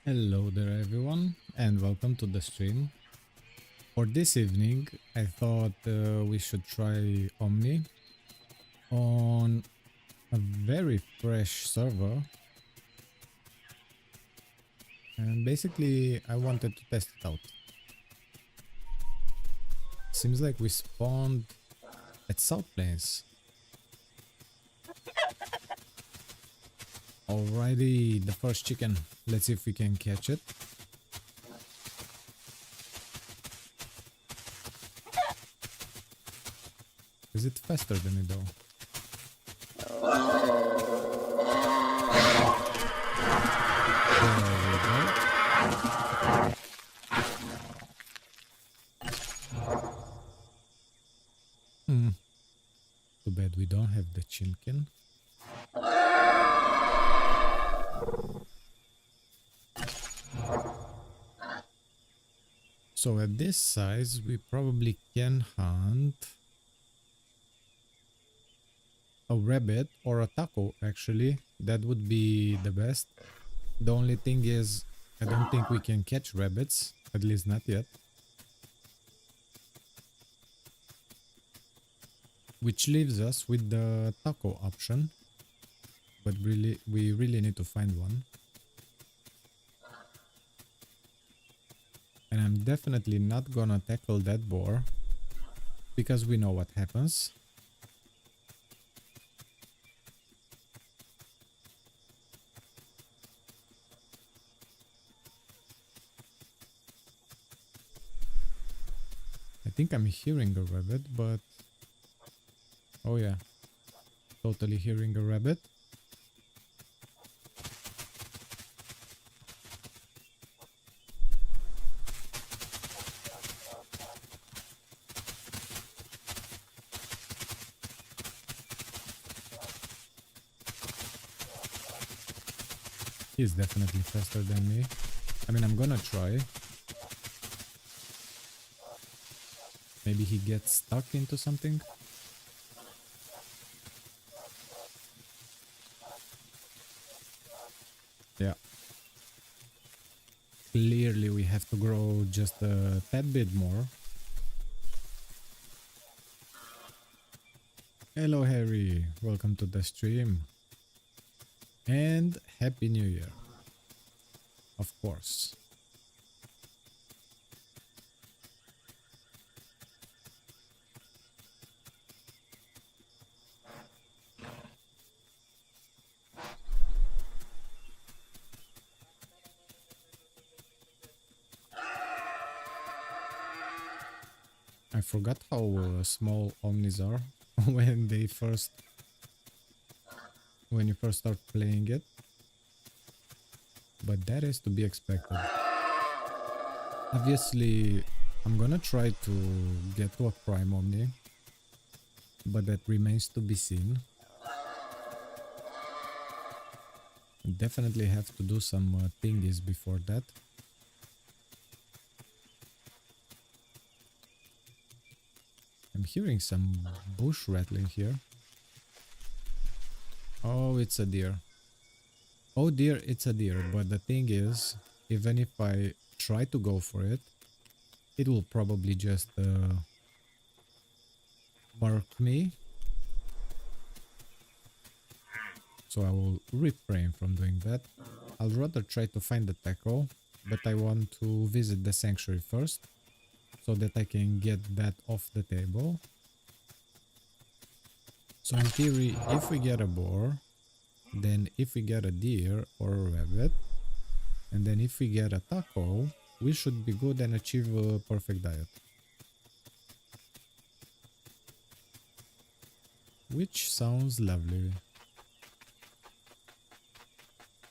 Hello there everyone and welcome to the stream. For this evening I thought we should try Omni on a very fresh server, and basically I wanted to test it out. Seems like we spawned at South Plains. Alrighty, the first chicken. Let's see if we can catch it. Is it faster than me though? There we go. Too bad we don't have the chimkin. So at this size we probably can hunt a rabbit or a taco. Actually, that would be the best. The only thing is I don't think we can catch rabbits, at least not yet. Which leaves us with the taco option, but we really need to find one. And I'm definitely not gonna tackle that boar, because we know what happens. I think I'm hearing a rabbit, but... oh yeah, totally hearing a rabbit. He's definitely faster than me. I mean, I'm gonna try. Maybe he gets stuck into something. Yeah. Clearly we have to grow just a tad bit more. Hello Harry, welcome to the stream. And Happy New Year. Of course. I forgot how small omnis are when you first start playing it, but that is to be expected. Obviously, I'm gonna try to get to a prime omni, but that remains to be seen. Definitely have to do some thingies before that. I'm hearing some bush rattling here. Oh, it's a deer. Oh dear, it's a deer. But the thing is, even if I try to go for it, it will probably just mark me. So I will refrain from doing that. I'll rather try to find the tackle, but I want to visit the sanctuary first, so that I can get that off the table. So in theory, if we get a boar, then if we get a deer or a rabbit, and then if we get a taco, we should be good and achieve a perfect diet. Which sounds lovely.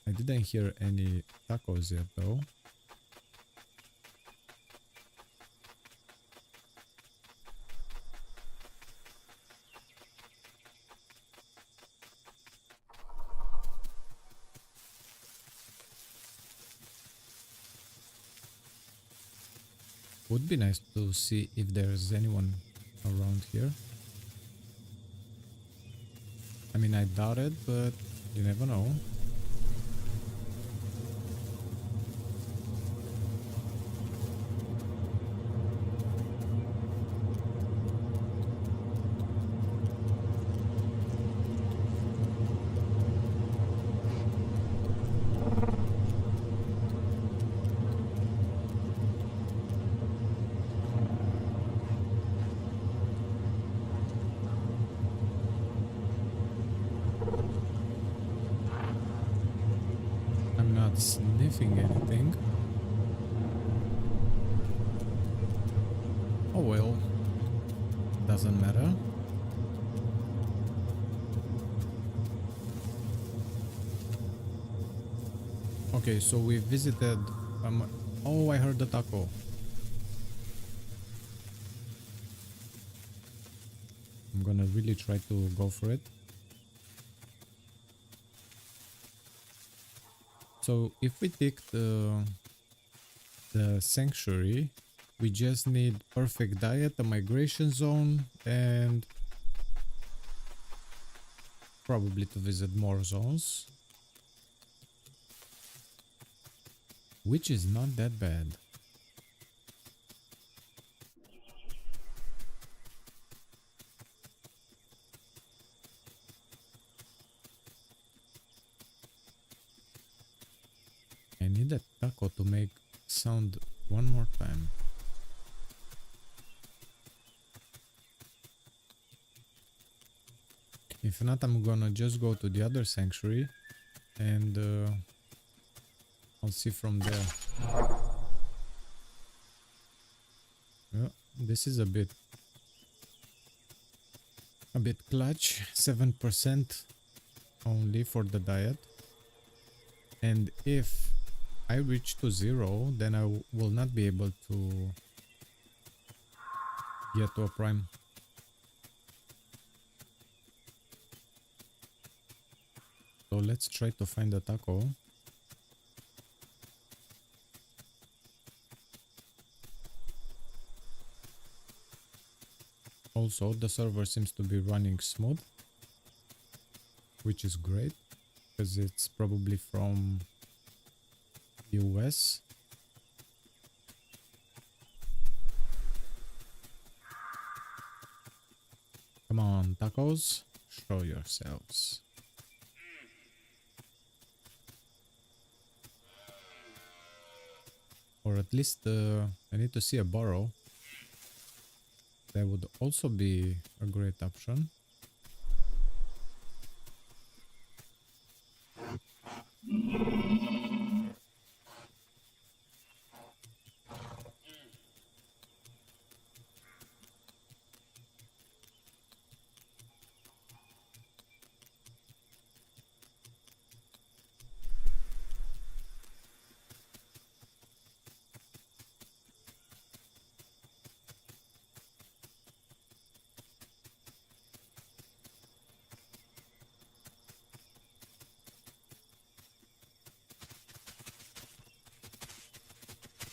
I didn't hear any tacos yet though. Would be nice to see if there's anyone around here. I mean, I doubt it, but you never know. not sniffing anything. Oh well, doesn't matter. Okay, so we visited. Oh, I heard the taco. I'm gonna really try to go for it. So if we take the sanctuary, we just need perfect diet, a migration zone, and probably to visit more zones, which is not that bad. I need a taco to make sound one more time. If not, I'm gonna just go to the other sanctuary and I'll see from there. Yeah, this is a bit clutch. 7% only for the diet, and if I reach to 0, then I will not be able to get to a prime. So let's try to find a taco. Also, the server seems to be running smooth, which is great because it's probably from US. Come on, tacos, show yourselves. Or at least I need to see a burrow. That would also be a great option.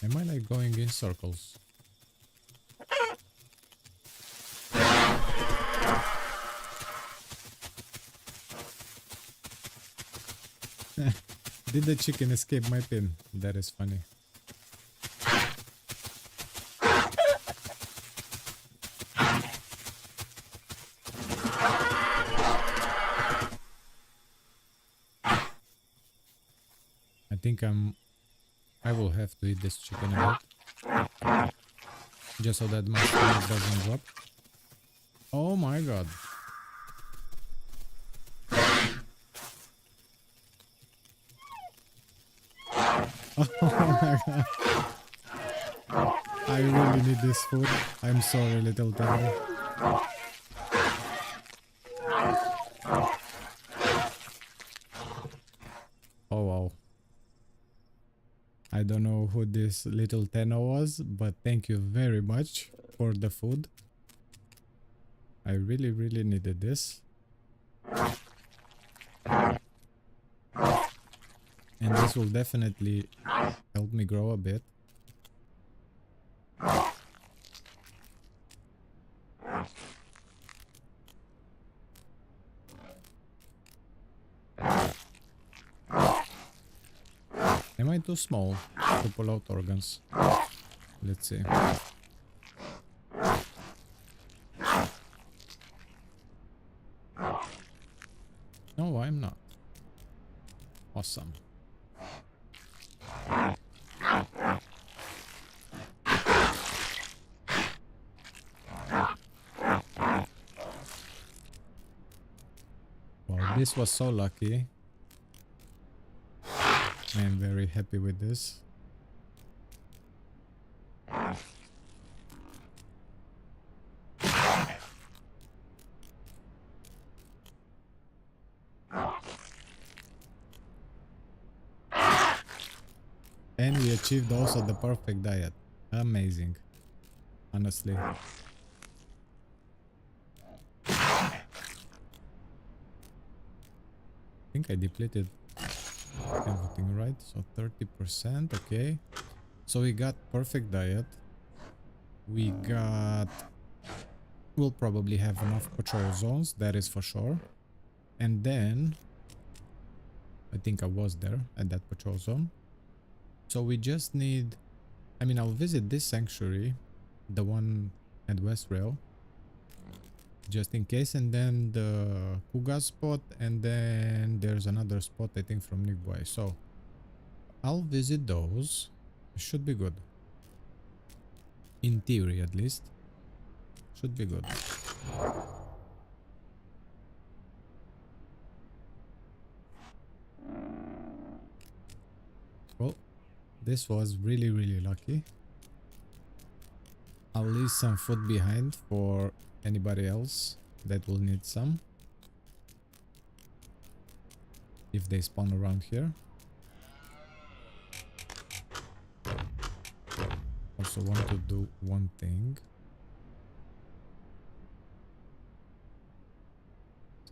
Am I like going in circles? Did the chicken escape my pin? That is funny. I think I will have to eat this chicken a bit, just so that my stomach doesn't drop. Oh my god. Oh my god. I really need this food. I'm sorry, little Teddy. Oh wow. I don't know who this little Tenno was, but thank you very much for the food. I really, really needed this. And this will definitely help me grow a bit. Am I too small to pull out organs? Let's see. No, I'm not. Awesome. Wow, this was so lucky. I am very happy with this. And we achieved also the perfect diet. Amazing. Honestly. I think I depleted everything right. So 30%. Okay. So we got perfect diet. We got... We'll probably have enough patrol zones. That is for sure. And then... I think I was there at that patrol zone. So we just need... I mean, I'll visit this sanctuary, the one at West Rail, just in case, and then the Kuga spot, and then there's another spot, I think, from Nick Boy. So I'll visit those. It should be good. In theory, at least. Should be good. Well, this was really, really lucky. I'll leave some food behind for anybody else that will need some. If they spawn around here. Also want to do one thing.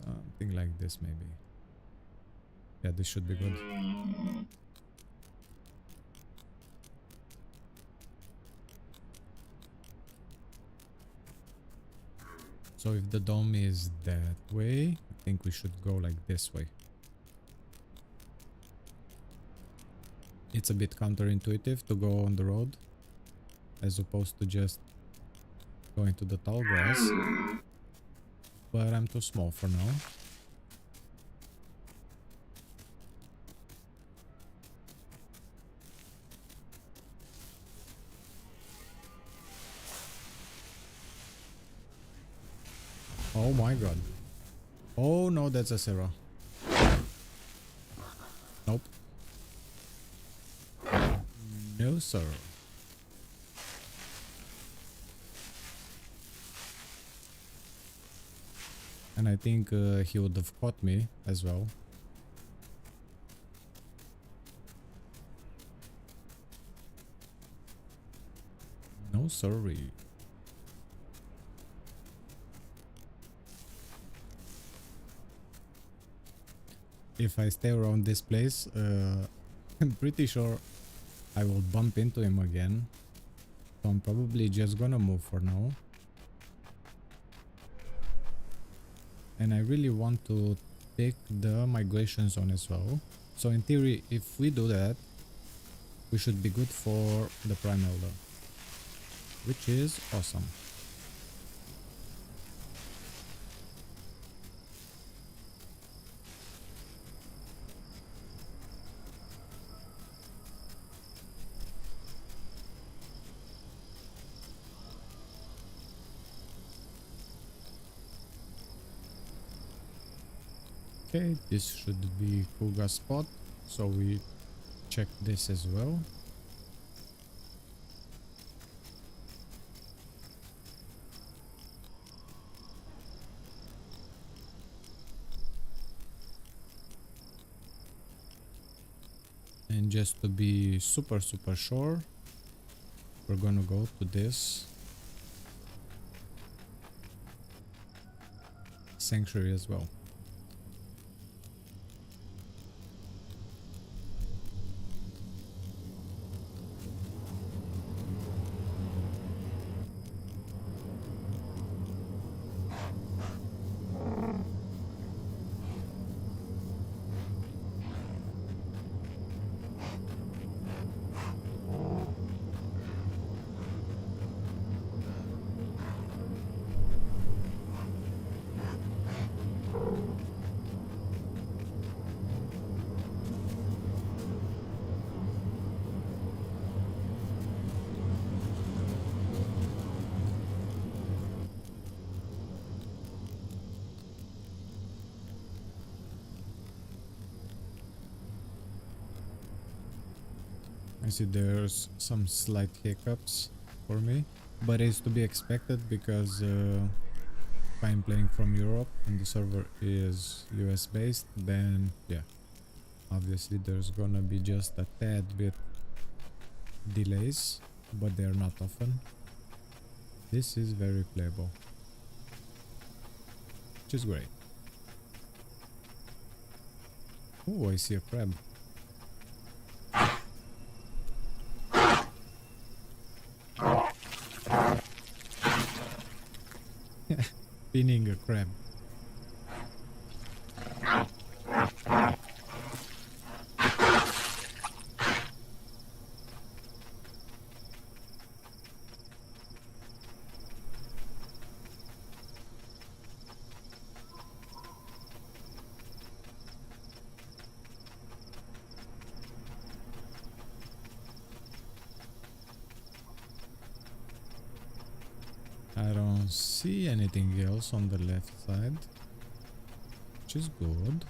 Something like this maybe. Yeah, this should be good. So if the dome is that way, I think we should go like this way. It's a bit counterintuitive to go on the road as opposed to just going to the tall grass, but I'm too small for now. Oh my god. Oh no, that's a Sarah. Nope. No sir. And I think he would have caught me as well. No sorry. If I stay around this place, I'm pretty sure I will bump into him again. So I'm probably just gonna move for now. And I really want to take the migration zone as well. So in theory, if we do that, we should be good for the primeelder, which is awesome. Okay, this should be Kuga spot, so we check this as well. And just to be super sure, we're gonna go to this sanctuary as well. I see there's some slight hiccups for me, but it's to be expected because if I'm playing from Europe and the server is US based, then yeah, obviously there's gonna be just a tad bit delays, but they're not often. This is very playable, which is great. Oh, I see a crab. Pinning a crab. I don't see anything else on the left side, which is good.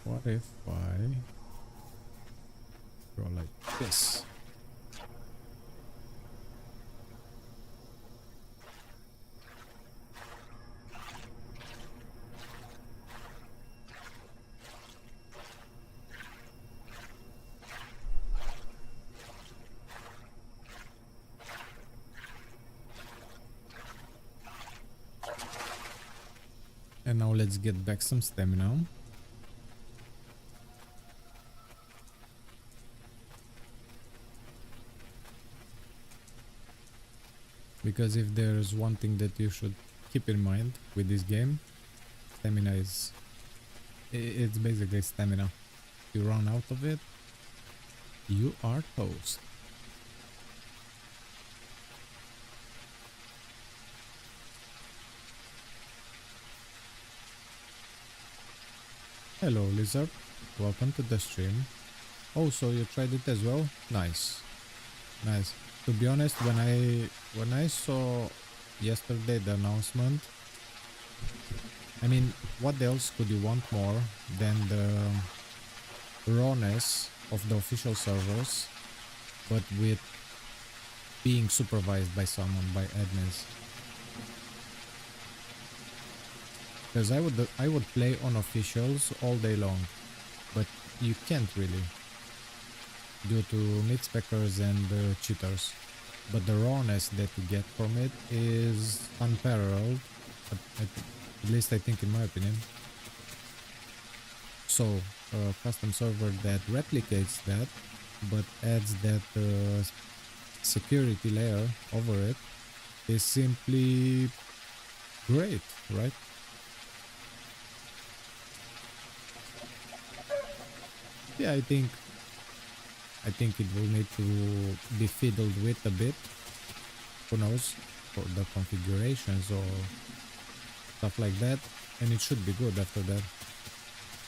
What if I go like this? And now let's get back some stamina. Because if there's one thing that you should keep in mind with this game, stamina is... it's basically stamina. If you run out of it, you are toast. Hello lizard, welcome to the stream. Oh, so you tried it as well? Nice. Nice. To be honest, when I saw yesterday the announcement, I mean, what else could you want more than the rawness of the official servers, but with being supervised by someone, by admins? Because I would play on officials all day long, but you can't really, due to mid-speckers and cheaters. But the rawness that you get from it is unparalleled, at least I think, in my opinion. So a custom server that replicates that but adds that security layer over it is simply great, right? Yeah, I think it will need to be fiddled with a bit. Who knows, for the configurations or stuff like that, and it should be good after that,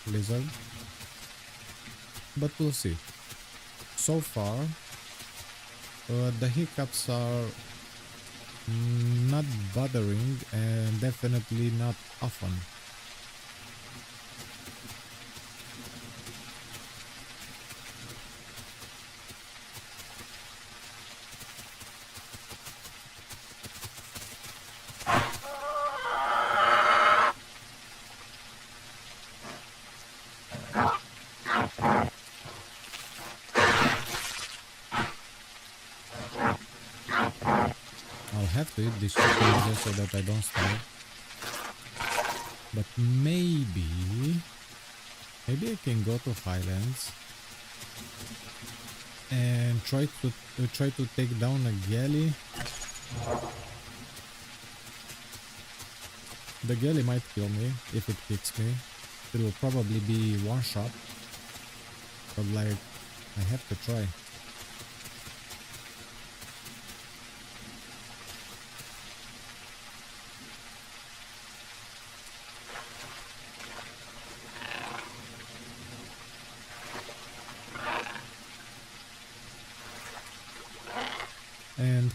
Blizzard. But we'll see. So far, the hiccups are not bothering and definitely not often. Have to eat this chicken just so that I don't starve. But maybe I can go to Highlands and try to take down a galley. The galley might kill me if it hits me. It will probably be one shot, but like, I have to try.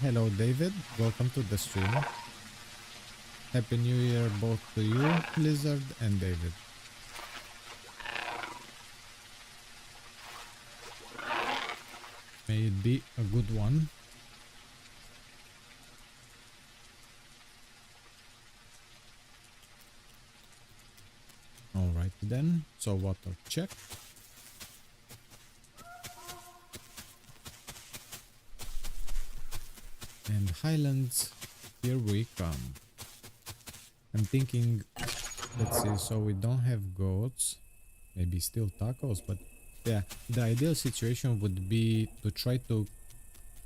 Hello David, welcome to the stream. Happy New Year both to you, Lizard and David. May it be a good one. Alright then, so water check. And Highlands, here we come. I'm thinking, let's see, so we don't have goats, maybe still tacos, but yeah, the ideal situation would be to try to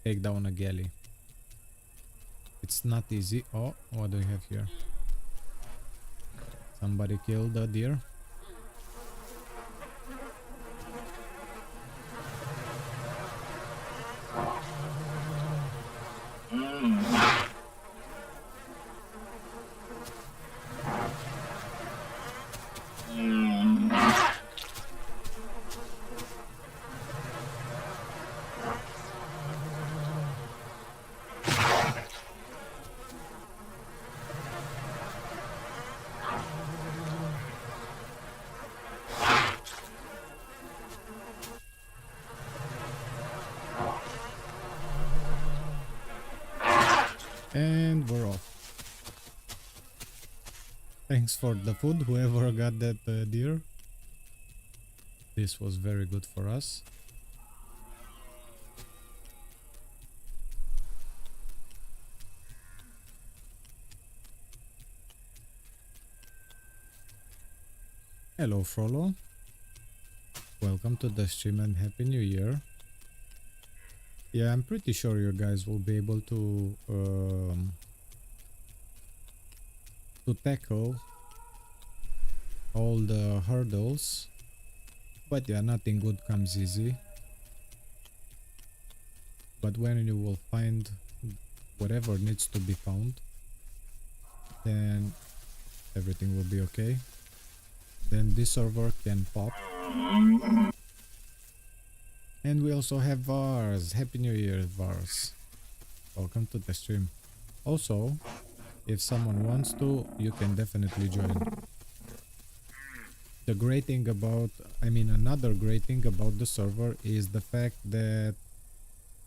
take down a galley. It's not easy. Oh, what do we have here? Somebody killed a deer. And we're off. Thanks for the food, whoever got that deer. This was very good for us. Hello Frollo. Welcome to the stream and Happy New Year. Yeah, I'm pretty sure you guys will be able to tackle all the hurdles, but yeah, nothing good comes easy. But when you will find whatever needs to be found, then everything will be okay. Then this server can pop. And we also have Vars. Happy New Year, Vars. Welcome to the stream. Also, if someone wants to, you can definitely join. The great thing about, another great thing about the server is the fact that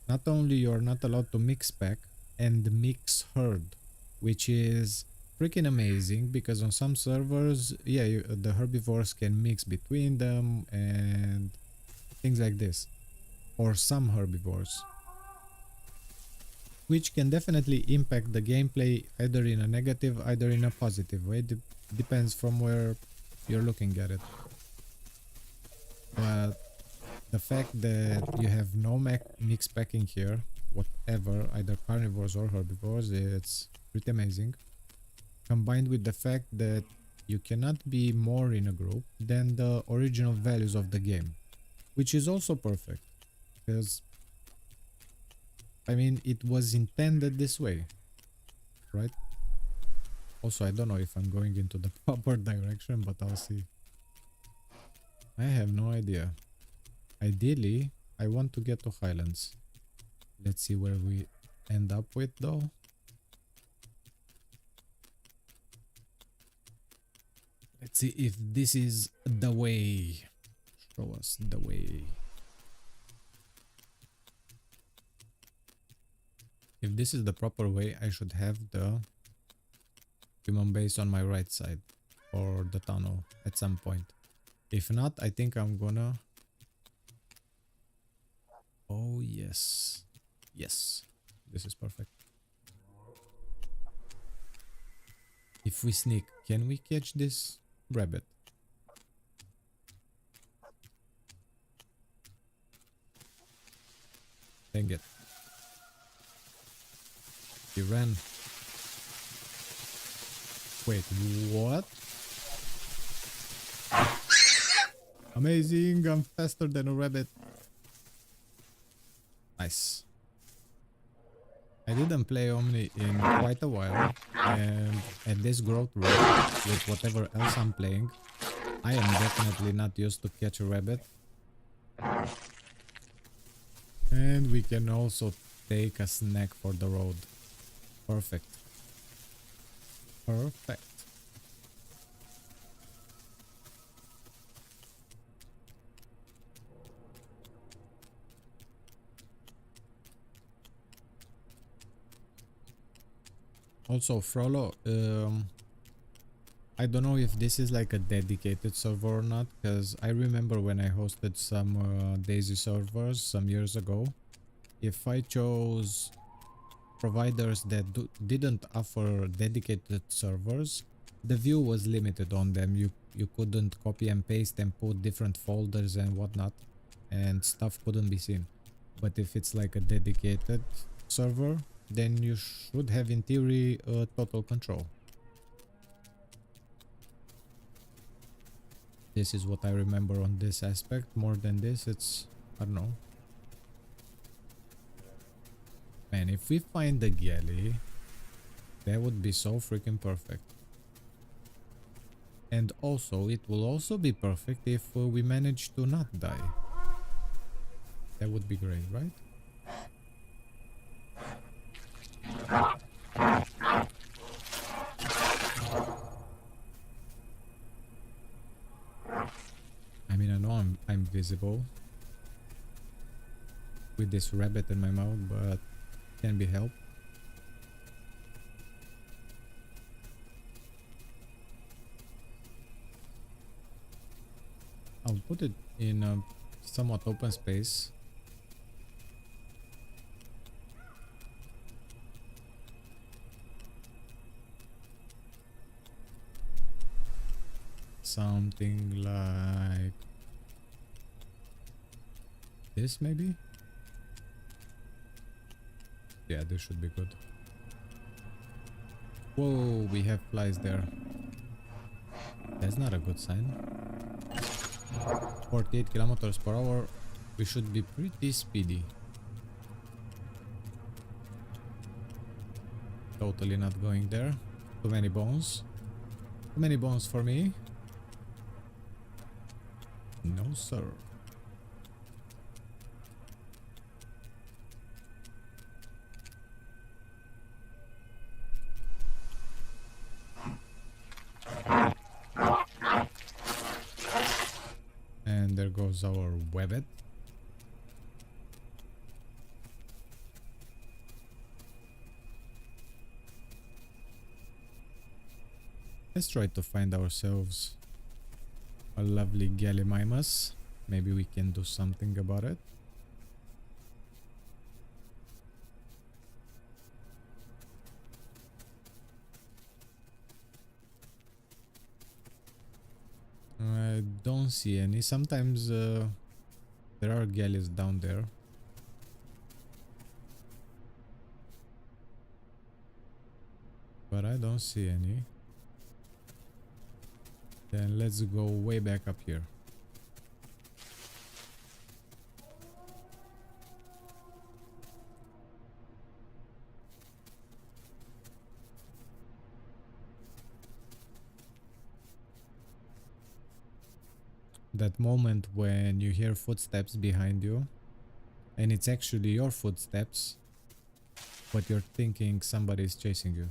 not only you're not allowed to mix pack and mix herd, which is freaking amazing, because on some servers, yeah, the herbivores can mix between them and things like this. Or some herbivores, which can definitely impact the gameplay either in a negative, either in a positive way. Depends from where you're looking at it. But the fact that you have no mix packing here, whatever, either carnivores or herbivores, it's pretty amazing. Combined with the fact that you cannot be more in a group than the original values of the game, which is also perfect. Because it was intended this way, right? Also, I don't know if I'm going into the proper direction, but I'll see. I have no idea. Ideally, I want to get to Highlands. Let's see where we end up with though. Let's see if this is the way. Show us the way. If this is the proper way, I should have the human base on my right side, or the tunnel at some point. If not, I think I'm gonna... Oh yes. Yes. This is perfect. If we sneak, can we catch this rabbit? Dang it. He ran. Wait, what? Amazing, I'm faster than a rabbit. Nice. I didn't play Omni in quite a while, and at this growth rate, with whatever else I'm playing, I am definitely not used to catch a rabbit. And we can also take a snack for the road. Perfect. Perfect. Also, Frollo, I don't know if this is like a dedicated server or not, because I remember when I hosted some Daisy servers some years ago, if I chose providers that didn't offer dedicated servers, the view was limited on them. You couldn't copy and paste and put different folders and whatnot, and stuff couldn't be seen. But if it's like a dedicated server, then you should have in theory total control. This is what I remember on this aspect. More than this, it's, I don't know. Man, if we find the galley, that would be so freaking perfect. And also, it will also be perfect if we manage to not die. That would be great, right? I mean, I know I'm visible with this rabbit in my mouth, but can be helped. I'll put it in a somewhat open space. Something like this, maybe? Yeah, this should be good. Whoa, we have flies there. That's not a good sign. 48 kilometers per hour. We should be pretty speedy. Totally not going there. Too many bones. Too many bones for me. No, sir. And there goes our webbed. Let's try to find ourselves a lovely Gallimimus. Maybe we can do something about it. I don't see any. Sometimes there are galleys down there. But I don't see any. Then let's go way back up here. That moment when you hear footsteps behind you and it's actually your footsteps, but you're thinking somebody is chasing you.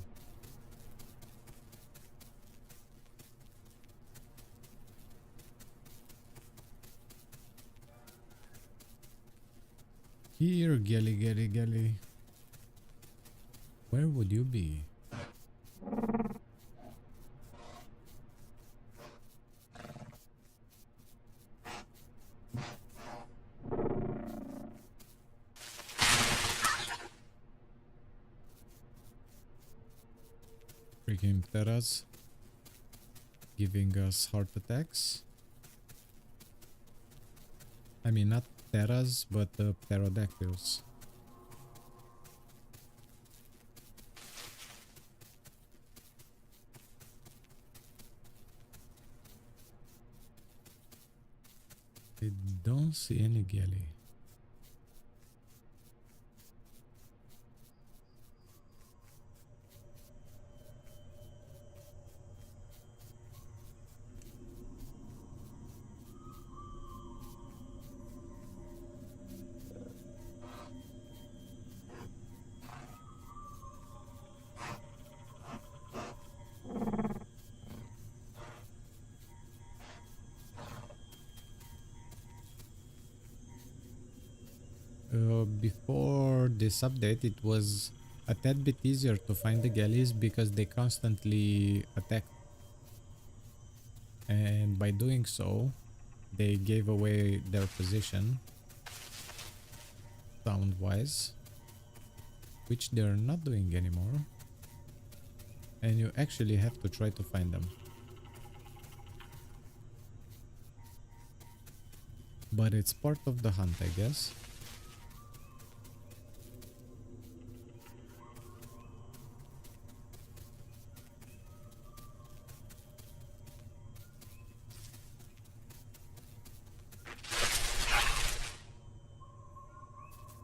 Here, Gally. Where would you be? Freaking Pteras giving us heart attacks. I mean, not Pteras, but pterodactyls. I don't see any galley. this update, it was a tad bit easier to find the galleys because they constantly attacked. And by doing so, they gave away their position sound-wise, which they're not doing anymore. And you actually have to try to find them. But it's part of the hunt, I guess.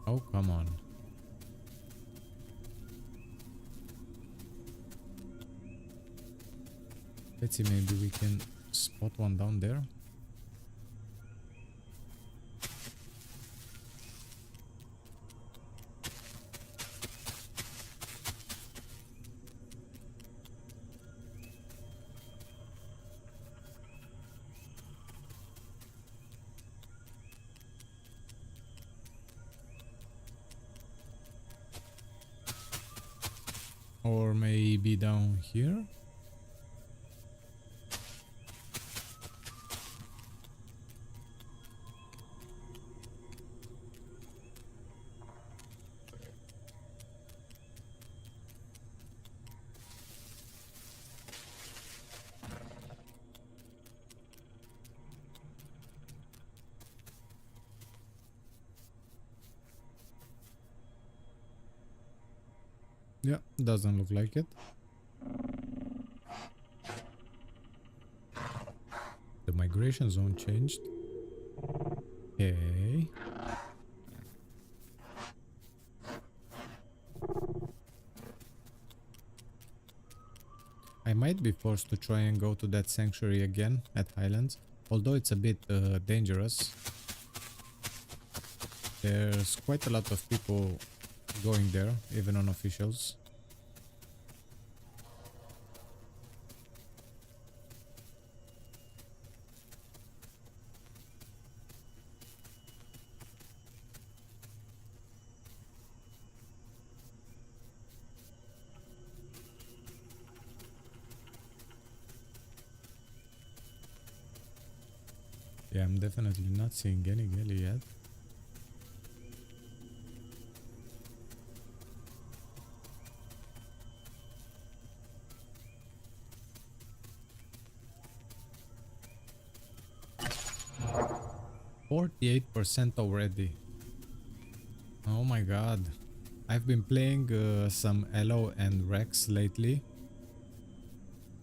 Oh, come on. Let's see, maybe we can spot one down there. Or maybe down here. Yeah, doesn't look like it. The migration zone changed. Okay. I might be forced to try and go to that sanctuary again at Highlands, although it's a bit dangerous. There's quite a lot of people going there, even unofficials. Yeah, I'm definitely not seeing any galley yet. %48 already. Oh my god. I've been playing some Elo and Rex lately.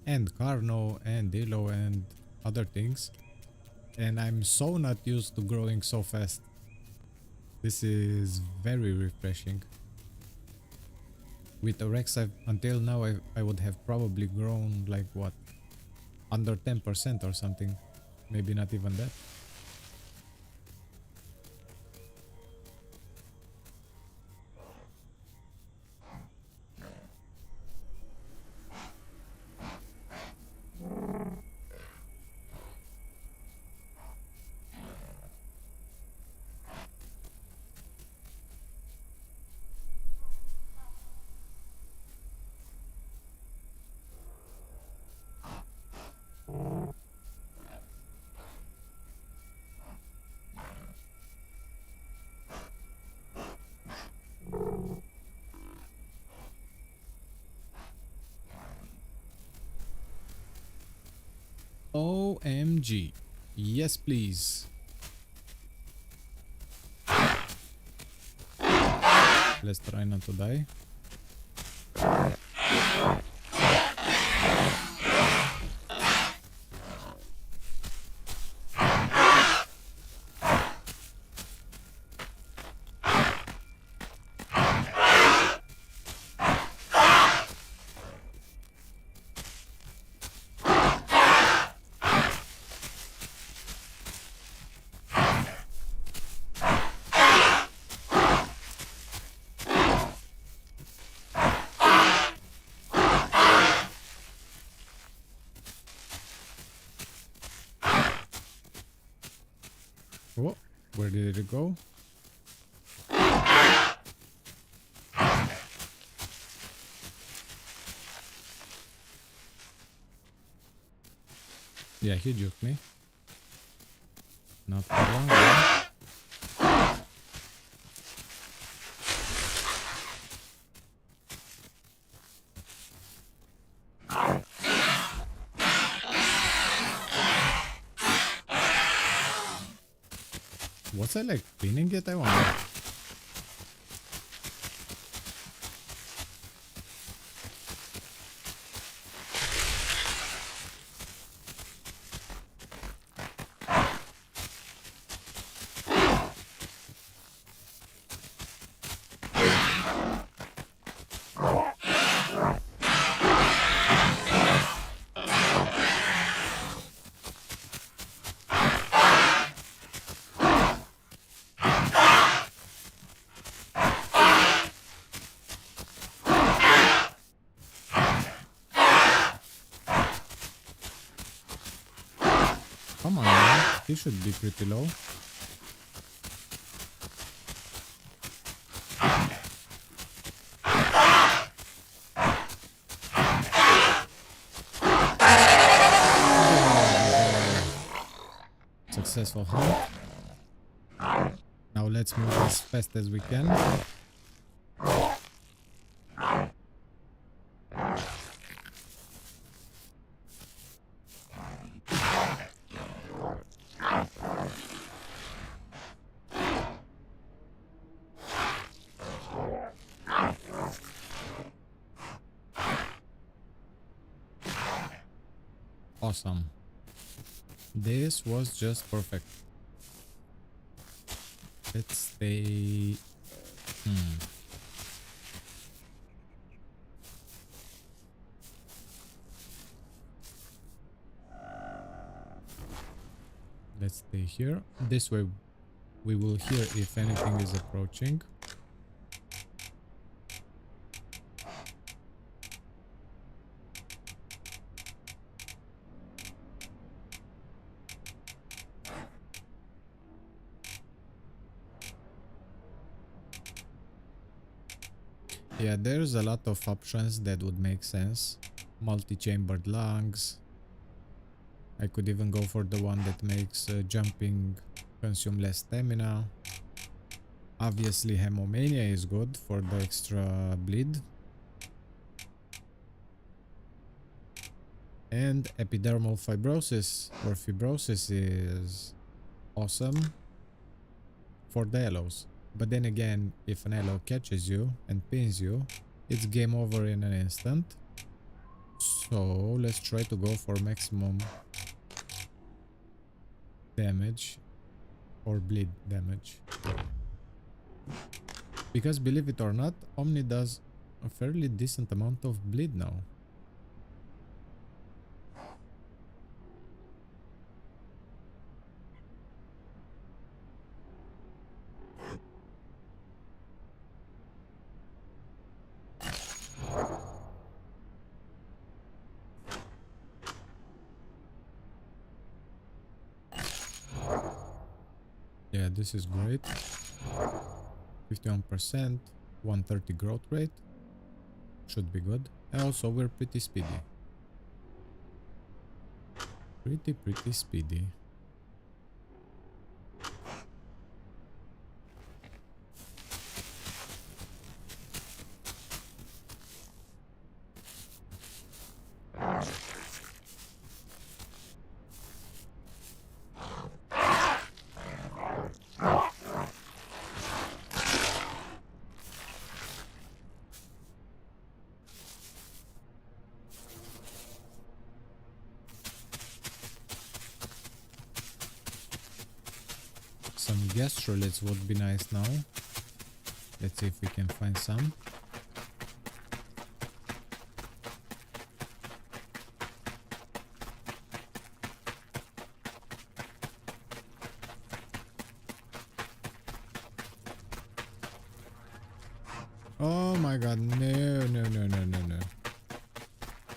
And Carno and Dilo and other things. And I'm so not used to growing so fast. This is very refreshing. With the Rex, until now I would have probably grown like what? Under 10% or something. Maybe not even that. OMG. Yes, please. Let's try not to die. Oh, where did it go? Yeah, he juked me. Not for long. Though. Was I like cleaning it? I wonder. Come on, man. He should be pretty low. Successful hunt. Now let's move as fast as we can. Awesome. This was just perfect. Let's stay... Let's stay here. This way we will hear if anything is approaching. Yeah, there's a lot of options that would make sense. Multi-chambered lungs. I could even go for the one that makes jumping consume less stamina. Obviously, Hemomania is good for the extra bleed. And epidermal fibrosis or fibrosis is awesome for the allos. But then again, if an allo catches you and pins you, it's game over in an instant. So let's try to go for maximum damage or bleed damage. Because believe it or not, Omni does a fairly decent amount of bleed now. Yeah, this is great. 51%, 130 growth rate. Should be good. And also we're pretty speedy. Pretty speedy. Some gastroliths would be nice now. Let's see if we can find some. Oh my god, no.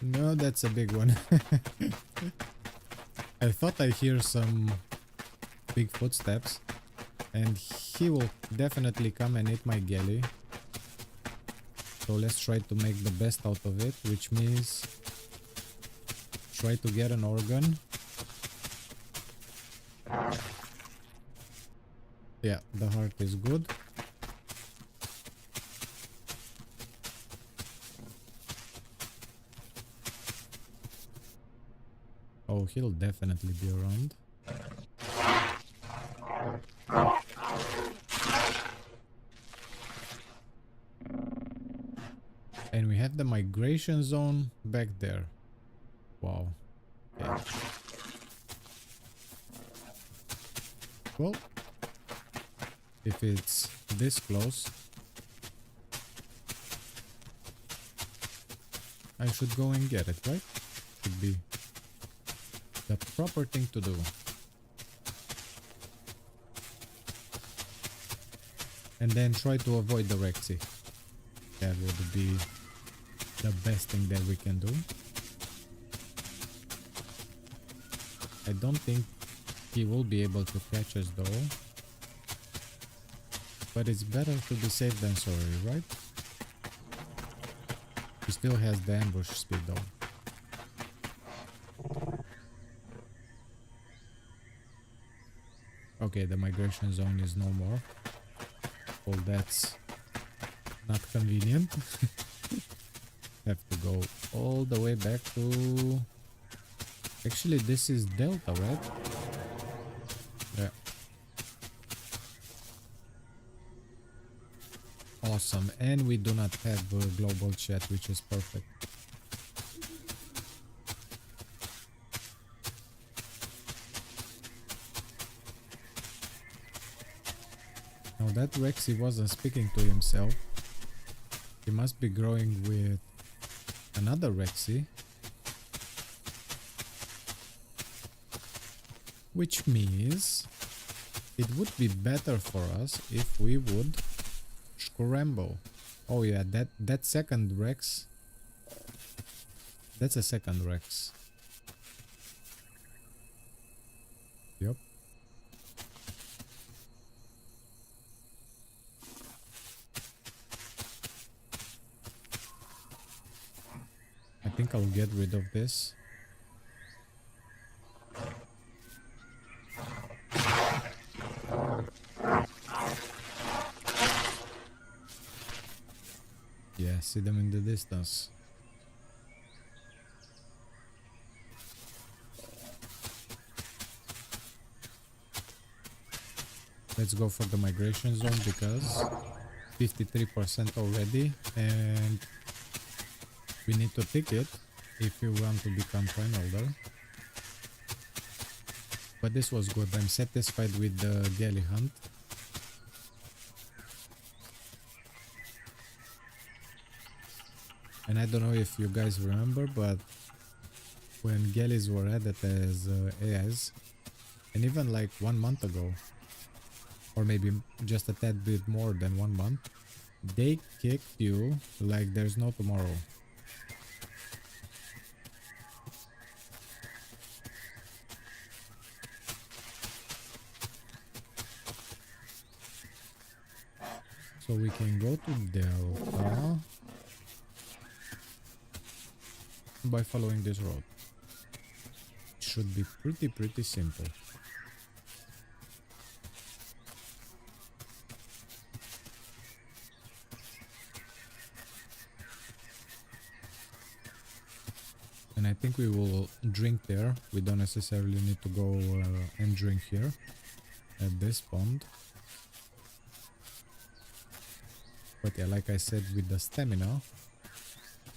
No, that's a big one. I thought I hear some big footsteps. And he will definitely come and eat my galley. So let's try to make the best out of it, which means try to get an organ Yeah, the heart is good. Oh, he'll definitely be around. And we have the migration zone back there. Wow. Okay. Well, if it's this close, I should go and get it, right? Should be the proper thing to do. And then try to avoid the Rexy. That would be the best thing that we can do. I don't think he will be able to catch us though. But it's better to be safe than sorry, right? He still has the ambush speed though. Okay, the migration zone is no more. Well, that's not convenient. Have to go all the way back to... Actually, this is Delta, right? Yeah. Awesome. And we do not have a global chat, which is perfect. Now that Rexy wasn't speaking to himself. He must be growing with another Rexy. Which means it would be better for us if we would scramble. Oh yeah, that second Rex. That's a second Rex. Yep. I think I'll get rid of this. Yeah, see them in the distance. Let's go for the migration zone because 53% already and we need to tick it if you want to become primeelder. But this was good. I'm satisfied with the galley hunt. And I don't know if you guys remember, but when galleys were added as AIs, and even like 1 month ago, or maybe just a tad bit more than 1 month, they kicked you like there's no tomorrow. So we can go to Delta by following this road. It should be pretty simple. And I think we will drink there. We don't necessarily need to go and drink here at this pond. But yeah, like I said, with the stamina,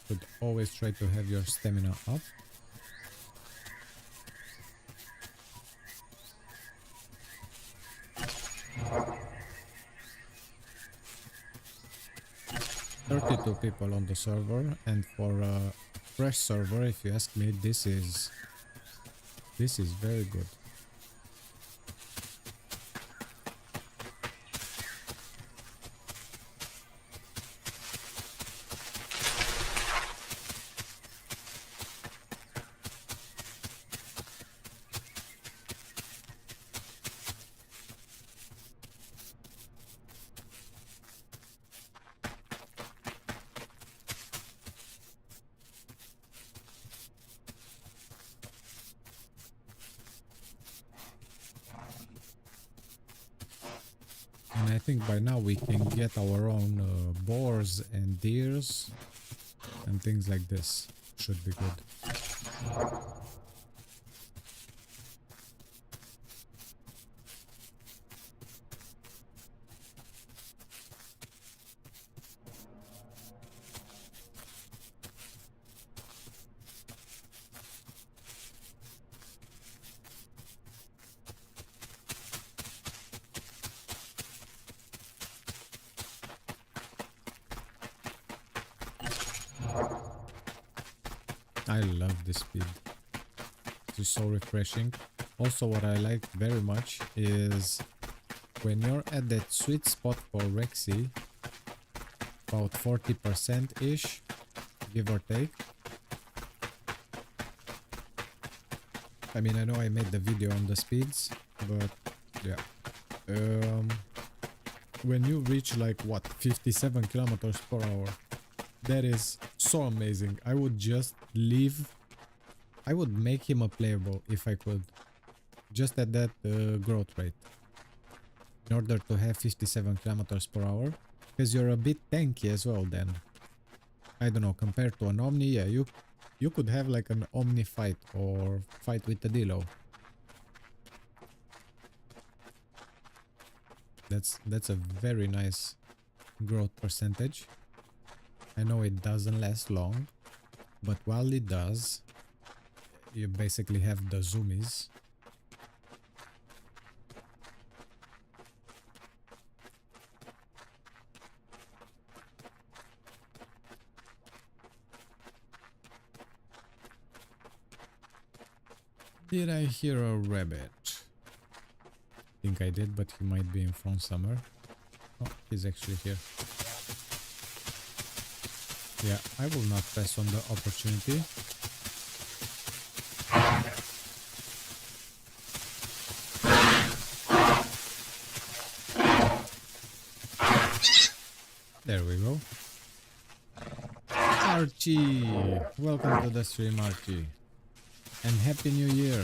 should always try to have your stamina up. "32 people on the server, and for a fresh server, if you ask me, this is very good." I think by now we can get our own boars and deers and things like this. Should be good. I love this speed. It's so refreshing. Also, what I like very much is when you're at that sweet spot for Rexy, about 40%-ish, give or take. I mean, I know I made the video on the speeds, but yeah. When you reach like what, 57 kilometers per hour, that is so amazing. I would just leave. I would make him a playable if I could, just at that growth rate, in order to have 57 kilometers per hour, because you're a bit tanky as well then. I don't know, compared to an Omni, yeah, you could have like an Omni fight or fight with the Dilo. That's a very nice growth percentage. I know it doesn't last long, but while it does, you basically have the zoomies. Did I hear a rabbit? I think I did, but he might be in front somewhere. Oh, he's actually here. Yeah, I will not pass on the opportunity. There we go. Archie! Welcome to the stream, Archie. And Happy New Year!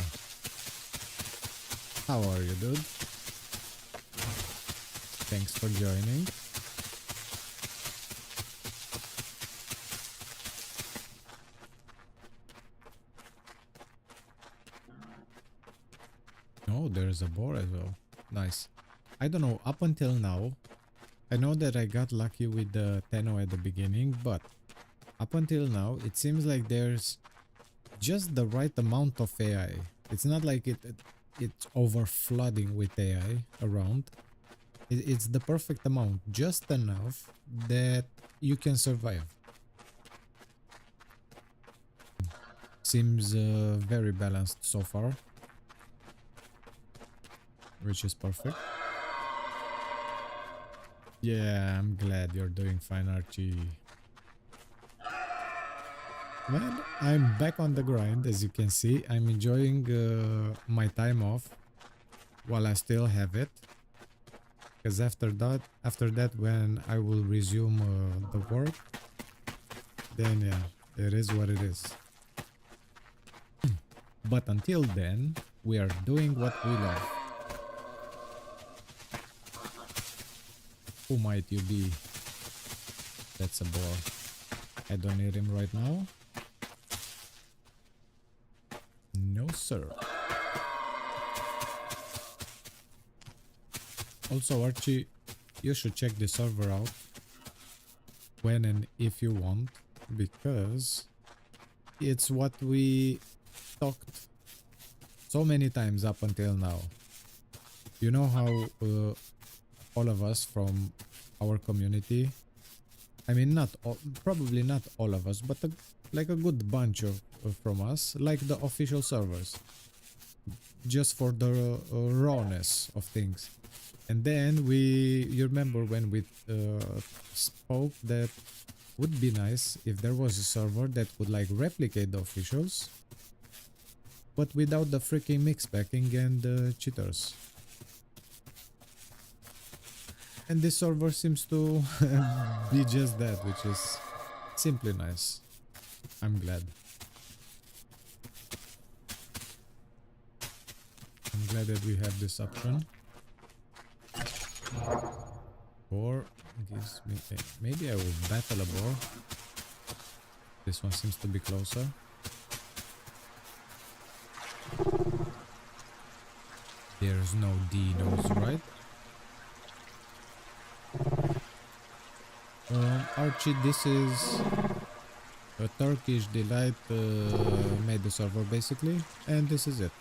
How are you, dude? Thanks for joining. Oh, there's a boar as well. Nice. I don't know, up until now, I know that I got lucky with the Tenno at the beginning, but up until now, it seems like there's just the right amount of AI. It's not like it's over flooding with AI around. It's the perfect amount, just enough that you can survive. Seems very balanced so far, which is perfect. Yeah, I'm glad you're doing fine, Archie. Man, I'm back on the grind, as you can see. I'm enjoying my time off while I still have it. Because after that, when I will resume the work, then yeah, it is what it is. But until then, we are doing what we love. Who might you be? That's a boar. I don't need him right now. No, sir. Also, Archie, you should check the server out when and if you want, because it's what we talked so many times up until now. You know how all of us from our community, I mean not all, probably not all of us, but like a good bunch of from us like the official servers, just for the rawness of things. And then you remember when we spoke that would be nice if there was a server that would like replicate the officials, but without the freaking mix packing and cheaters. And this server seems to be just that, which is simply nice. I'm glad. I'm glad that we have this option. Boar gives me... maybe I will battle a boar. This one seems to be closer. There's no dinos, right? Archie, this is a Turkish delight made the server basically, and this is it.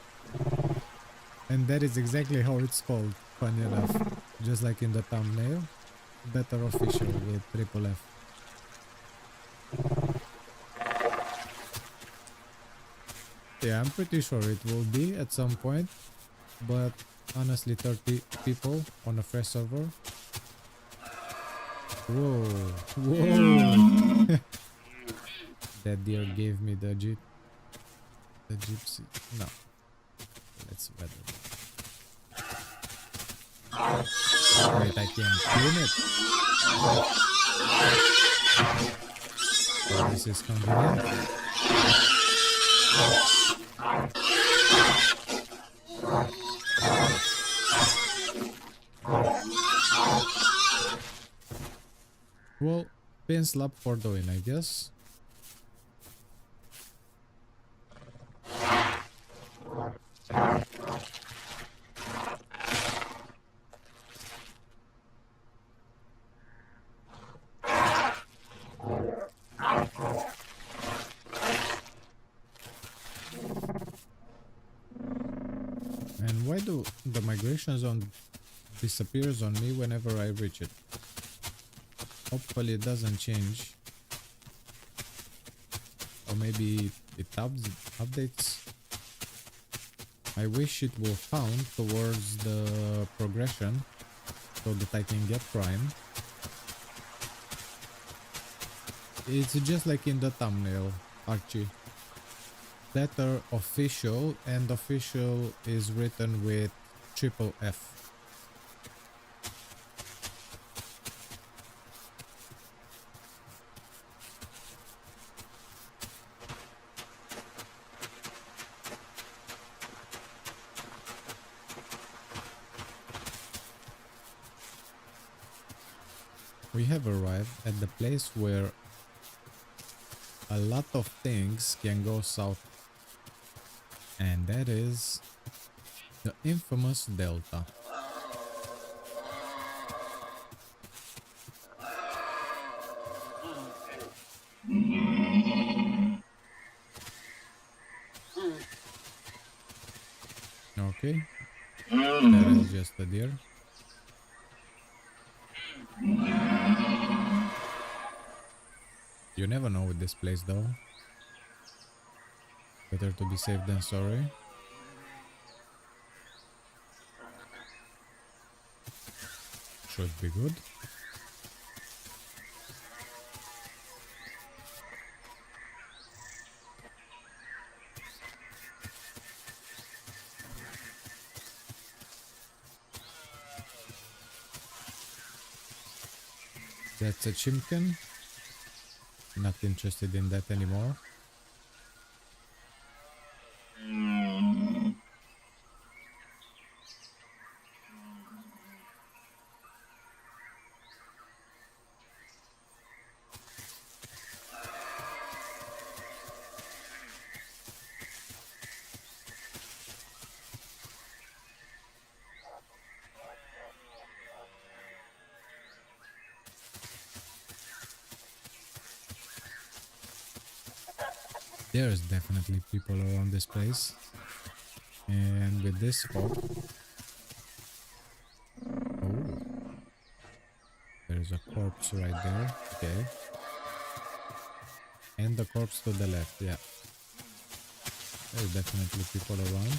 And that is exactly how it's called, funny enough. Just like in the thumbnail, better official with triple F. Yeah, I'm pretty sure it will be at some point, but honestly 30 people on a fresh server. Whoa, whoa! That deer gave me the gypsy. No, let's better. Wait, I can clean it. Oh, this is convenient. Well, pin slap for the win, I guess. And why do the migration zone disappears on me whenever I reach it? Hopefully it doesn't change. Or maybe it updates. I wish it will count towards the progression so that I can get prime. It's just like in the thumbnail, Archie. Letter official, and official is written with triple F. We have arrived at the place where a lot of things can go south, and that is the infamous delta. Okay, that is just a deer. You never know with this place though. Better to be safe than sorry. Should be good. That's a chimkin. Not interested in that anymore. There's definitely people around this place. And with this spot... oh. There's a corpse right there. Okay. And the corpse to the left, yeah. There's definitely people around.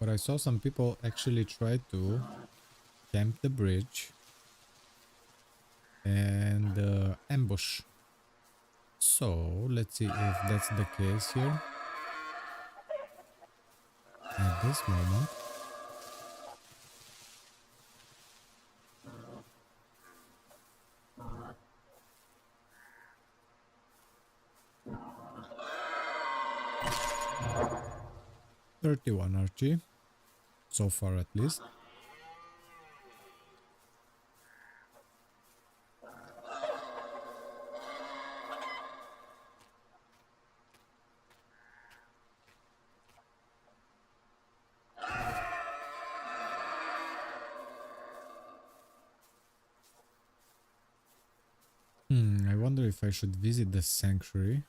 But I saw some people actually try to camp the bridge and ambush. So let's see if that's the case here. At this moment. 31 Archie, so far at least. I wonder if I should visit the sanctuary.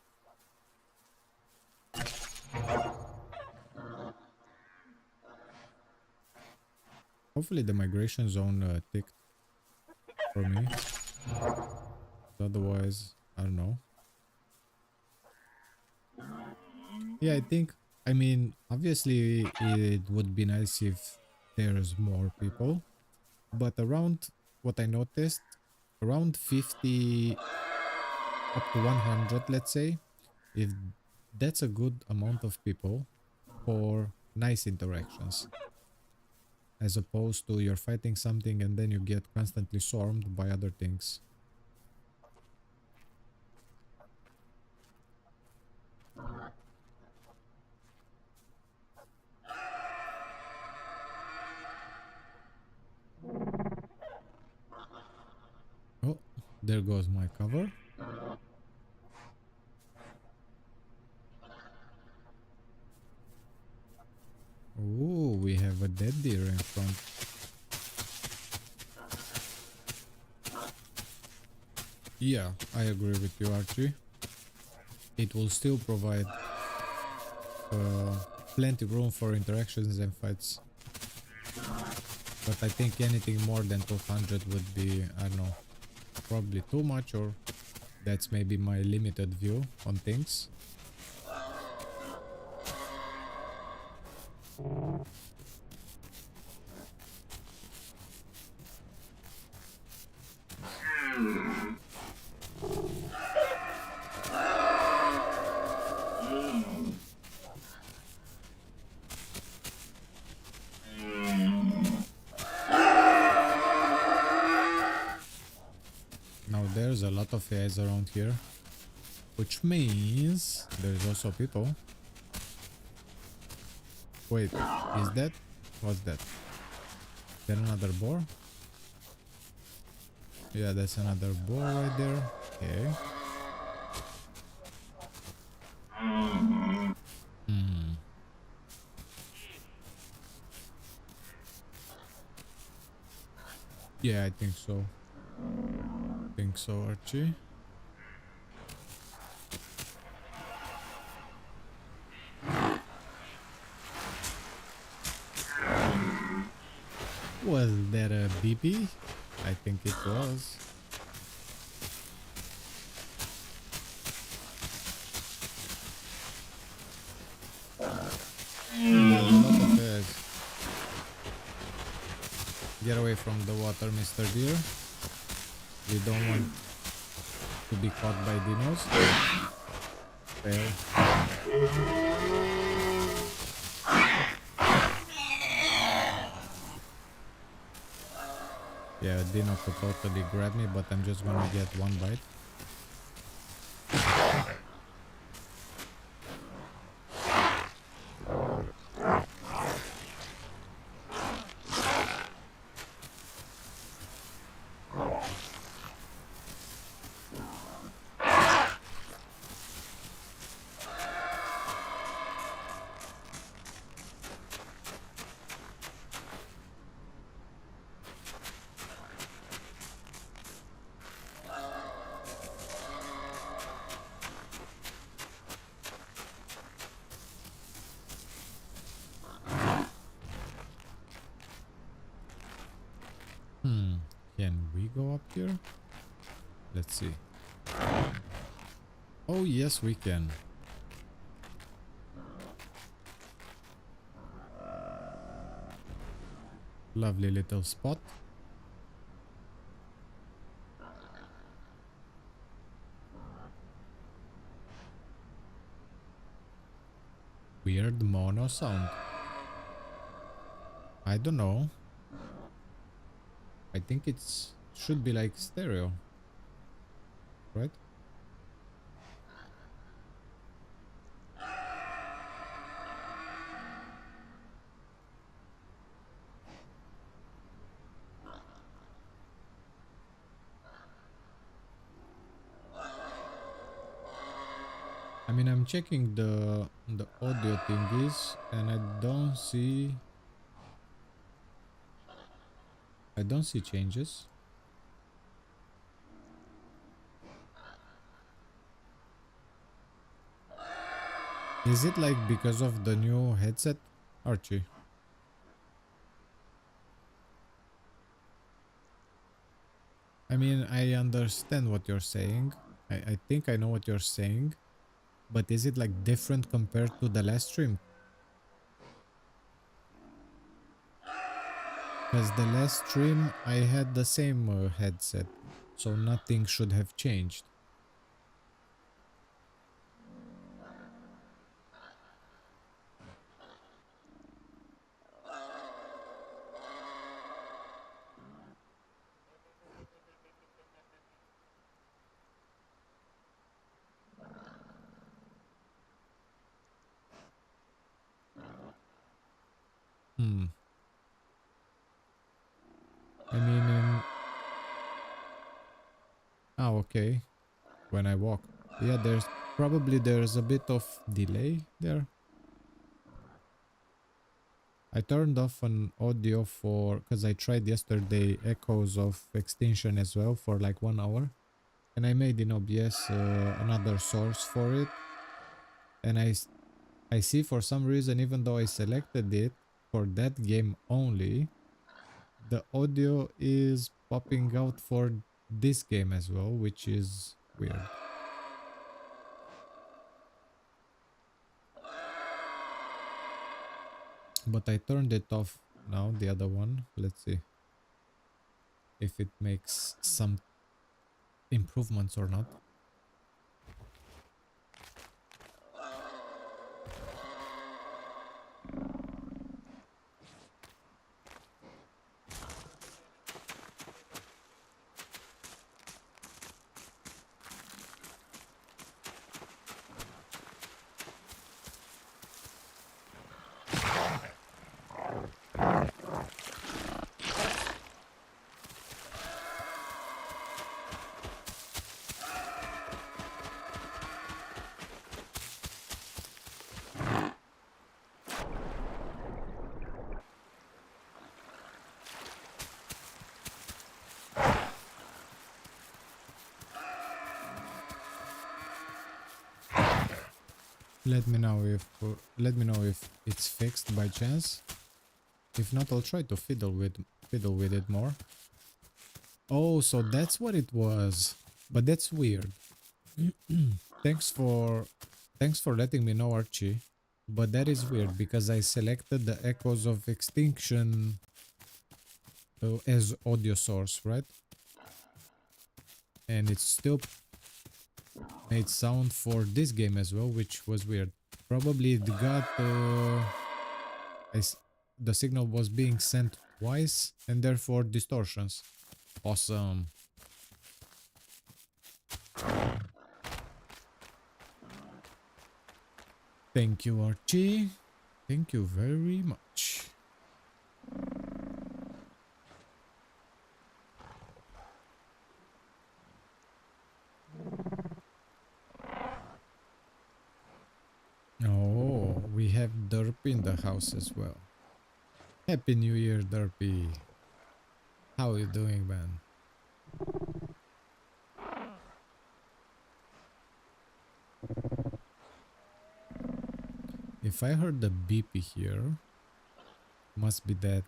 Hopefully the migration zone ticked for me. Otherwise, I don't know. Yeah, I mean, obviously it would be nice if there's more people, but around what I noticed, around 50 up to 100, let's say, if that's a good amount of people for nice interactions, as opposed to you're fighting something and then you get constantly swarmed by other things. Oh, there goes my cover. Oh, we have a dead deer in front. Yeah, I agree with you, Archie. It will still provide uh, plenty room for interactions and fights. But I think anything more than 200 would be, I don't know, probably too much, or that's maybe my limited view on things. Now there's a lot of guys around here, which means there's also people. Wait, is that? What's that? Is there another boar? Yeah, that's another boar right there. Okay. Yeah, I think so. Archie. Was that a BP? I think it was. There's a lot of eggs. Get away from the water, Mr. Deer. We don't want to be caught by dinos. Fail. Yeah, dino could totally grab me, but I'm just gonna get one bite. Can we go up here? Let's see. Oh yes, we can. Lovely little spot. Weird mono sound. I don't know. I think it's should be like stereo, right? mean, I'm checking the audio thingies and I don't see changes. Is it like because of the new headset, Archie? I mean, I understand what you're saying. I think I know what you're saying. But is it like different compared to the last stream? Because the last stream I had the same headset. So nothing should have changed. Hmm. I mean, ah, okay. When I walk. Yeah, there's a bit of delay there. I turned off an audio because I tried yesterday echoes of extinction as well for like 1 hour. And I made in OBS another source for it. And I see for some reason, even though I selected it for that game only, the audio is popping out for this game as well, which is weird. But I turned it off now, the other one. Let's see if it makes some improvements or not. Let me know if it's fixed by chance. If not, I'll try to fiddle with it more. Oh, so that's what it was. But that's weird. Thanks for letting me know, Archie. But that is weird because I selected the echoes of extinction as audio source, right? And it still made sound for this game as well, which was weird. Probably it got the signal was being sent twice and therefore distortions. Awesome. Thank you, Archie. Thank you very much. Oh, we have Derpy in the house as well. Happy New Year, Derpy. How are you doing, man? If I heard the beepy here, must be that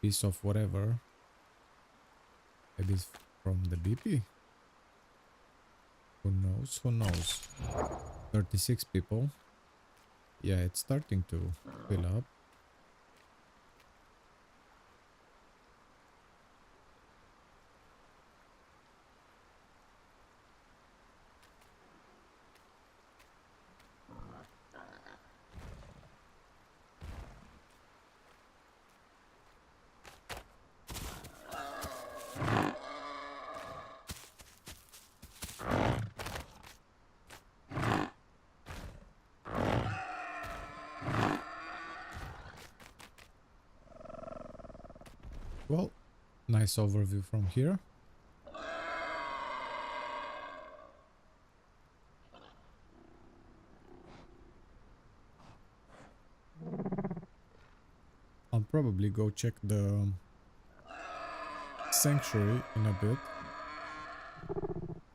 piece of whatever. Maybe it's from the beepy. Who knows? Who knows? 36 people. Yeah, it's starting to fill up. Well, nice overview from here. probably go check the sanctuary in a bit.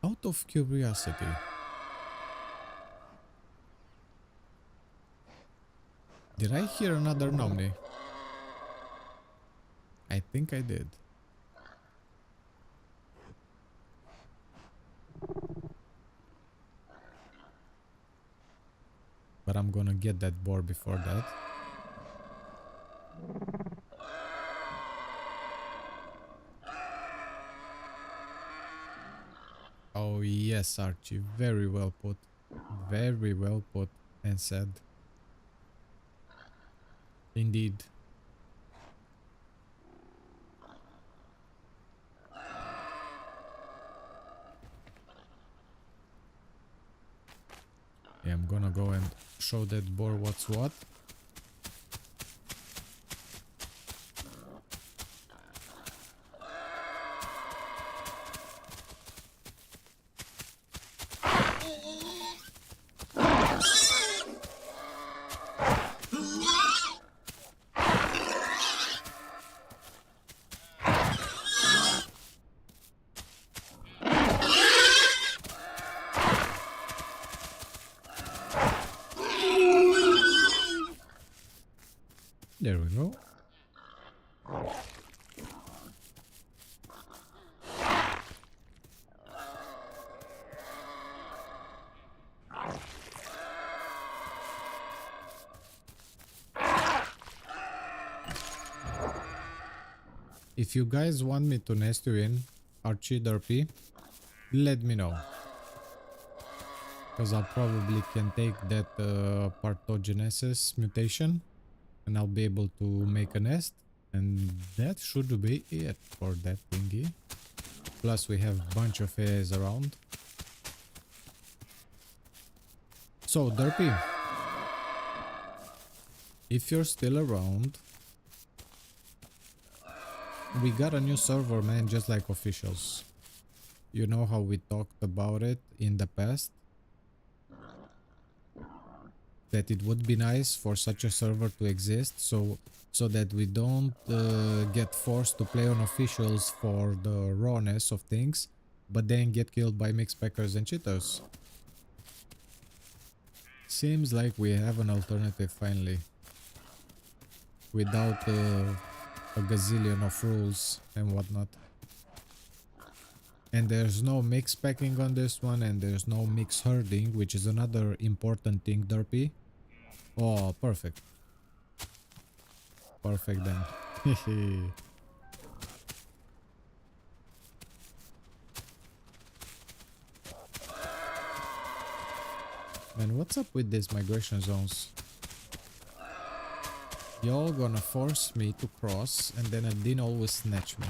Out of curiosity. Did I hear another Omni? I think I did. But I'm gonna get that boar before that. Oh yes, Archie, very well put. Very well put and said. Indeed. Yeah, I'm gonna go and show that boar what's what. There we go. If you guys want me to nest you in, Archie Derpy, let me know. Because I probably can take that parthogenesis mutation and I'll be able to make a nest. And that should be it for that thingy. Plus we have a bunch of hairs around. So Derpy, if you're still around, we got a new server, man, just like officials. You know how we talked about it in the past? That it would be nice for such a server to exist, so that we don't get forced to play on officials for the rawness of things, but then get killed by mixed packers and cheaters. Seems like we have an alternative finally. Without a gazillion of rules and whatnot. And there's no mix packing on this one, and there's no mix herding, which is another important thing, Derpy. Oh, perfect. Perfect then. Man, what's up with these migration zones? Y'all gonna force me to cross, and then a dino always snatch me.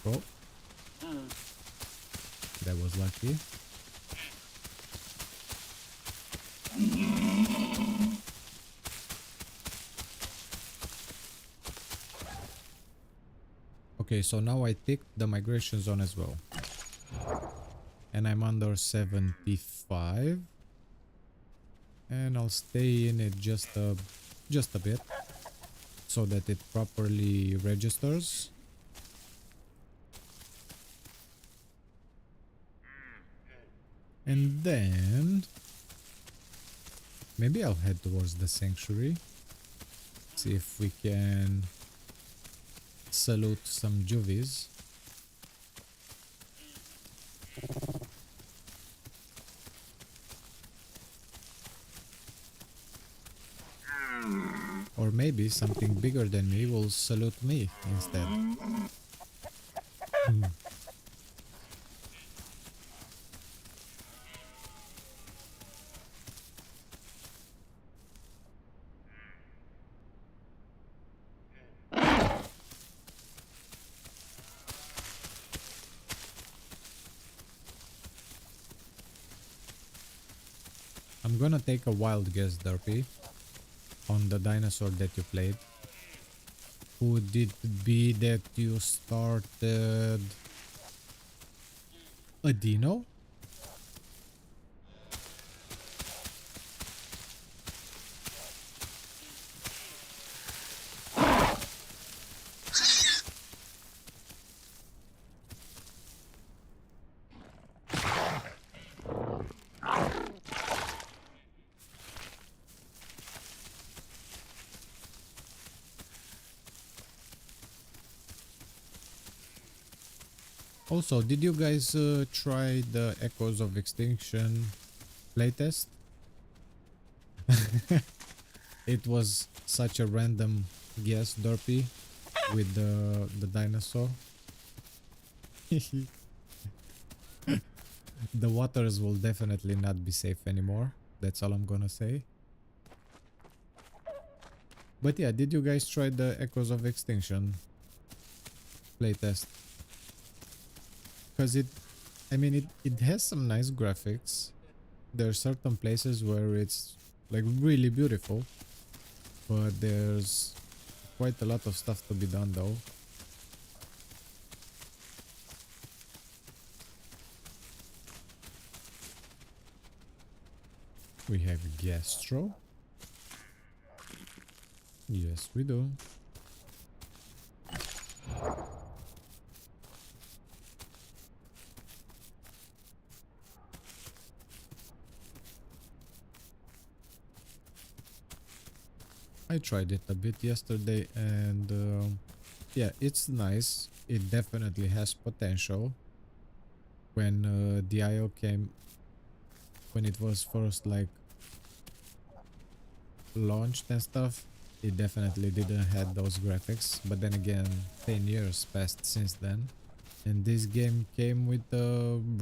Oh. That was lucky. Okay, so now I ticked the migration zone as well. And I'm under 75. And I'll stay in it just a bit, so that it properly registers. And then maybe I'll head towards the sanctuary. See if we can salute some juvies. Or maybe something bigger than me will salute me instead. I'm gonna take a wild guess, Derpy, on the dinosaur that you played. Could it be that you started a dino? Also, did you guys try the Echoes of Extinction playtest? It was such a random guess, Dorpy, with the dinosaur. The waters will definitely not be safe anymore. That's all I'm gonna say. But yeah, did you guys try the Echoes of Extinction playtest? Because I mean, it has some nice graphics. There are certain places where it's like really beautiful, but there's quite a lot of stuff to be done though. We have Gastro. Yes, we do. I tried it a bit yesterday and yeah, it's nice. It definitely has potential. When the IO came, when it was first like launched and stuff, it definitely didn't have those graphics. But then again, 10 years passed since then, and this game came with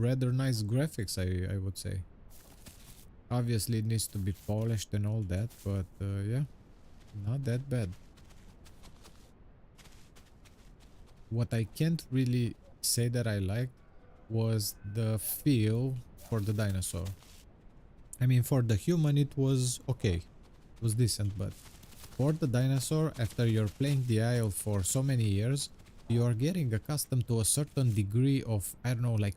rather nice graphics, I would say. Obviously it needs to be polished and all that, but yeah, not that bad. What I can't really say that I liked was the feel for the dinosaur. I mean, for the human it was okay, it was decent, but for the dinosaur, after you're playing the Isle for so many years, you are getting accustomed to a certain degree of, I don't know, like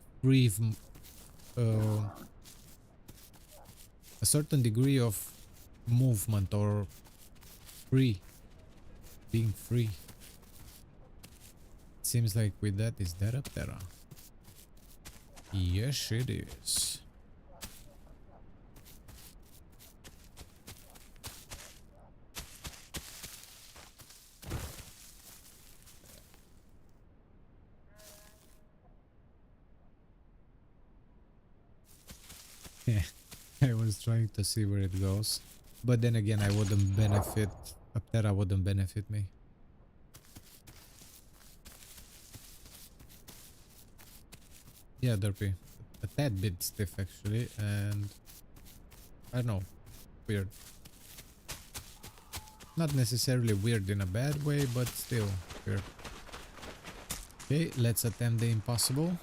a certain degree of movement or free, being free. Seems like with that, is that a Terra? Yes, it is. Yeah, I was trying to see where it goes, but then again, I wouldn't benefit. A Terra wouldn't benefit me. Yeah, Derpy. A tad bit stiff actually, and I don't know, weird. Not necessarily weird in a bad way, but still weird. Okay, let's attempt the impossible.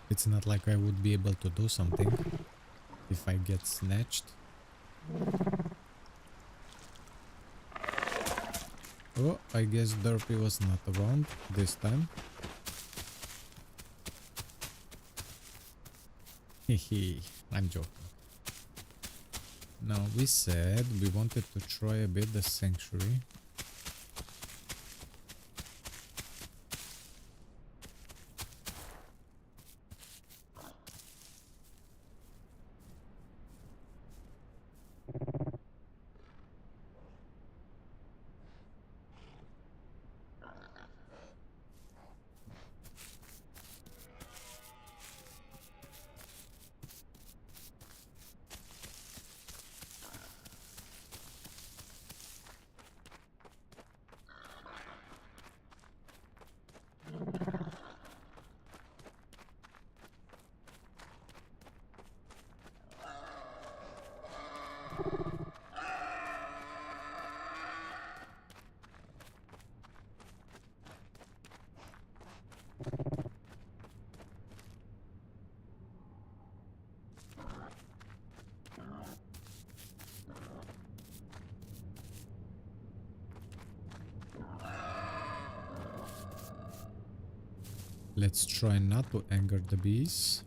It's not like I would be able to do something if I get snatched. Oh, I guess Derpy was not around this time. Hehe, I'm joking. Now, we said we wanted to try a bit the sanctuary. Let's try not to anger the bees.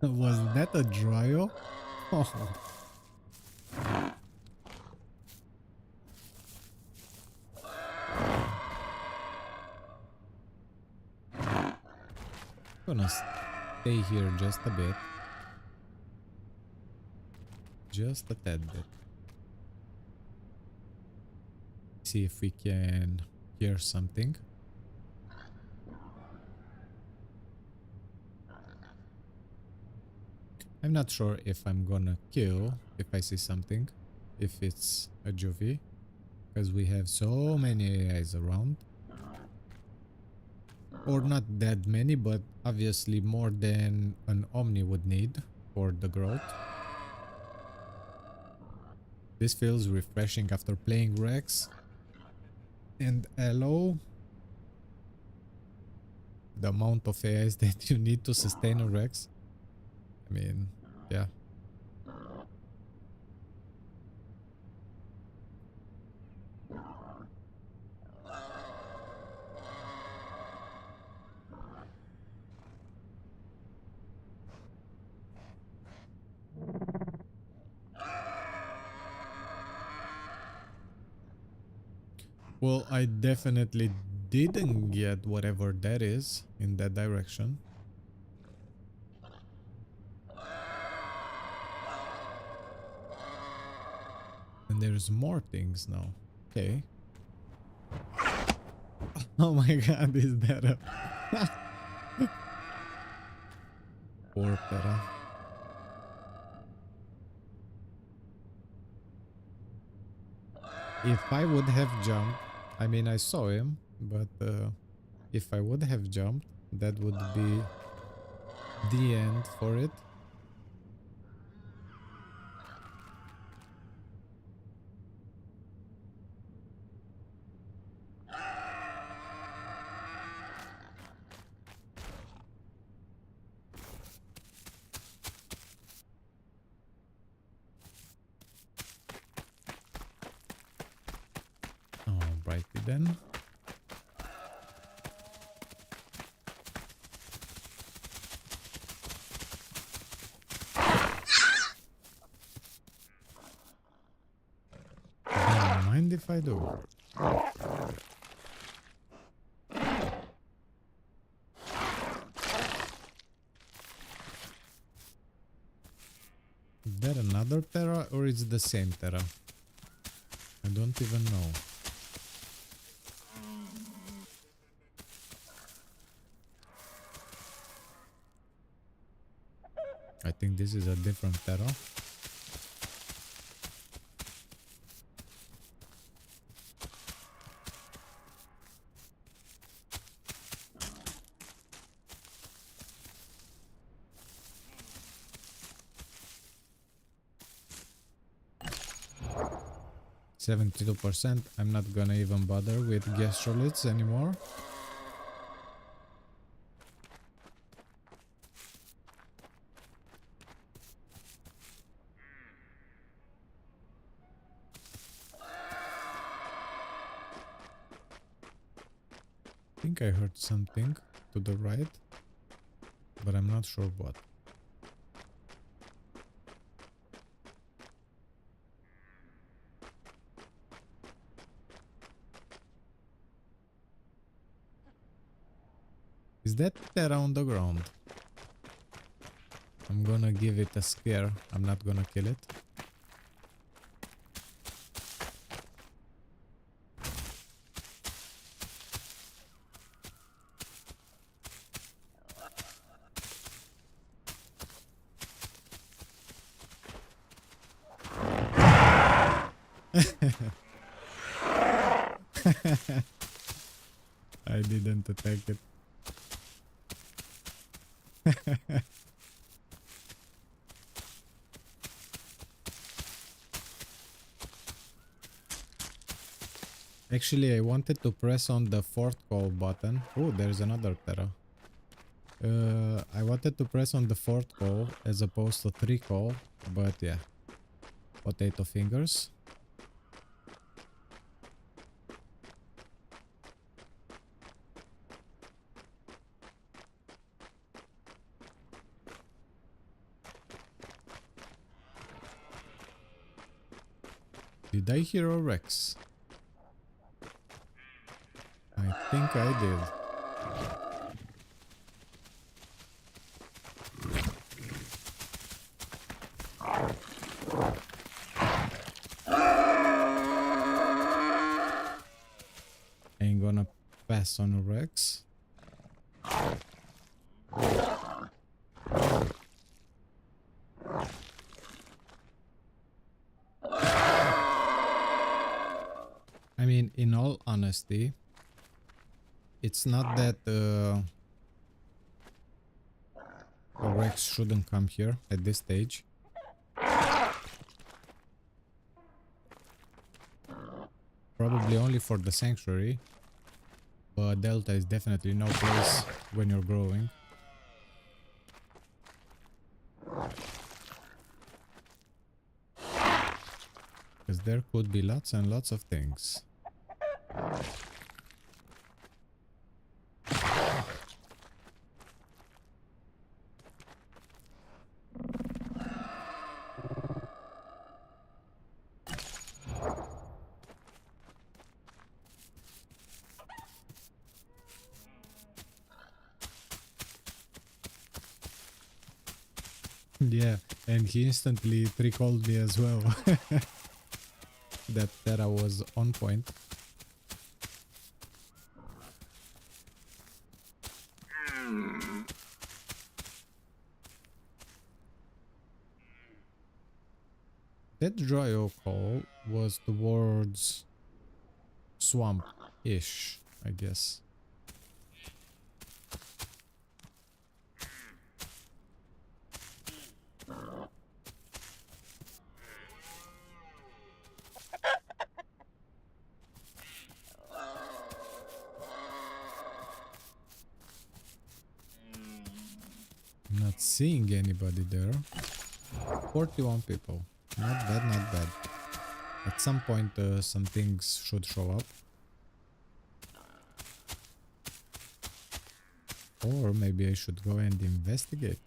Was that a dryo? Oh. Gonna stay here just a bit. Just a tad bit. See if we can hear something. I'm not sure if I'm gonna kill if I see something, if it's a juvie, because we have so many AIs around. Or not that many, but obviously more than an Omni would need for the growth. This feels refreshing after playing Rex and Allo. The amount of AIs that you need to sustain a Rex. I mean, yeah. Well, I definitely didn't get whatever that is in that direction. And there's more things now. Okay. Oh my god, is that a... Poor Pera. If I would have jumped, I mean I saw him, but if I would have jumped, that would be the end for it. Alrighty then. Don't mind if I do. Is that another Terra or is it the same Terra? I don't even know. I think this is a different Terra. %. I'm not gonna even bother with gastroliths anymore. I think I heard something to the right, but I'm not sure what. Is that Terra on the ground? I'm gonna give it a scare. I'm not gonna kill it. I didn't attack it. Actually, I wanted to press on the fourth call button. Oh, there's another Terra. I wanted to press on the fourth call as opposed to 3 call, but yeah. potato fingers. Did I hear a Rex? I think I did. Ain't gonna pass on a Rex. I mean, in all honesty, it's not that a Rex shouldn't come here at this stage. Probably only for the sanctuary, but Delta is definitely no place when you're growing. Because there could be lots and lots of things. Yeah, and he instantly recalled me as well. that I was on point. That dry oak hole was towards swamp-ish, I guess. Not seeing anybody there. 41 people. Not bad, not bad. At some point some things should show up. Or maybe I should go and investigate.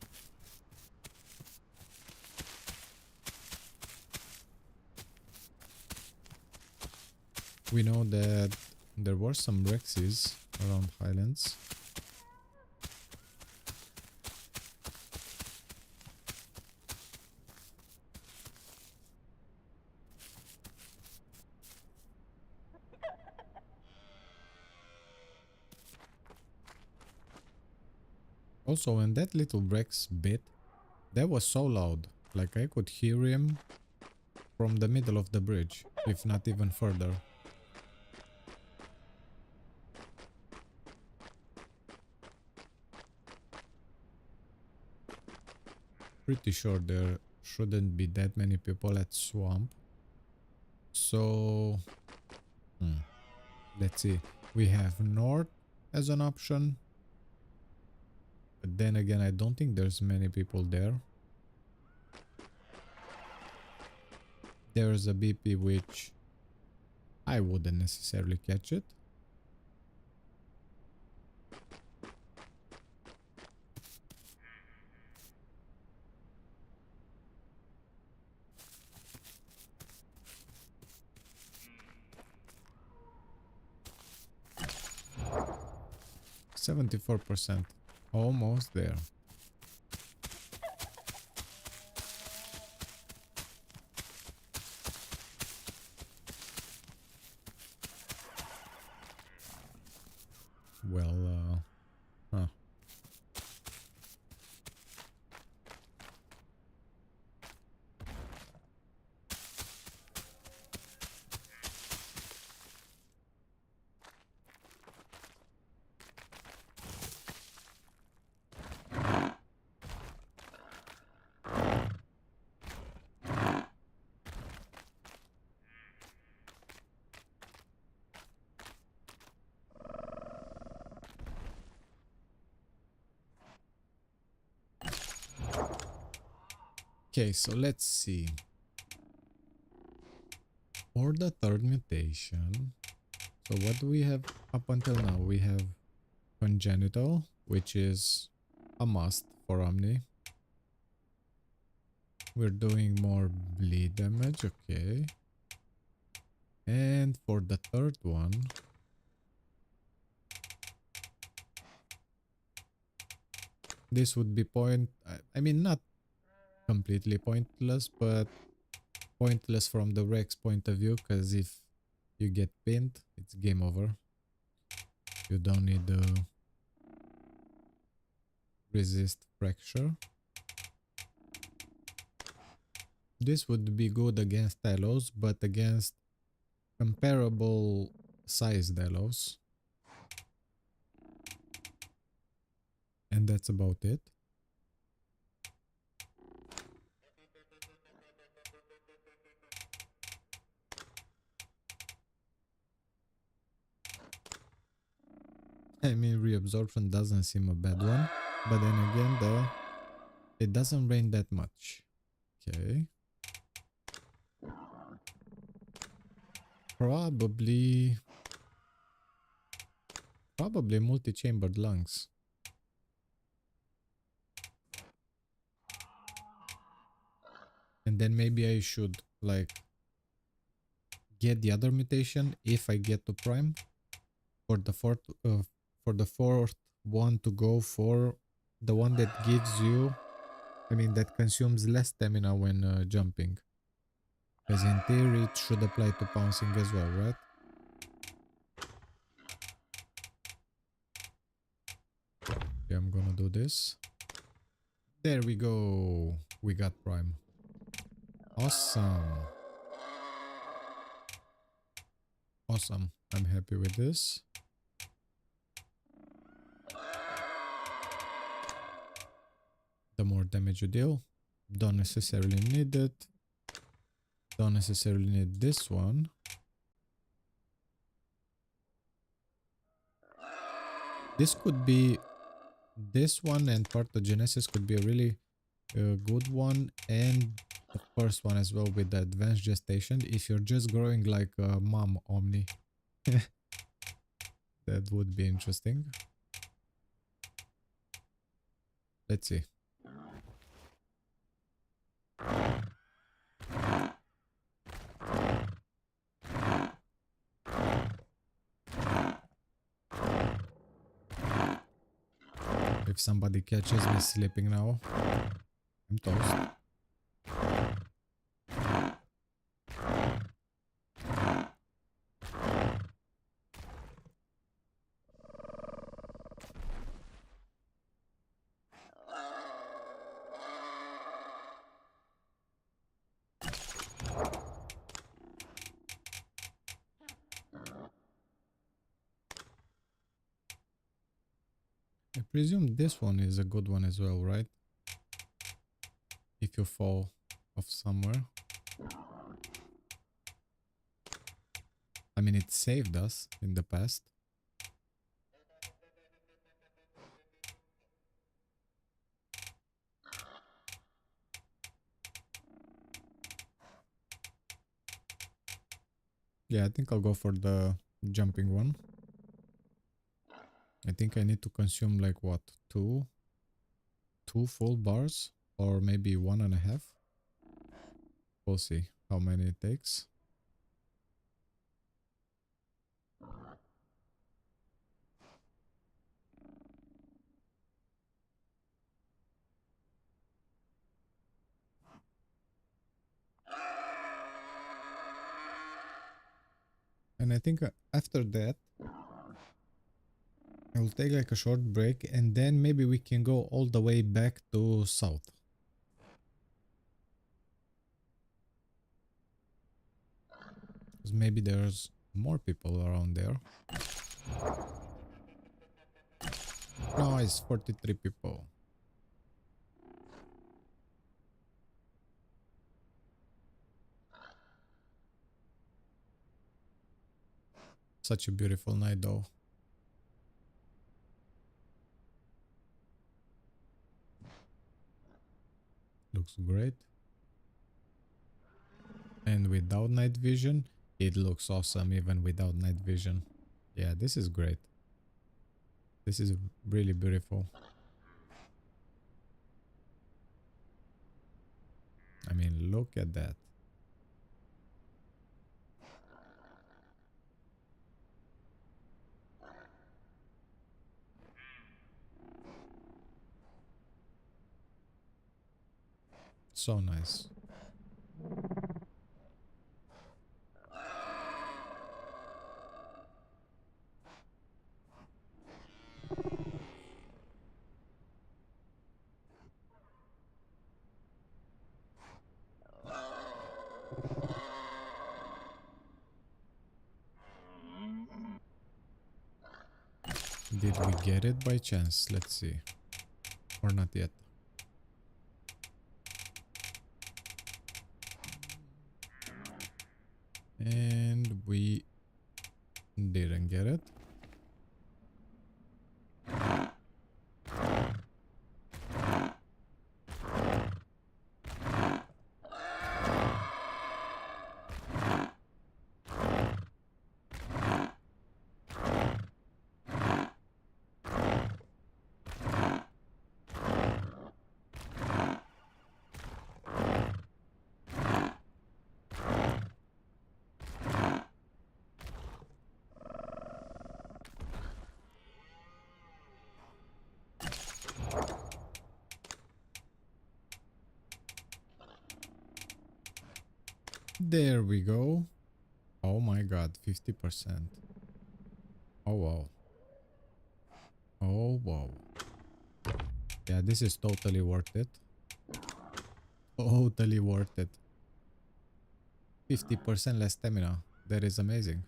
We know that there were some Rexes around Highlands. Also, when that little Rex bit, that was so loud, like I could hear him from the middle of the bridge, if not even further. Pretty sure there shouldn't be that many people at swamp. So, let's see. We have north as an option. But then again, I don't think there's many people there. There's a BP which I wouldn't necessarily catch it. %, almost there. Well, huh. Okay, so let's see. For the third mutation, so what do we have up until now? We have congenital, which is a must for Omni. We're doing more bleed damage, okay. And for the third one, this would be I mean, not completely pointless, but pointless from the Rex point of view, because if you get pinned, it's game over. You don't need to resist fracture. This would be good against allos, but against comparable sized allos. And that's about it. I mean, reabsorption doesn't seem a bad one, but then again, it doesn't rain that much. Okay. Probably multi-chambered lungs. And then maybe I should like get the other mutation if I get to prime for the fourth one to go for the one that gives you, I mean, that consumes less stamina when jumping. Because in theory it should apply to pouncing as well, right? Okay, I'm gonna do this. There we go. We got prime. Awesome. Awesome. I'm happy with this. The more damage you deal, don't necessarily need it. Don't necessarily need this one. This could be, this one and Parthogenesis could be a really good one, and the first one as well with the advanced gestation if you're just growing like a mom Omni. That would be interesting. Let's see. If somebody catches me sleeping now, I'm toast. I presume this one is a good one as well, right? If you fall off somewhere. I mean, it saved us in the past. Yeah, I think I'll go for the jumping one. I think I need to consume like what, two full bars, or maybe 1.5. We'll see how many it takes. And I think after that I will take like a short break, and then maybe we can go all the way back to south. Because maybe there's more people around there. Nice, 43 people. Such a beautiful night though. Looks great. And without night vision, It looks awesome even without night vision. Yeah, this is great. This is really beautiful. I mean, look at that. So nice. Did we get it by chance? Let's see. Or not yet. And we didn't get it. There we go. Oh my god, 50%. Oh wow. Oh wow. Yeah, this is totally worth it. Totally worth it. 50% less stamina. That is amazing.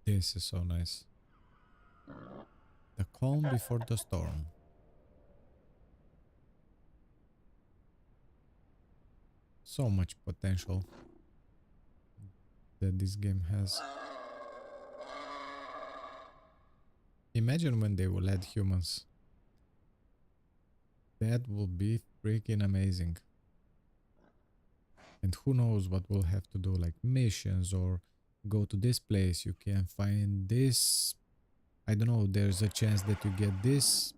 This is so nice. The calm before the storm. So much potential that this game has. Imagine when they will add humans. That will be freaking amazing. And who knows what we'll have to do, like missions or go to this place. You can find this. I don't know, there's a chance that you get this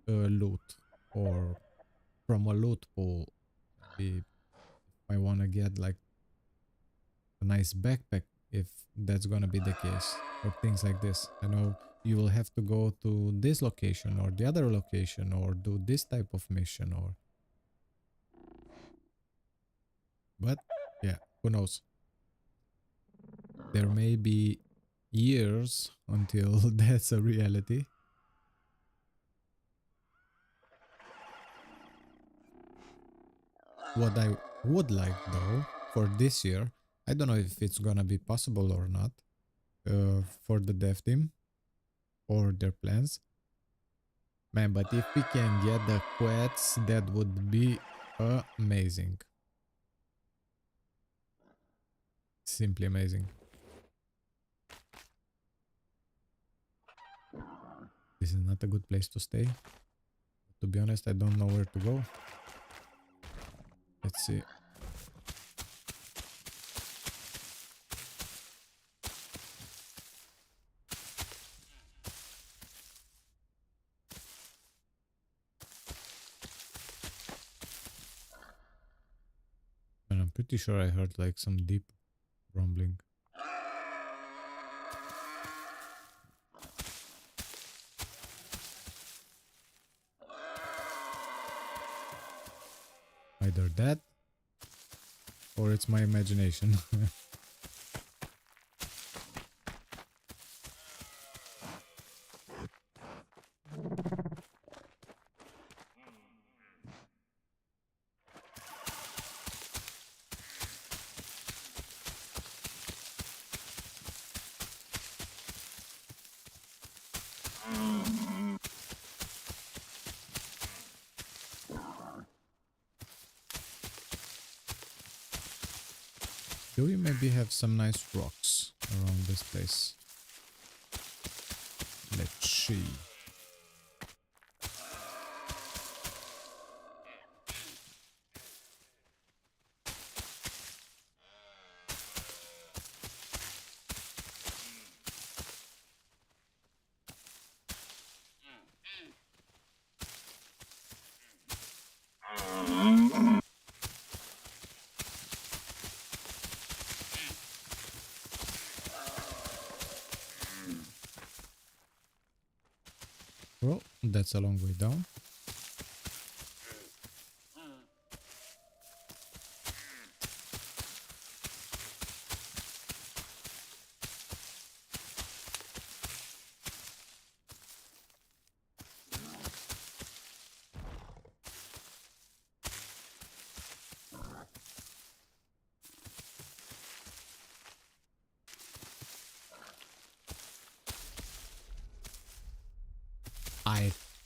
loot, or from a loot pool. Maybe I want to get like a nice backpack, if that's gonna be the case, or things like this. I know you will have to go to this location or the other location or do this type of mission, or but yeah, who knows. There may be years until that's a reality. What I would like though for this year, I don't know if it's gonna be possible or not, for the dev team or their plans. Man, but if we can get the quests, that would be amazing. Simply amazing. This is not a good place to stay. To be honest, I don't know where to go. Let's see. Pretty sure I heard like some deep rumbling. Either that or it's my imagination. Do we maybe have some nice rocks around this place? Let's see. Well, that's a long way down.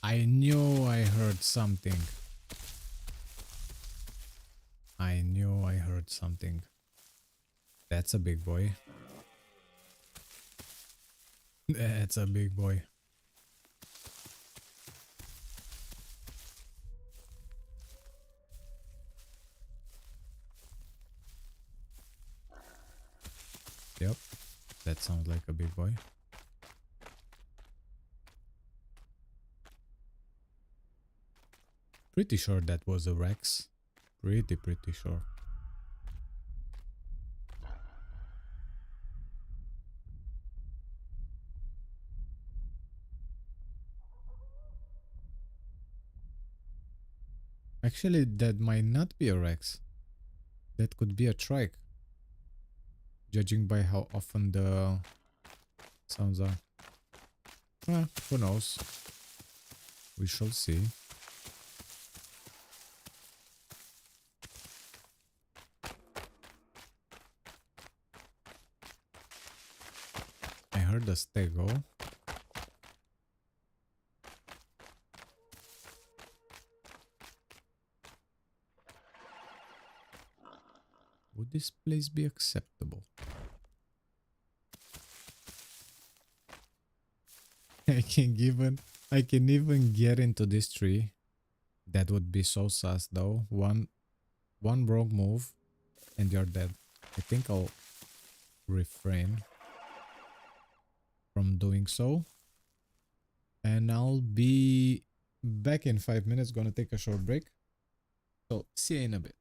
I knew I heard something. I knew I heard something. That's a big boy. That's a big boy. Yep, that sounds like a big boy. Pretty sure that was a Rex. Pretty sure. Actually, that might not be a Rex. That could be a trike. Judging by how often the sounds are. Who knows? We shall see. I heard the stego. Would this place be acceptable? I can even get into this tree. That would be so sus though. One wrong move and you're dead. I think I'll refrain from doing so. And I'll be back in 5 minutes. Gonna take a short break. So see you in a bit.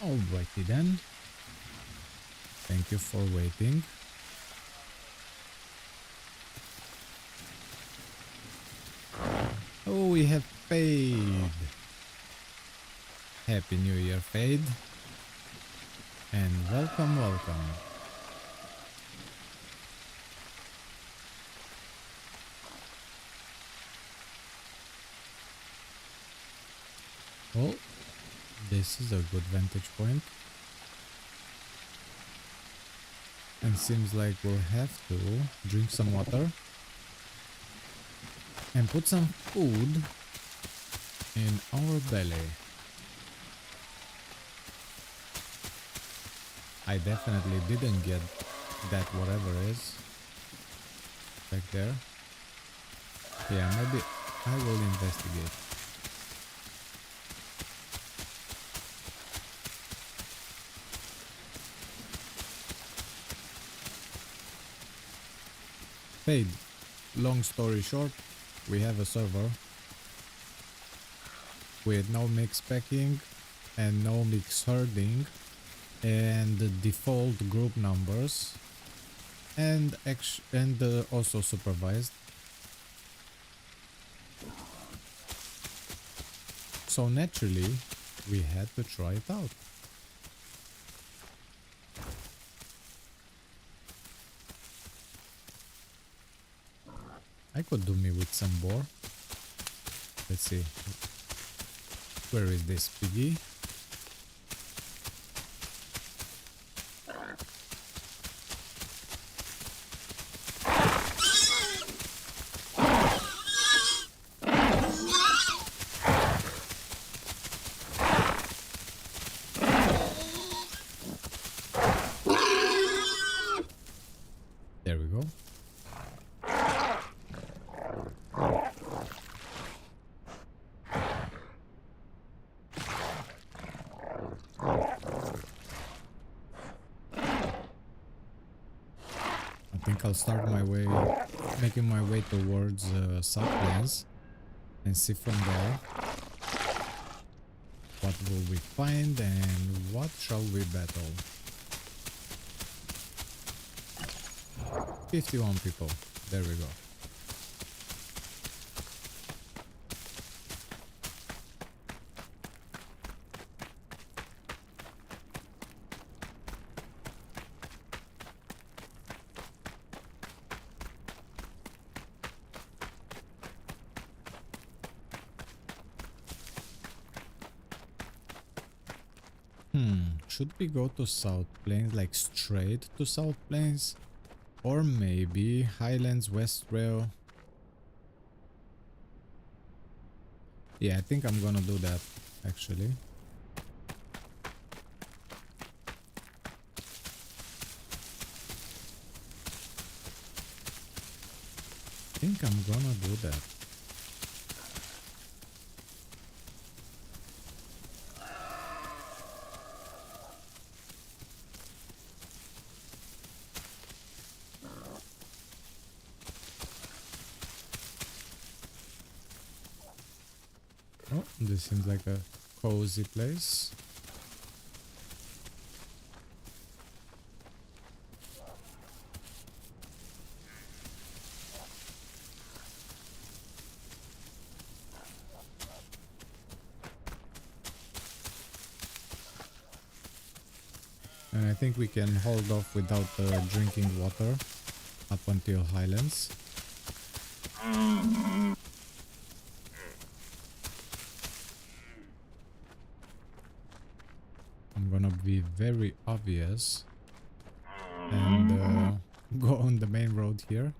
Alrighty then. Thank you for waiting. Oh, we have Fade. Happy New Year, Fade. And welcome, welcome. Oh, this is a good vantage point. And seems like we'll have to drink some water and put some food in our belly. I definitely didn't get that whatever is back there. Yeah, maybe I will investigate. Fade. Long story short, we have a server with no mix packing and no mix herding and the default group numbers and also supervised. So naturally we had to try it out. I could do me with some boar. Let's see. Where is this piggy? There we go. I think I'll start my way, making my way towards South Plains and see from there what will we find and what shall we battle. 51 people, there we go. Should we go to South Plains, like straight to South Plains? Or maybe Highlands West Rail? Yeah, I think I'm gonna do that, actually. I think I'm gonna do that. Oh, this seems like a cozy place. And I think we can hold off without drinking water up until Highlands. I'm gonna be very obvious and go on the main road here.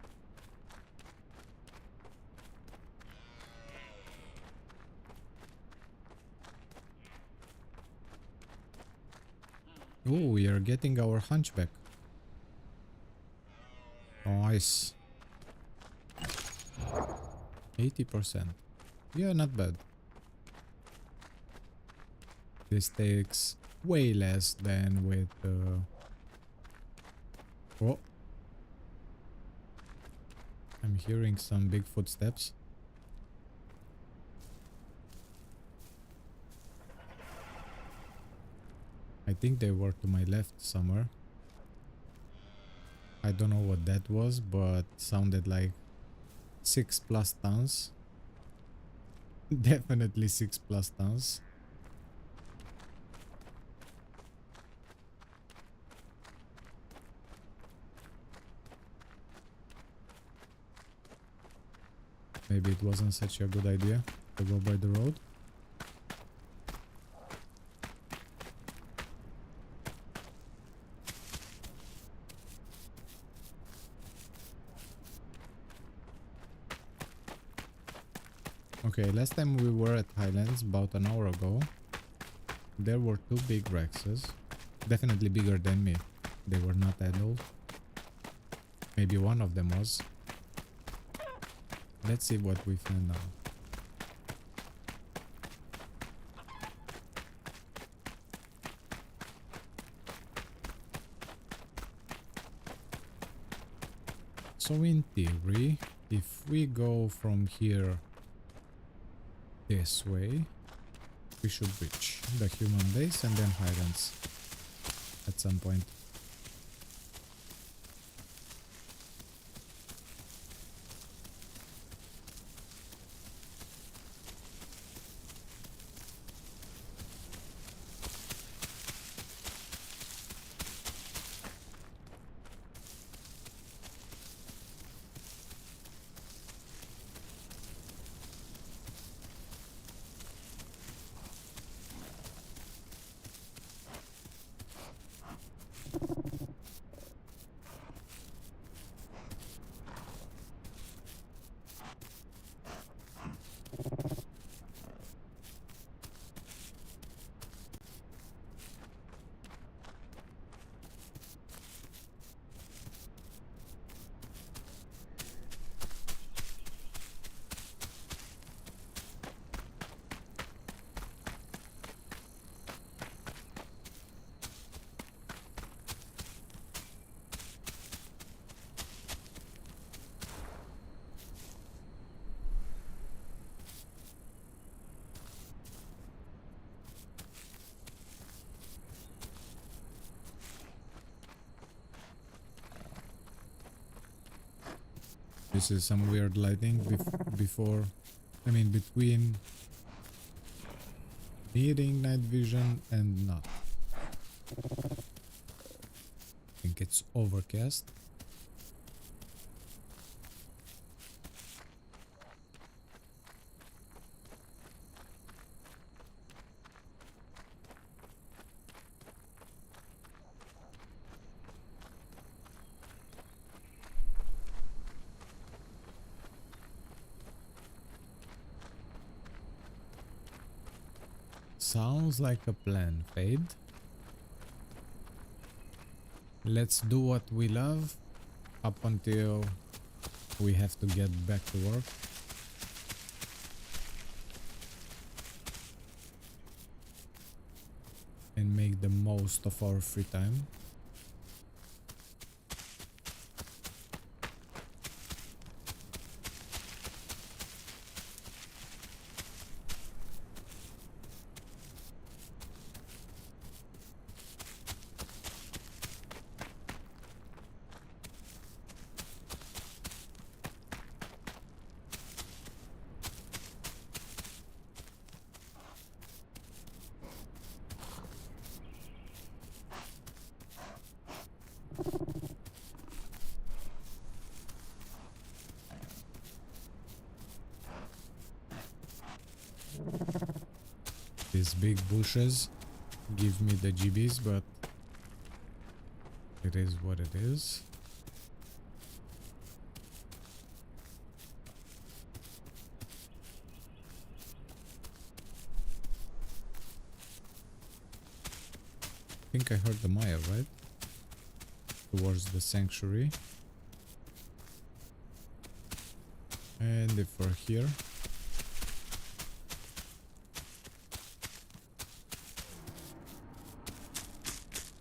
Oh, we are getting our hunchback. Nice. 80%. Yeah, not bad. This takes way less than with oh, I'm hearing some big footsteps. I think they were to my left somewhere. I don't know what that was, but sounded like 6+ tons. Definitely 6+ tons. Maybe it wasn't such a good idea to go by the road. Okay, last time we were at Highlands about an hour ago. There were 2 big Rexes. Definitely bigger than me. They were not adult. Maybe one of them was. Let's see what we find now. So in theory, if we go from here this way, we should reach the human base and then Highlands at some point. This is some weird lighting between needing night vision and not. I think it's overcast. Sounds like a plan, Fade. Let's do what we love up until we have to get back to work. And make the most of our free time. These big bushes give me the GBs, but it is what it is. I think I heard the Maya, right? Towards the sanctuary. And if we're here,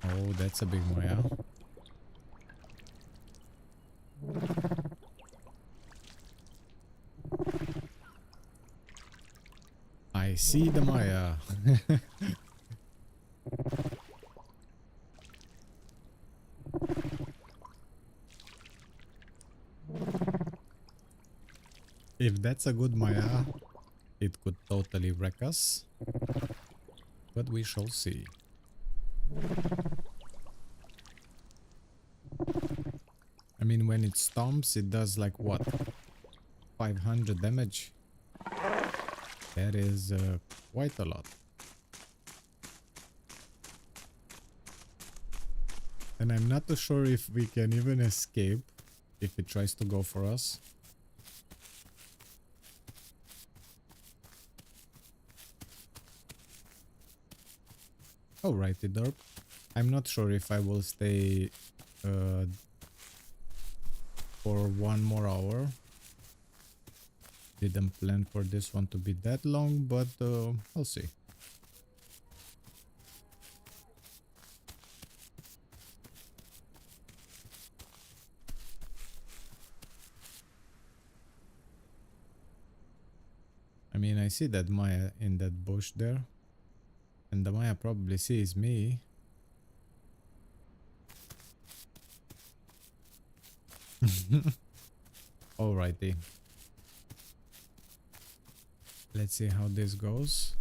oh, that's a big Maya. I see the Maya. If that's a good Maya, it could totally wreck us. But we shall see. I mean, when it stomps, it does like what? 500 damage? That is quite a lot. And I'm not too sure if we can even escape if it tries to go for us. Alrighty, derp. I'm not sure if I will stay for one more hour. Didn't plan for this one to be that long, but I'll see. I mean, I see that Maya in that bush there. And the Maya probably sees me. Alrighty. Let's see how this goes.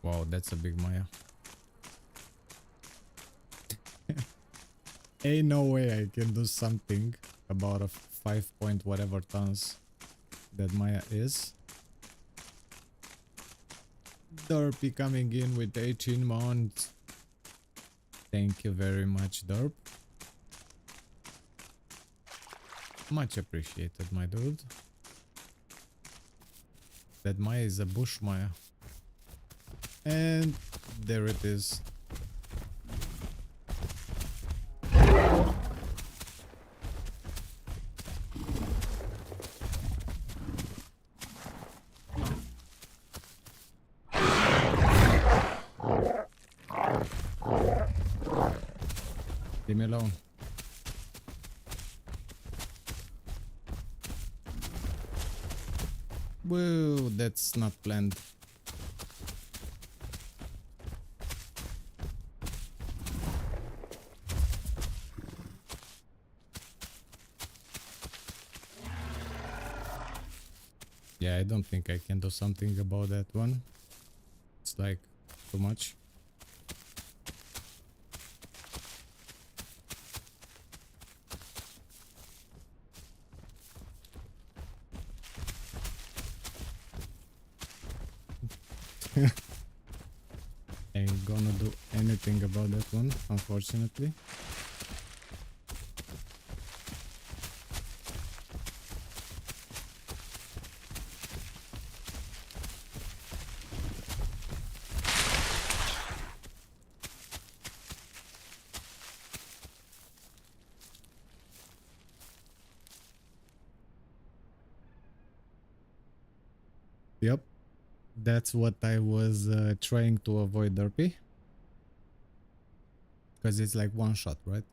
Wow, that's a big Maya. Ain't no way I can do something about a 5 point whatever tons that Maya is. Derpy coming in with 18 months. Thank you very much, Derp. Much appreciated, my dude. That Maya is a bush Maya. And there it is. Leave me alone. Whoa, that's not planned. Yeah, I don't think I can do something about that one. It's like too much. Ain't gonna do anything about that one, unfortunately. Yep, that's what I was trying to avoid, Derpy. Because it's like one shot, right?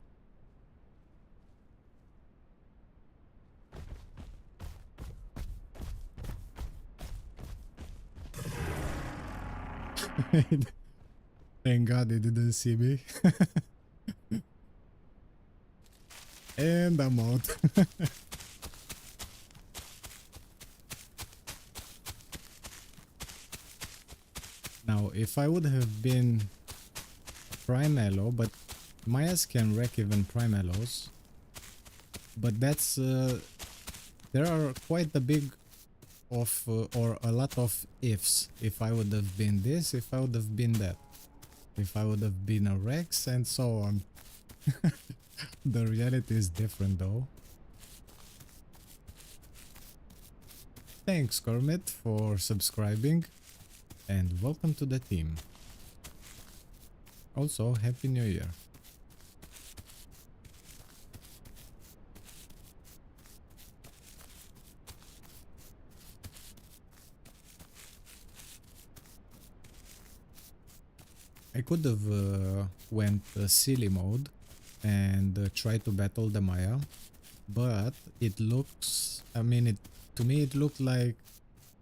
Thank God they didn't see me. And I'm out. Now, if I would have been primeelder, but Mayas can wreck even primeelders. But that's there are quite a big of or a lot of ifs. If I would have been this, if I would have been that, if I would have been a Rex, and so on. The reality is different though. Thanks Kermit for subscribing and welcome to the team. Also, Happy New Year. I could have went silly mode and tried to battle the Maya, but it looks, I mean, to me it looked like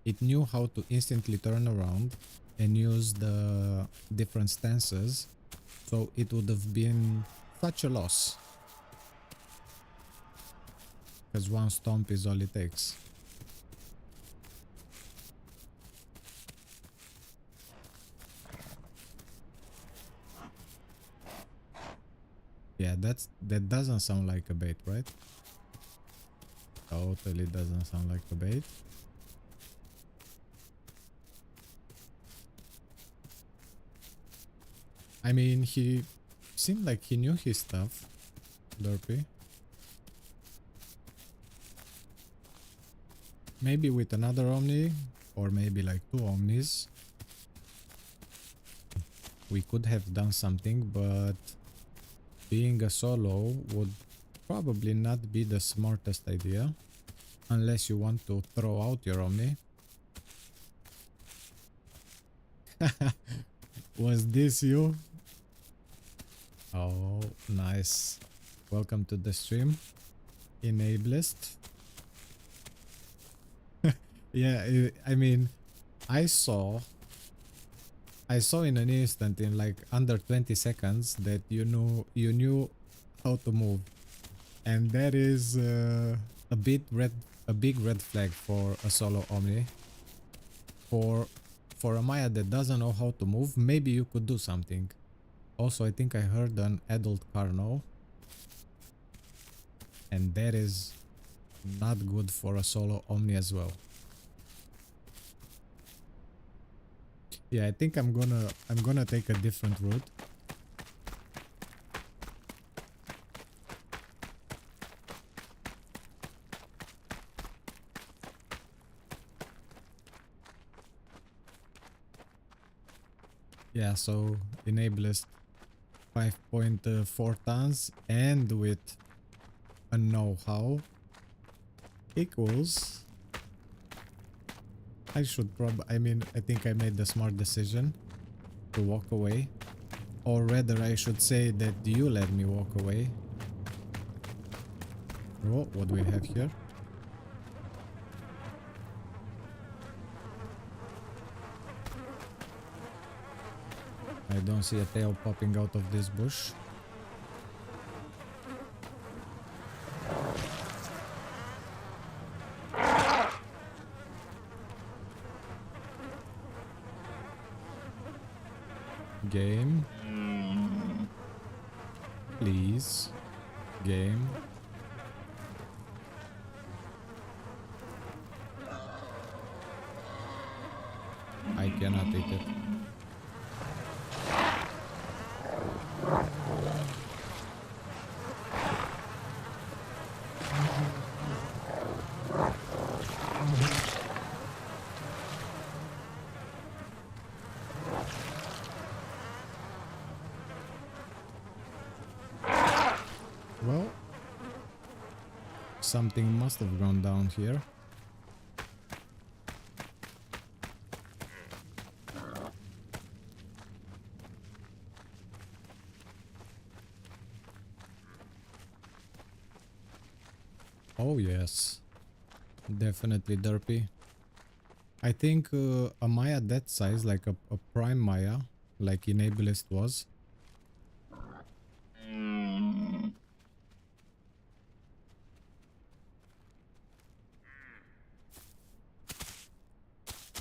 it knew how to instantly turn around and use the different stances, so it would have been such a loss, because one stomp is all it takes. Yeah, that doesn't sound like a bait, right? Totally doesn't sound like a bait. I mean, he seemed like he knew his stuff, Derpy. Maybe with another Omni, or maybe like two Omnis, we could have done something, but being a solo would probably not be the smartest idea, unless you want to throw out your Omni. Was this you? Oh, nice. Welcome to the stream, Enablist. Yeah, I mean, I saw in an instant, in like under 20 seconds, that you knew how to move, and that is a big red flag for a solo Omni. For a Maya that doesn't know how to move, maybe you could do something. Also, I think I heard an adult Carno, and that is not good for a solo Omni as well. Yeah, I think I'm gonna take a different route. Yeah, so enablest 5.4 tons and with a know-how equals, I think I made the smart decision to walk away, or rather I should say that you let me walk away. Oh, what do we have here? I don't see a tail popping out of this bush. Game. Please. Game. I cannot eat it. Well, something must have gone down here. Oh yes, definitely derpy. I think a Maya that size, like a prime Maya, like Enablest was.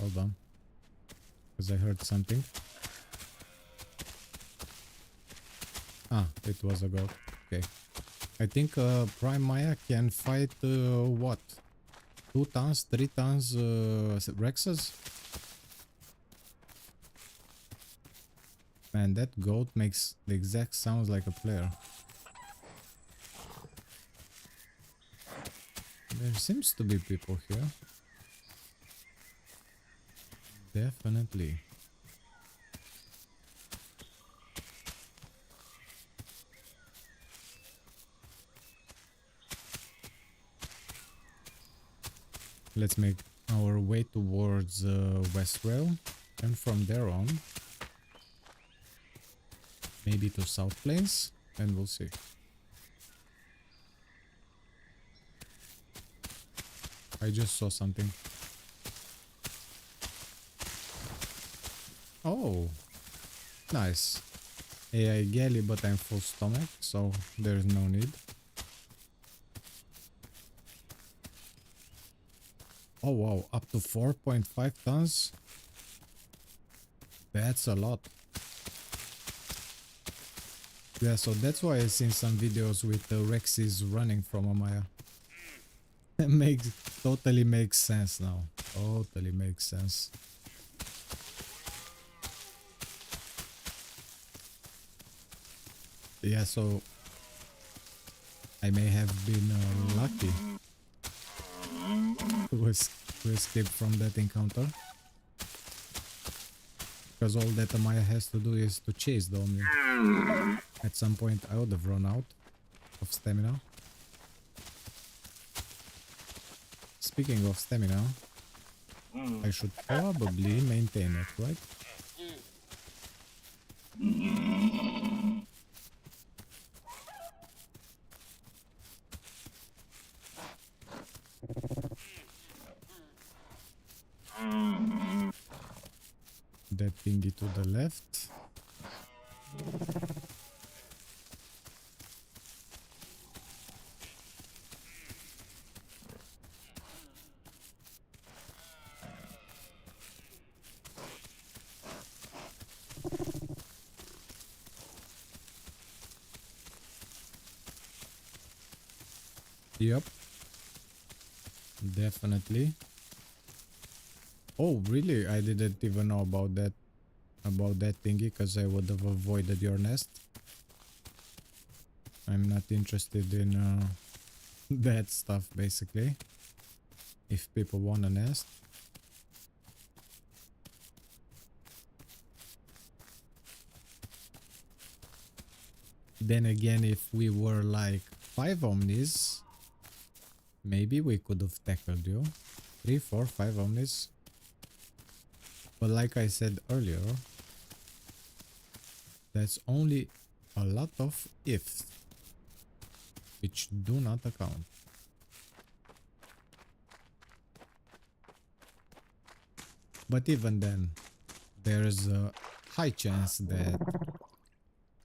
Hold on, because I heard something. Ah, it was a goat. Okay. I think Prime Maya can fight what? 2 tons, 3 tons Rexes? Man, that goat makes the exact sounds like a player. There seems to be people here. Definitely. Let's make our way towards West Rail, and from there on maybe to South Plains, and we'll see. I just saw something. Oh, nice. AI galley, but I'm full stomach, so there's no need. Oh wow, up to 4.5 tons? That's a lot. Yeah, so that's why I've seen some videos with the Rexes running from Amaya. It totally makes sense now. Totally makes sense. Yeah, so I may have been lucky to escape from that encounter. Because all that Amaya has to do is to chase the Omni. At some point I would have run out of stamina. Speaking of stamina, I should probably maintain it, right? That thingy to the left. Yep. Definitely. Oh, really? I didn't even know about that thingy, because I would have avoided your nest. I'm not interested in that stuff, basically. If people want a nest. Then again, if we were like 5 omnis, maybe we could have tackled you. 3, 4, 5 omnis. But like I said earlier, that's only a lot of ifs, which do not account. But even then, there's a high chance that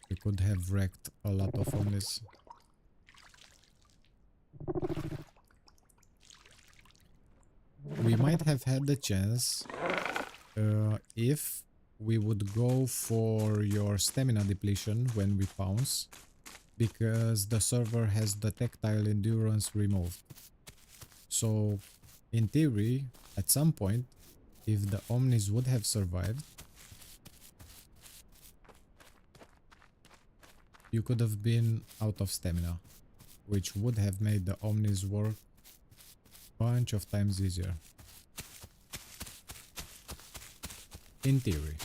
we could have wrecked a lot of omnis. We might have had the chance if we would go for your stamina depletion when we pounce, because the server has the tactile endurance removed. So in theory, at some point, if the omnis would have survived, you could have been out of stamina, which would have made the omnis work a bunch of times easier. In theory.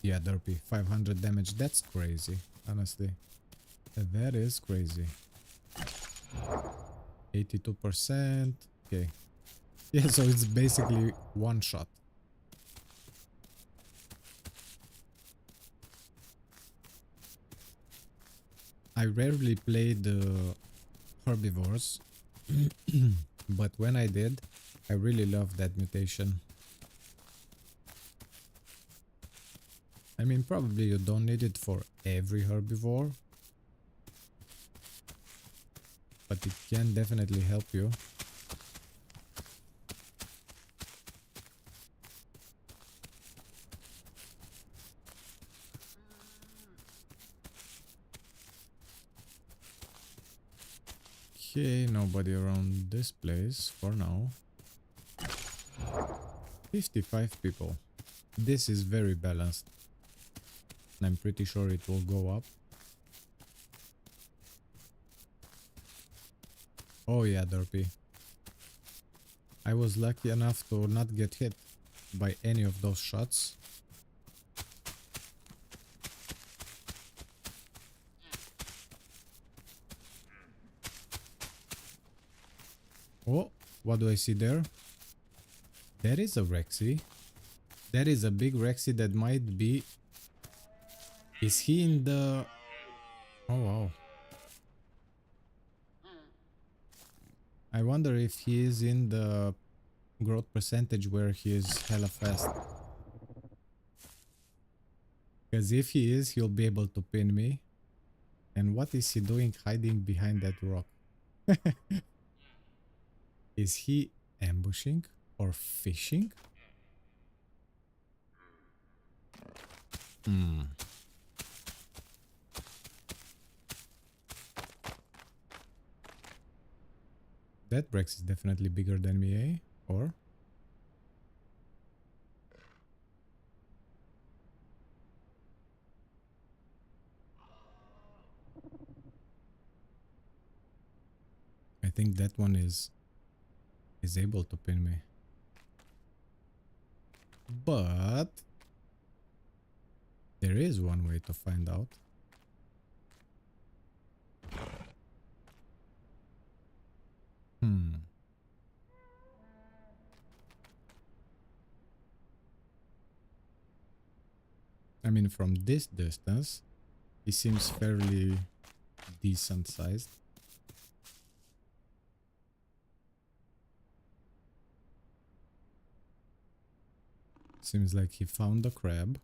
Yeah, Derpy, 500 damage, that's crazy, honestly. That is crazy. 82%, okay. Yeah, so it's basically one shot. I rarely play the herbivores, but when I did, I really loved that mutation. I mean, probably you don't need it for every herbivore, but it can definitely help you. Okay, nobody around this place for now. 55 people. This is very balanced. I'm pretty sure it will go up. Oh yeah, Derpy. I was lucky enough to not get hit by any of those shots. Oh, what do I see there? There is a Rexy. That is a big Rexy that might be... Is he in the... Oh wow. I wonder if he is in the growth percentage where he is hella fast. Because if he is, he'll be able to pin me. And what is he doing hiding behind that rock? Is he ambushing or fishing? That Rex is definitely bigger than me, eh? Or? I think that one is able to pin me. But there is one way to find out. I mean, from this distance, he seems fairly decent sized. Seems like he found a crab.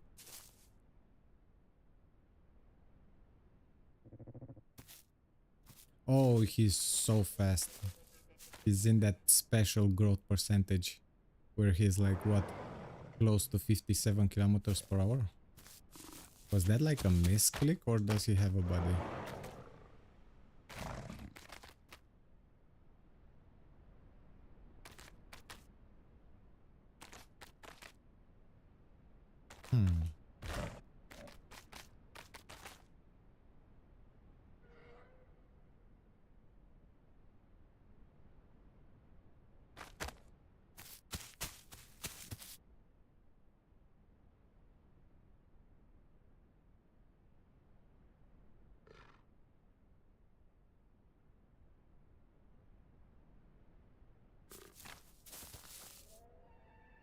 Oh, he's so fast. He's in that special growth percentage where he's like, what, close to 57 kilometers per hour? Was that like a misclick or does he have a body?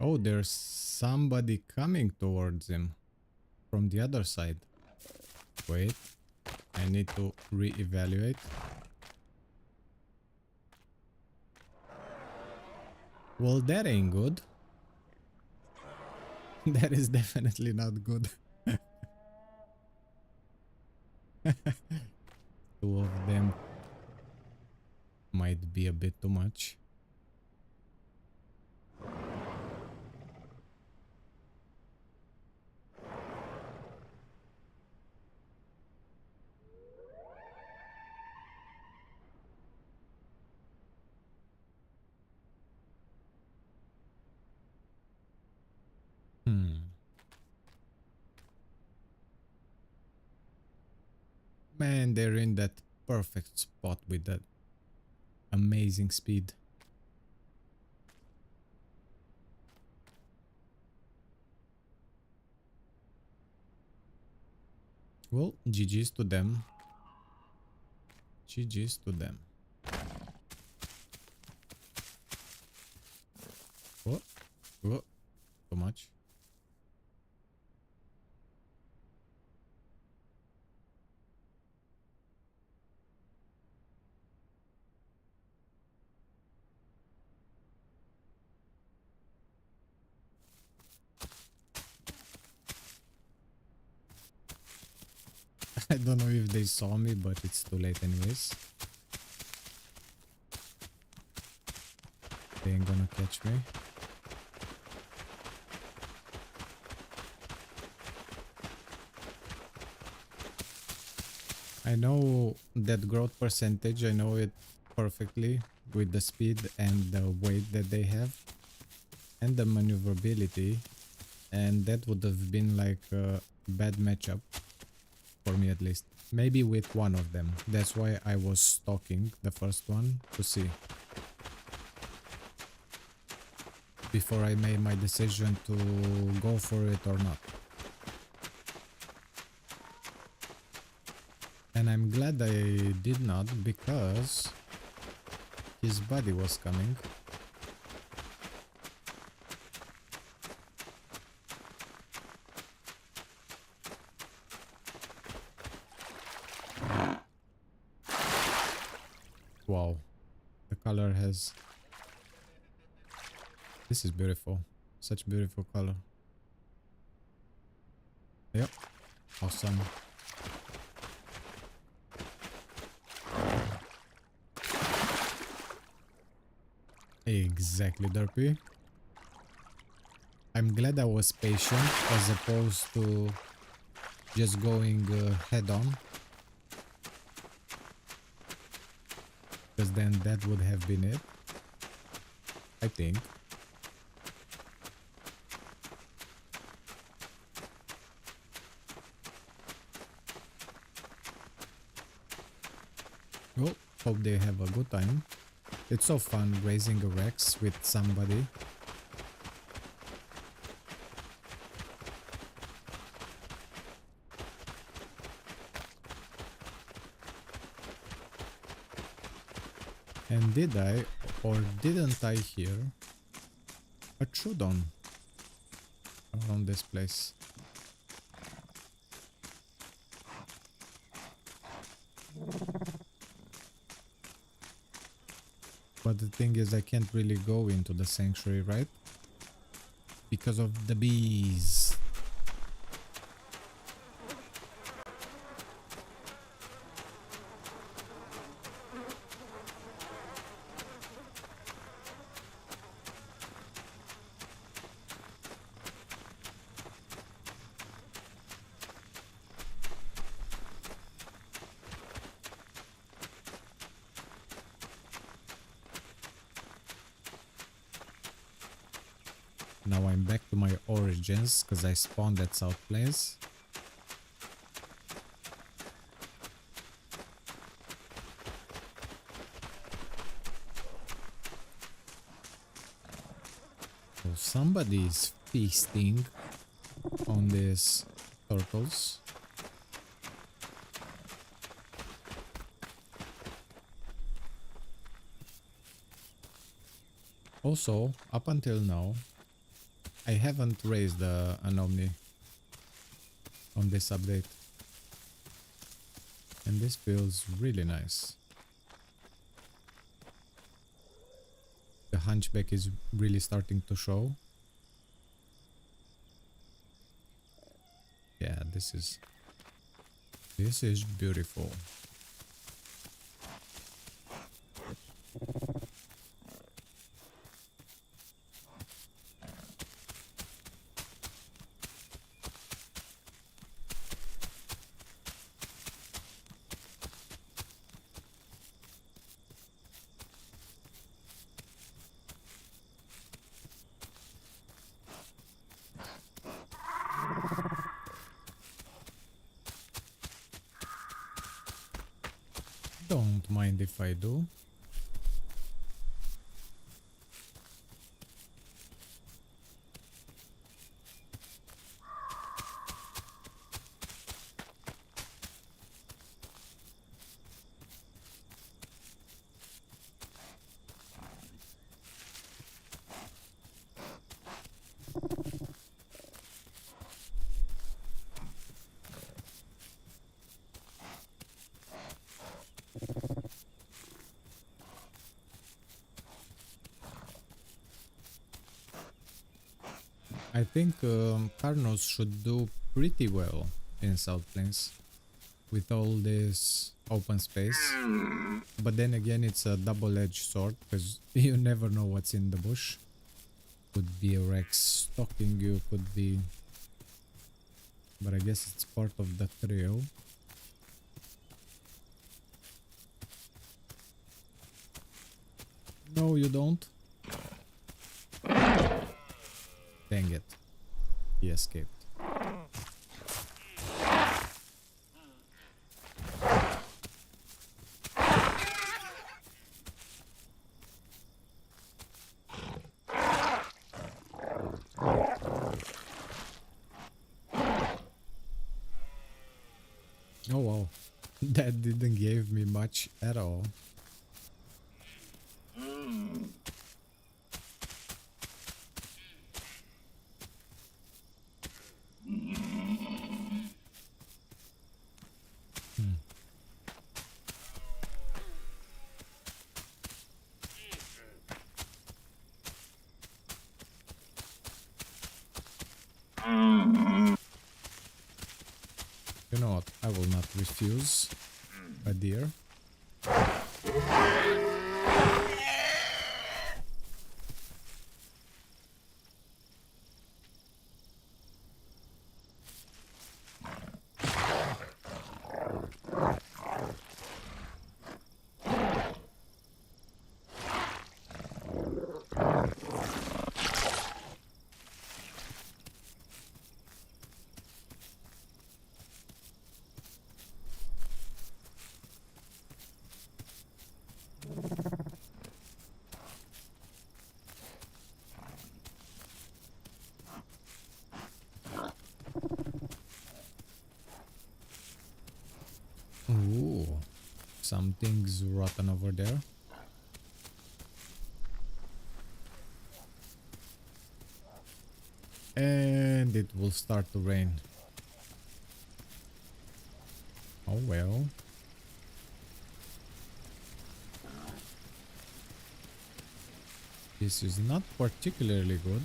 Oh, there's somebody coming towards him from the other side. Wait, I need to re-evaluate. Well, that ain't good. That is definitely not good. Two of them might be a bit too much. Man, they're in that perfect spot with that amazing speed. Well, GG's to them. GG's to them. What? What? Too much? I don't know if they saw me, but it's too late anyways. They ain't gonna catch me. I know that growth percentage, I know it perfectly with the speed and the weight that they have and the maneuverability, and that would have been like a bad matchup for me at least. Maybe with one of them. That's why I was stalking the first one to see before I made my decision to go for it or not. And I'm glad I did not, because his body was coming. Wow. The color has... This is beautiful. Such beautiful color. Yep. Awesome. Exactly, Derpy. I'm glad I was patient as opposed to just going head on. Because then that would have been it. I think. Well, hope they have a good time. It's so fun raising a Rex with somebody. And did I or didn't I hear a Trudon around this place? But the thing is, I can't really go into the sanctuary, right? Because of the bees. Now I'm back to my origins because I spawned at South Plains. So somebody is feasting on these turtles. Also, up until now, I haven't raised an Omni on this update, and this feels really nice. The hunchback is really starting to show. Yeah, this is beautiful. Don't mind if I do. I think Carnos should do pretty well in South Plains with all this open space. But then again, it's a double-edged sword because you never know what's in the bush. Could be a Rex stalking you, could be... But I guess it's part of the trio. No, you don't. Dang it. He escaped. Oh wow. That didn't give me much at all. You know what? I will not refuse a deer. Ooh, something's rotten over there. And it will start to rain. Oh well. This is not particularly good.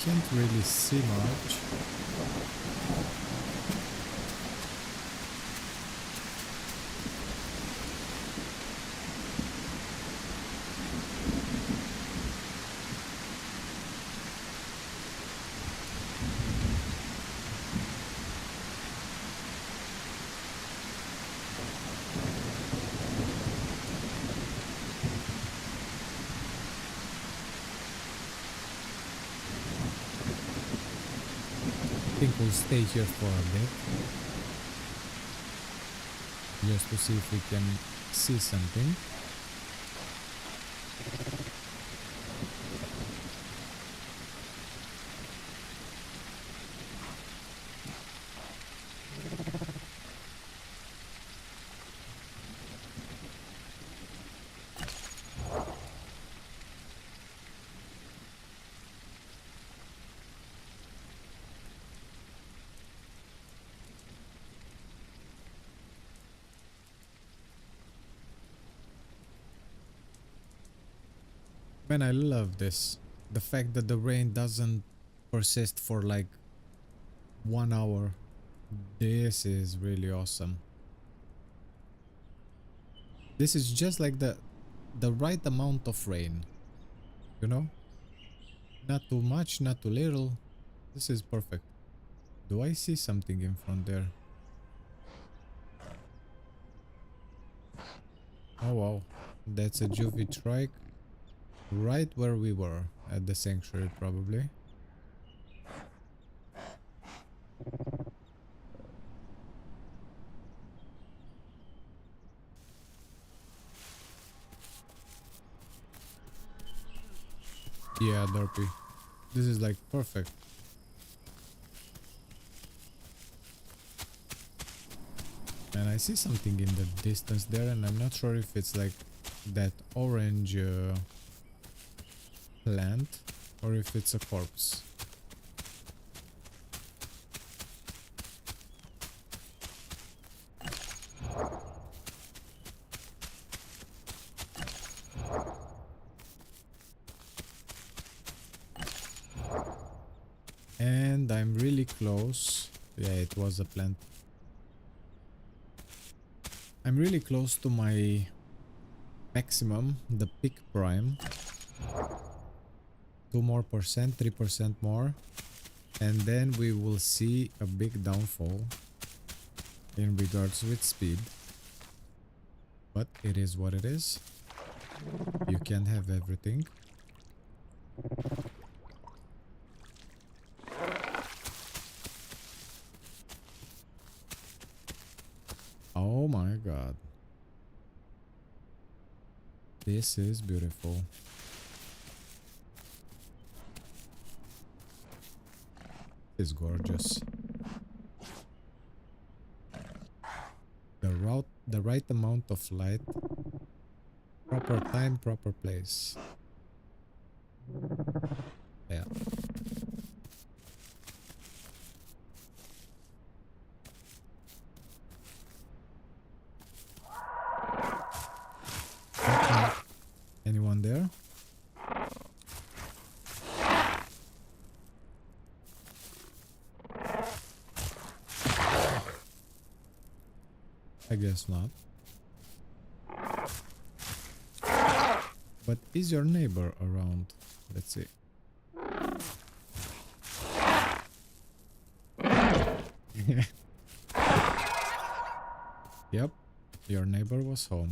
Can't really see much. I think we'll stay here for a bit, just to see if we can see something. Man, I love this. The fact that the rain doesn't persist for like 1 hour. This is really awesome. This is just like the right amount of rain. You know? Not too much, not too little. This is perfect. Do I see something in front there? Oh wow. That's a juvie trike. Right where we were. At the sanctuary, probably. Yeah, Derpy. This is like perfect. And I see something in the distance there, and I'm not sure if it's like that orange plant or if it's a corpse. And I'm really close. Yeah, it was a plant. I'm really close to my maximum, the peak prime. 2 more percent, 3% more. And then we will see a big downfall in regards with speed. But it is what it is. You can't have everything. Oh my god. This is beautiful. It's gorgeous. The right amount of light, proper time, proper place. Yeah. Anyone there? I guess not. But is your neighbor around? Let's see. Yep, your neighbor was home.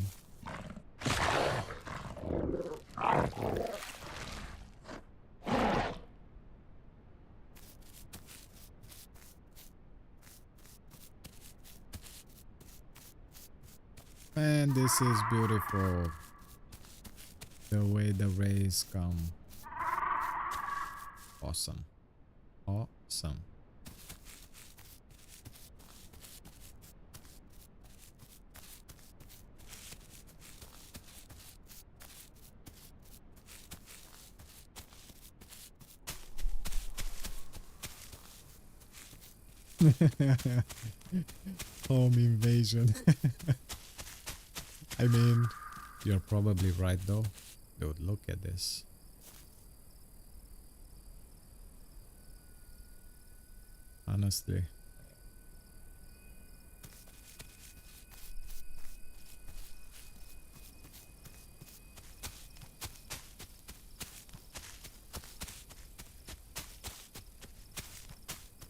And this is beautiful. The way the rays come. Awesome. Awesome. Home invasion. I mean, you're probably right though. Dude, look at this. Honestly.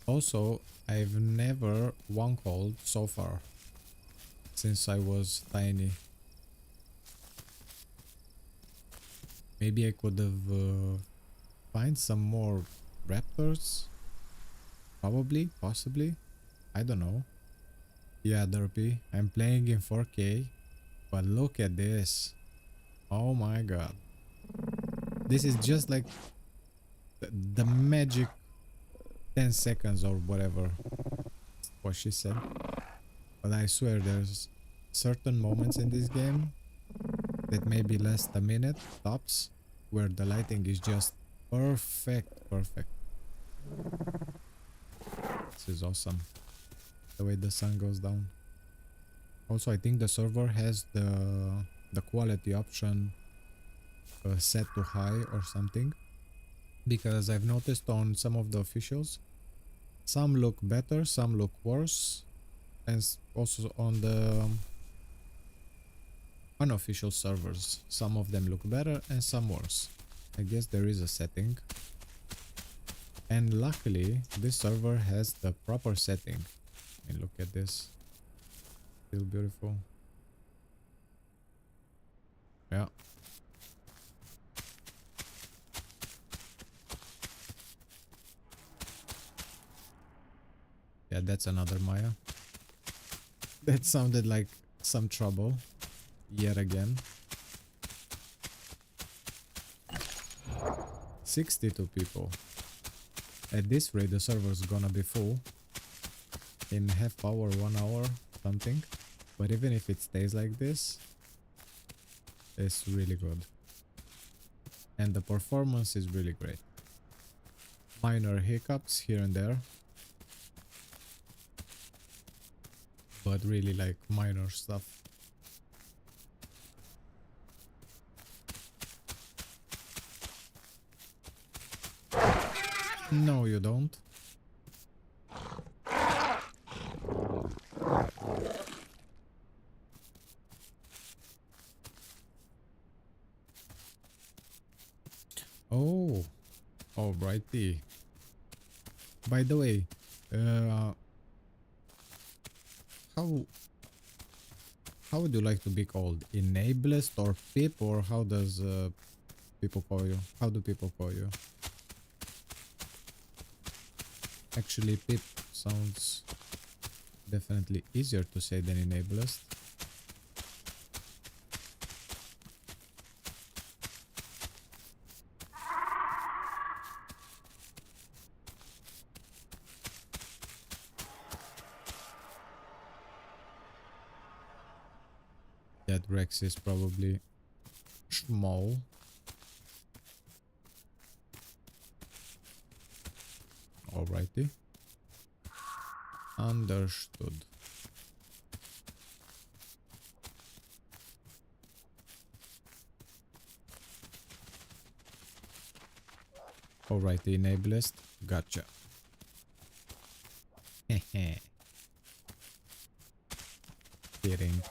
Also, I've never one-called so far since I was tiny. Maybe I could have find some more raptors. Probably, possibly. I don't know. Yeah, Derpy, I'm playing in 4K, but look at this. Oh my god. This is just like the magic 10 seconds or whatever what she said. But I swear there's certain moments in this game that maybe last a minute tops where the lighting is just perfect. This is awesome. The way the sun goes down. Also, I think the server has the quality option set to high or something, because I've noticed on some of the officials some look better, some look worse, and also on the unofficial servers some of them look better and some worse. I guess there is a setting, and luckily this server has the proper setting. I mean, look at this, still beautiful. Yeah. Yeah, that's another Maya. That sounded like some trouble. Yet again. 62 people. At this rate, the server's gonna be full in half hour, 1 hour, something. But even if it stays like this, it's really good. And the performance is really great. Minor hiccups here and there, but really like minor stuff. No, you don't. Oh, alrighty. By the way, how would you like to be called? Enablist or Pip, or how does people call you? How do people call you? Actually, Pip sounds definitely easier to say than enablist. That Rex is probably small. Alrighty. Understood. Alrighty, enablist. Gotcha. Hehe. Kidding.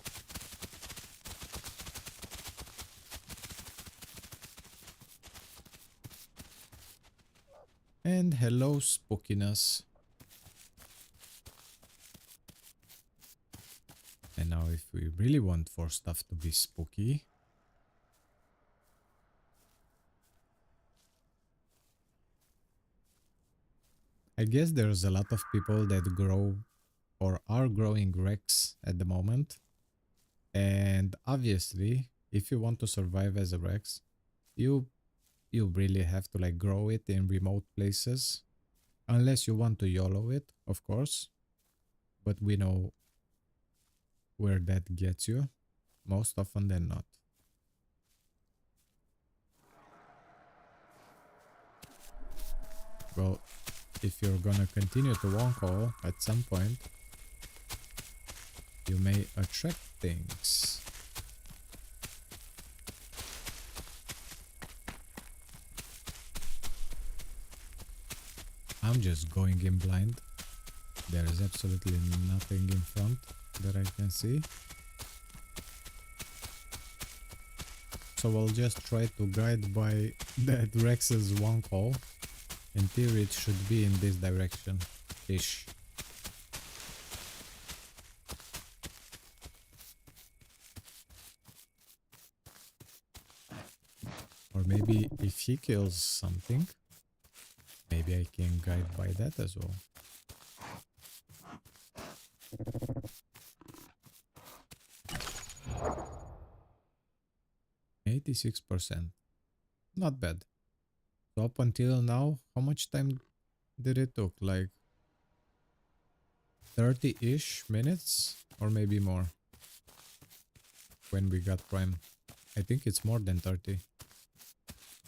And hello, spookiness. And now if we really want for stuff to be spooky, I guess there's a lot of people that grow or are growing Rex at the moment. And obviously, if you want to survive as a Rex, you really have to like grow it in remote places. Unless you want to YOLO it, of course. But we know where that gets you, most often than not. Well, if you're gonna continue to one-call at some point, you may attract things. I'm just going in blind. There is absolutely nothing in front that I can see. So I'll just try to guide by that Rex's one call. In theory it should be in this direction-ish. Or maybe if he kills something, maybe I can guide by that as well. %, not bad. So up until now, how much time did it took? Like 30-ish minutes or maybe more when we got Prime. I think it's more than 30.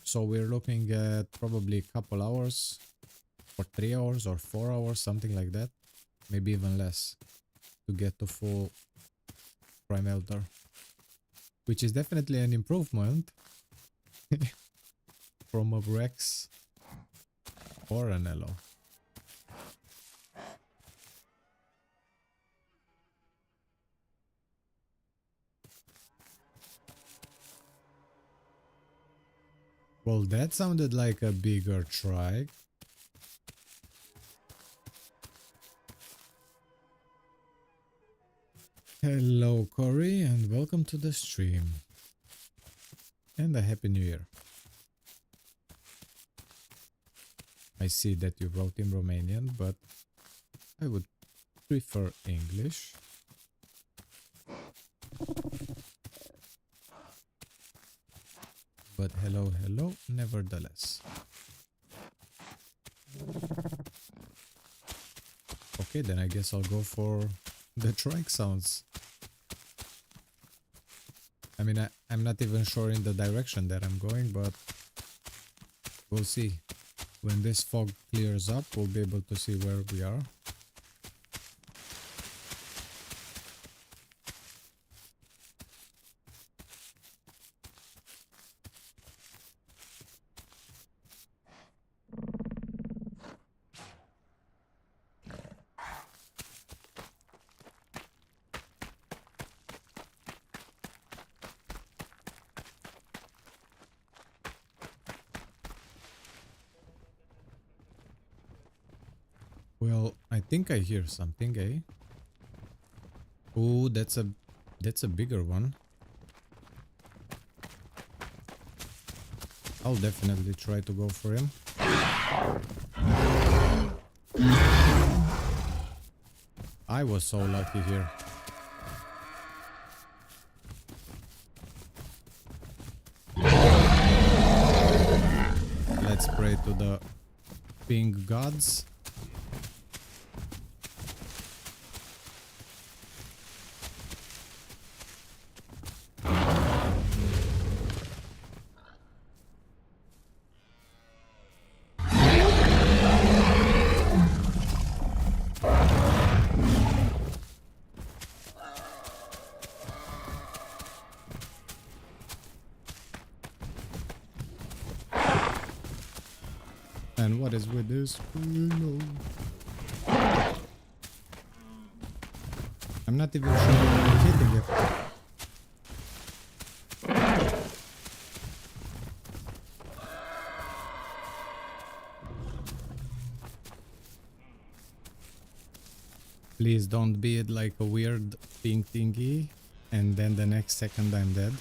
So we're looking at probably a couple hours or 3 hours or 4 hours, something like that. Maybe even less to get to full primeelder, which is definitely an improvement from a Rex or an Elo. Well, that sounded like a bigger trike. Hello, Corey, and welcome to the stream. and a Happy New Year. I see that you wrote in Romanian, but I would prefer English. But hello, hello, nevertheless. Okay, then I guess I'll go for the trike sounds. I mean, I'm not even sure in the direction that I'm going, but we'll see. When this fog clears up, we'll be able to see where we are. Well, I think I hear something, eh? Oh, that's a bigger one. I'll definitely try to go for him. I was so lucky here. Let's pray to the pink gods. And what is with this? No. I'm not even sure I'm hitting it. Please don't be it like a weird pink thingy and then the next second I'm dead.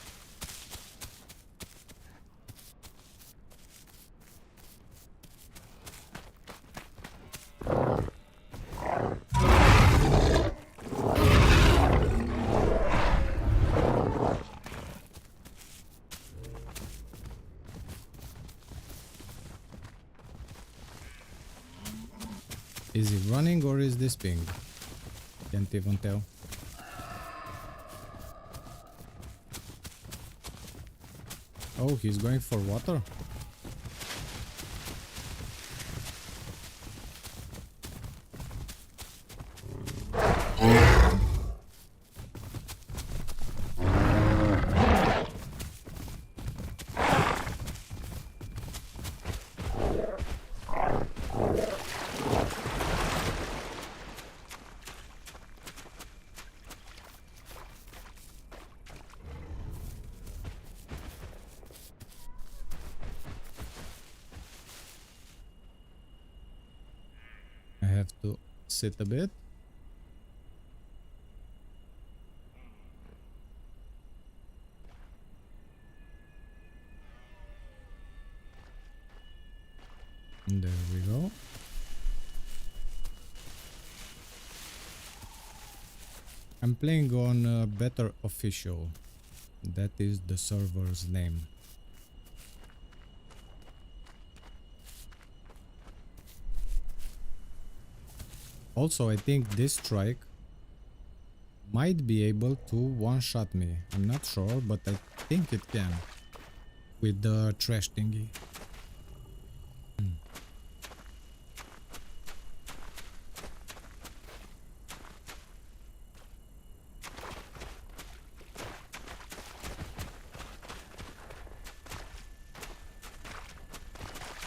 Is he running or is this ping? Can't even tell. Oh, he's going for water? I have to sit a bit. And there we go. I'm playing on Better Official. That is the server's name. Also, I think this strike might be able to one-shot me. I'm not sure, but I think it can. With the trash thingy.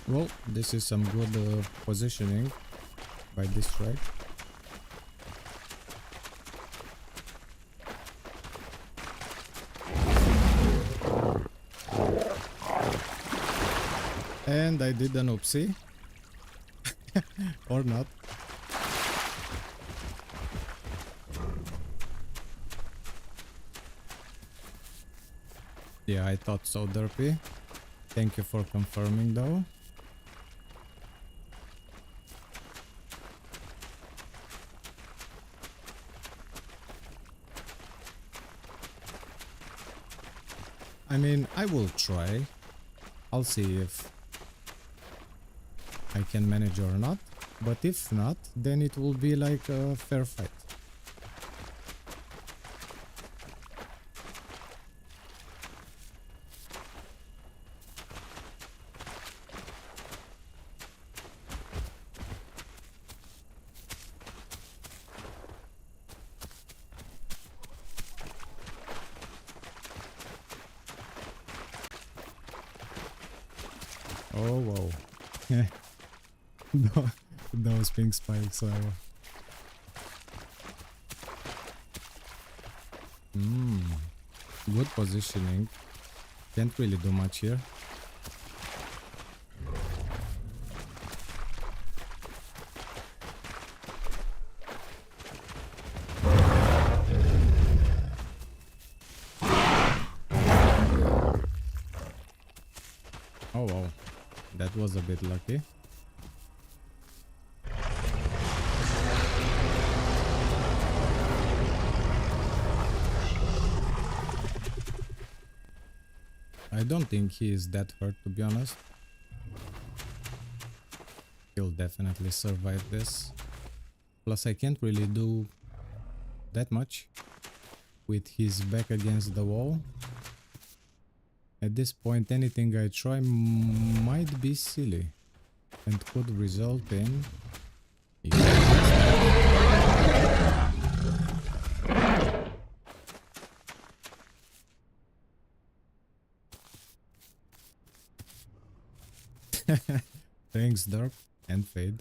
Well, this is some good positioning by this strike. And I did an oopsie. Or not. Yeah, I thought so, Derpy. Thank you for confirming though. I mean, I will try. I'll see if I can manage or not. But if not, then it will be like a fair fight. Oh, wow. Those pink spikes are... Good positioning. Can't really do much here. Oh wow, that was a bit lucky. I don't think he is that hurt, to be honest. He'll definitely survive this. Plus I can't really do that much with his back against the wall. At this point anything I try might be silly and could result in... Thanks, Dark and Fade.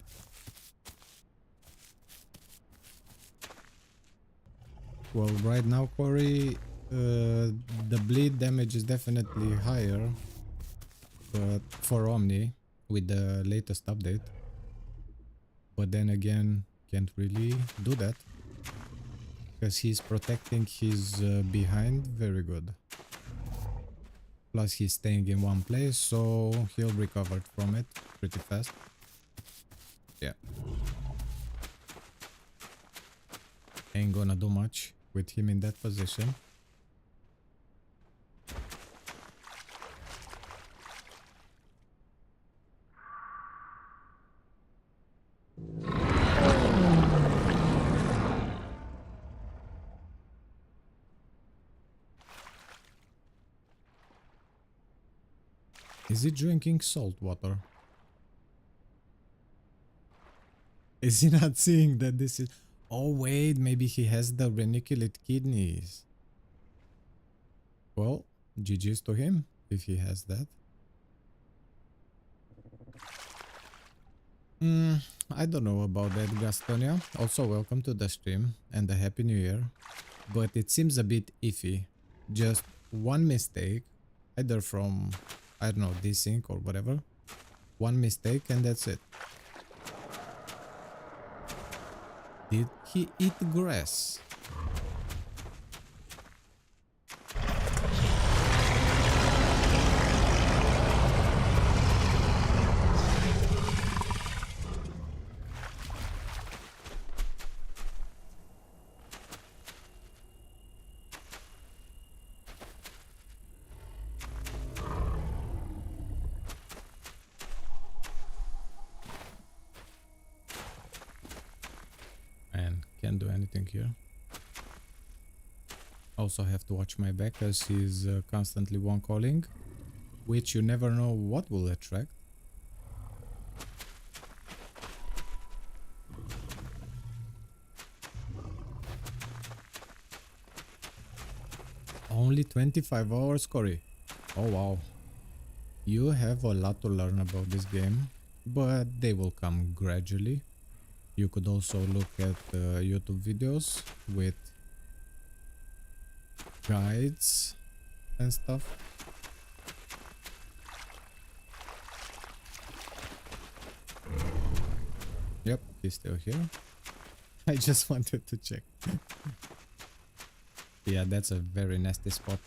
Well, right now, Corey, the bleed damage is definitely higher, but for Omni with the latest update. But then again, can't really do that because he's protecting his behind very good. Plus he's staying in one place, so he'll recover from it pretty fast. Yeah. Ain't gonna do much with him in that position. Is he drinking salt water? Is he not seeing that this is... Oh wait, maybe he has the reniculate kidneys. Well, GG's to him if he has that. I don't know about that, Gastonia. Also, welcome to the stream and a happy new year. But it seems a bit iffy. Just one mistake, either from, I don't know, desync or whatever. One mistake and that's it. Did he eat grass? Can't do anything here. Also have to watch my back as he's constantly one calling, which you never know what will attract. Only 25 hours, Corey. Oh wow. You have a lot to learn about this game, but they will come gradually. You could also look at YouTube videos with guides and stuff. Yep, he's still here. I just wanted to check. Yeah, that's a very nasty spot.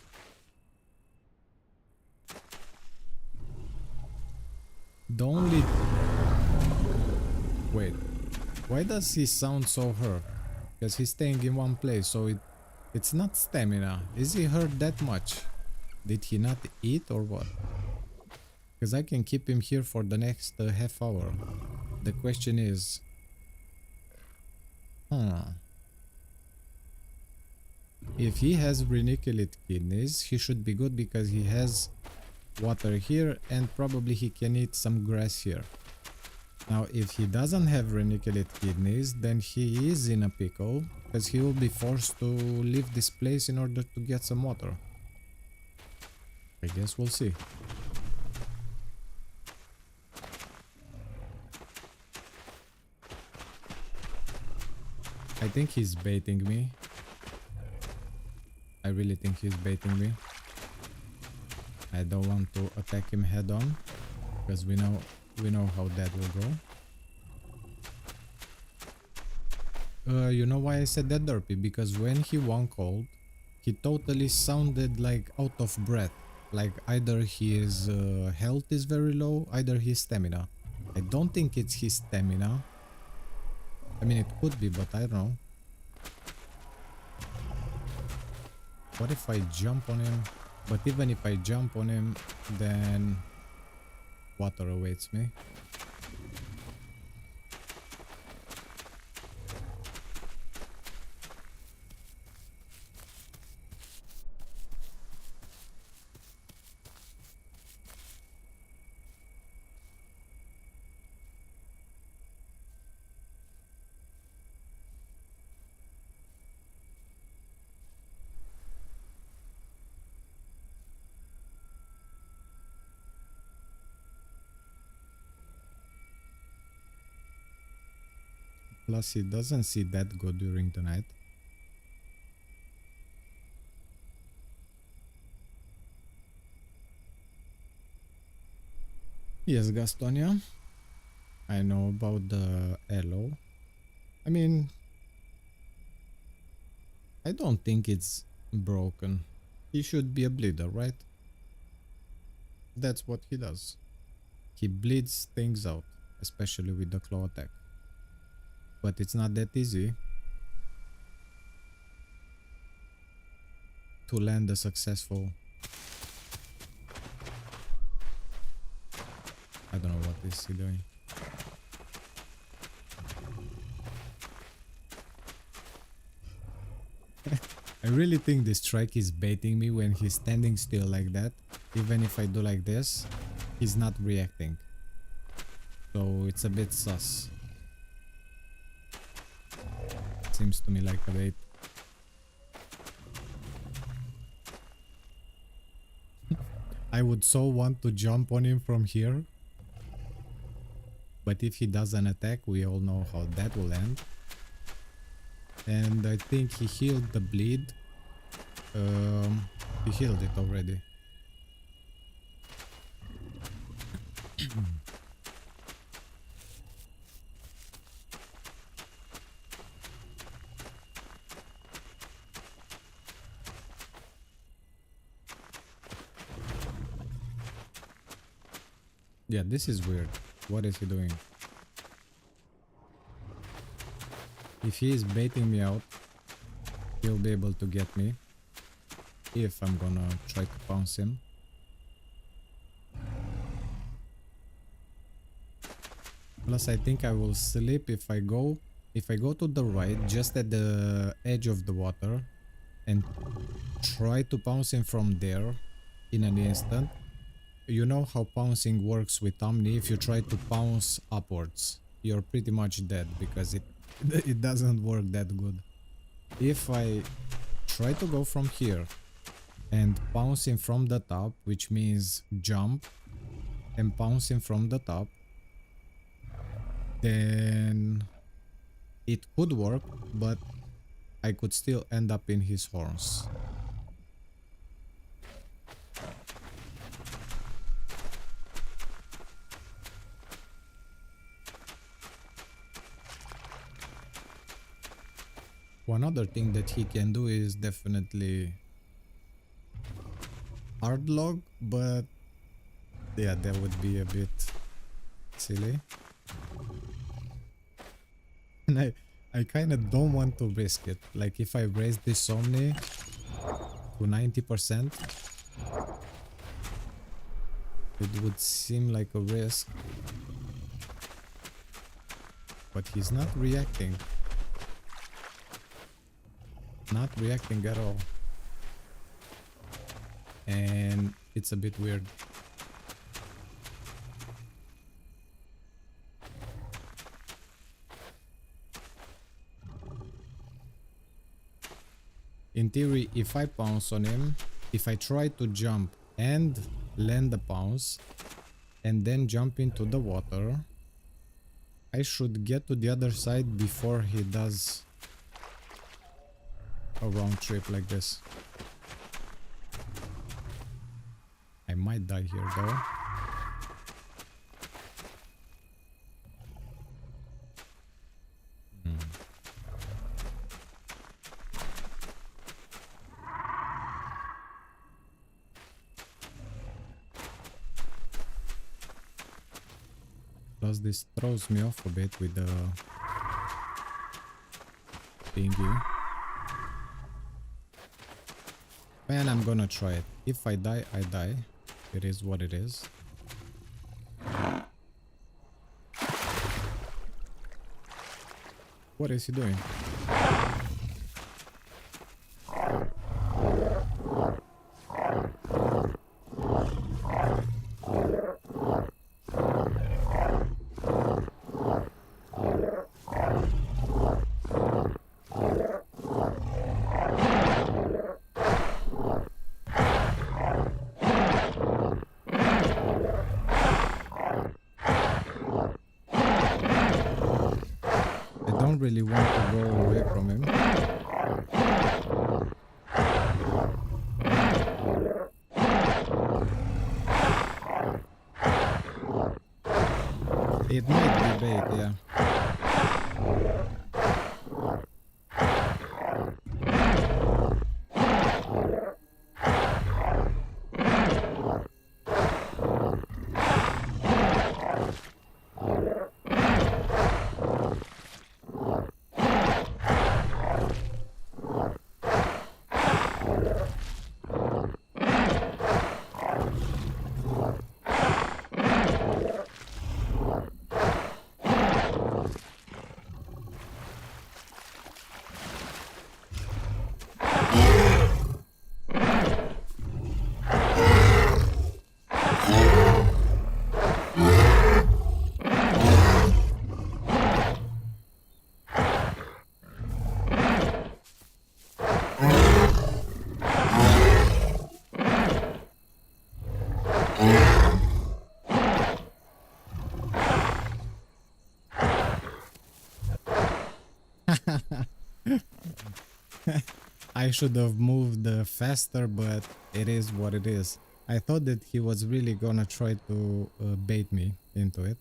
Why does he sound so hurt? Because he's staying in one place, so it's not stamina. Is he hurt that much? Did he not eat or what? Because I can keep him here for the next half hour. The question is... If he has reniculate kidneys, he should be good because he has water here and probably he can eat some grass here. Now, if he doesn't have reniculate kidneys, then he is in a pickle because he will be forced to leave this place in order to get some water. I guess we'll see. I think he's baiting me. I really think he's baiting me. I don't want to attack him head on because we know how that will go. You know why I said that, Derpy? Because when he won cold, he totally sounded like out of breath. Like either his health is very low, either his stamina. I don't think it's his stamina. I mean, it could be, but I don't know. What if I jump on him? But even if I jump on him, then water awaits me. Plus, he doesn't see that good during the night. Yes, Gastonia. I know about the allo. I mean, I don't think it's broken. He should be a bleeder, right? That's what he does. He bleeds things out, especially with the claw attack. But it's not that easy to land a successful... I don't know what is he doing. I really think this strike is baiting me when he's standing still like that. Even if I do like this, he's not reacting. So it's a bit sus. Seems to me like a bait. I would so want to jump on him from here. But if he doesn't attack, we all know how that will end. And I think he healed the bleed. He healed it already. Yeah, this is weird. What is he doing? If he is baiting me out, he'll be able to get me. If I'm gonna try to pounce him. Plus, I think I will sleep if I go to the right, just at the edge of the water, and try to pounce him from there in an instant. You know how pouncing works with Omni. If you try to pounce upwards, you're pretty much dead because it doesn't work that good. If I try to go from here and pounce him from the top, which means jump and pounce him from the top, then it could work, but I could still end up in his horns. One other thing that he can do is definitely hard log, but yeah, that would be a bit silly. And I kind of don't want to risk it. Like if I raise this Omni to 90%, it would seem like a risk. But he's not reacting. Not reacting at all. And it's a bit weird. In theory, if I pounce on him, if I try to jump and land the pounce and then jump into the water, I should get to the other side before he does a round trip like this. I might die here though. Plus this throws me off a bit with the thingy. Man, I'm gonna try it. If I die, I die. It is what it is. What is he doing? Really want to go away from him. It might be bait, yeah. I should have moved faster, but it is what it is. I thought that he was really gonna try to bait me into it.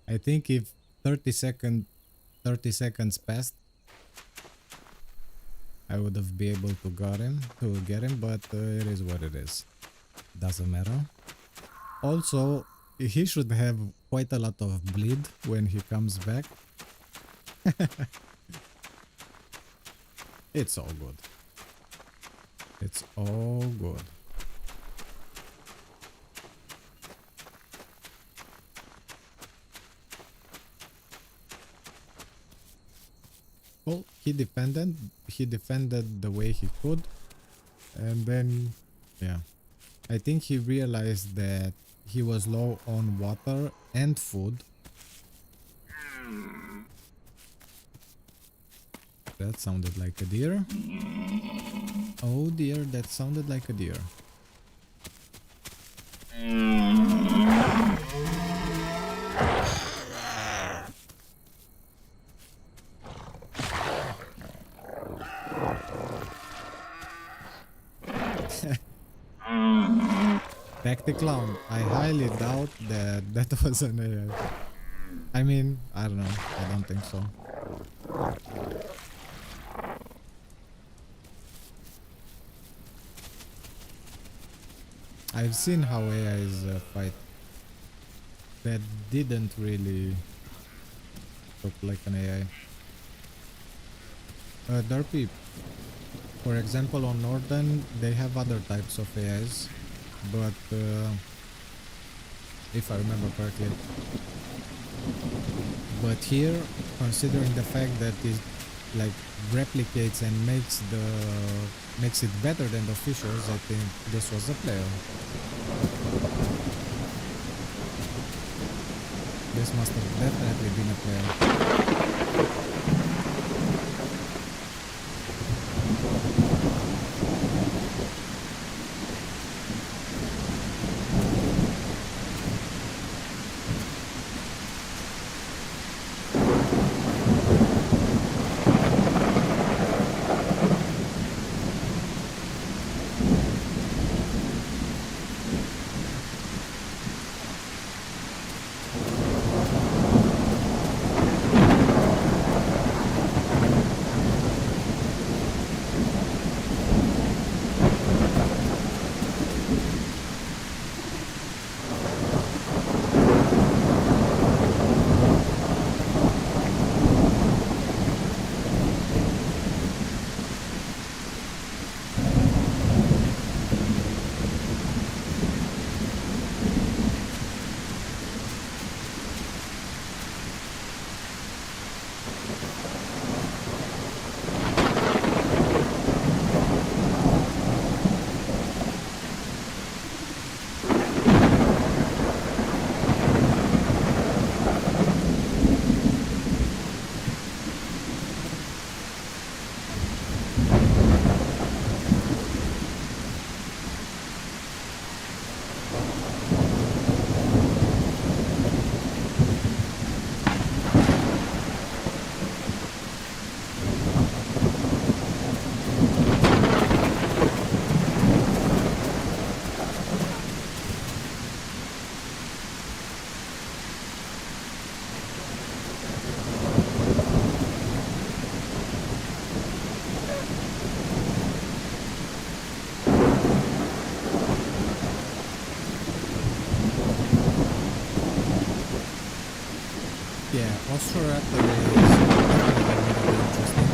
I think if 30 seconds passed, I would have been able to get him, but it is what it is. Doesn't matter. Also, he should have quite a lot of bleed when he comes back. It's all good. It's all good. Well, he defended the way he could, and then yeah, I think he realized that he was low on water and food. That sounded like a deer. Oh dear, that sounded like a deer. Back the clown. I highly doubt that that was an AI. I mean, I don't know. I don't think so. I've seen how AIs fight. That didn't really look like an AI. Derpy, for example, on Northern, they have other types of AIs, but if I remember correctly. But here, considering the fact that it like replicates and makes it better than the officials, I think this was a player. This must have definitely been a player. Yeah, OmniRaptor is definitely really interesting.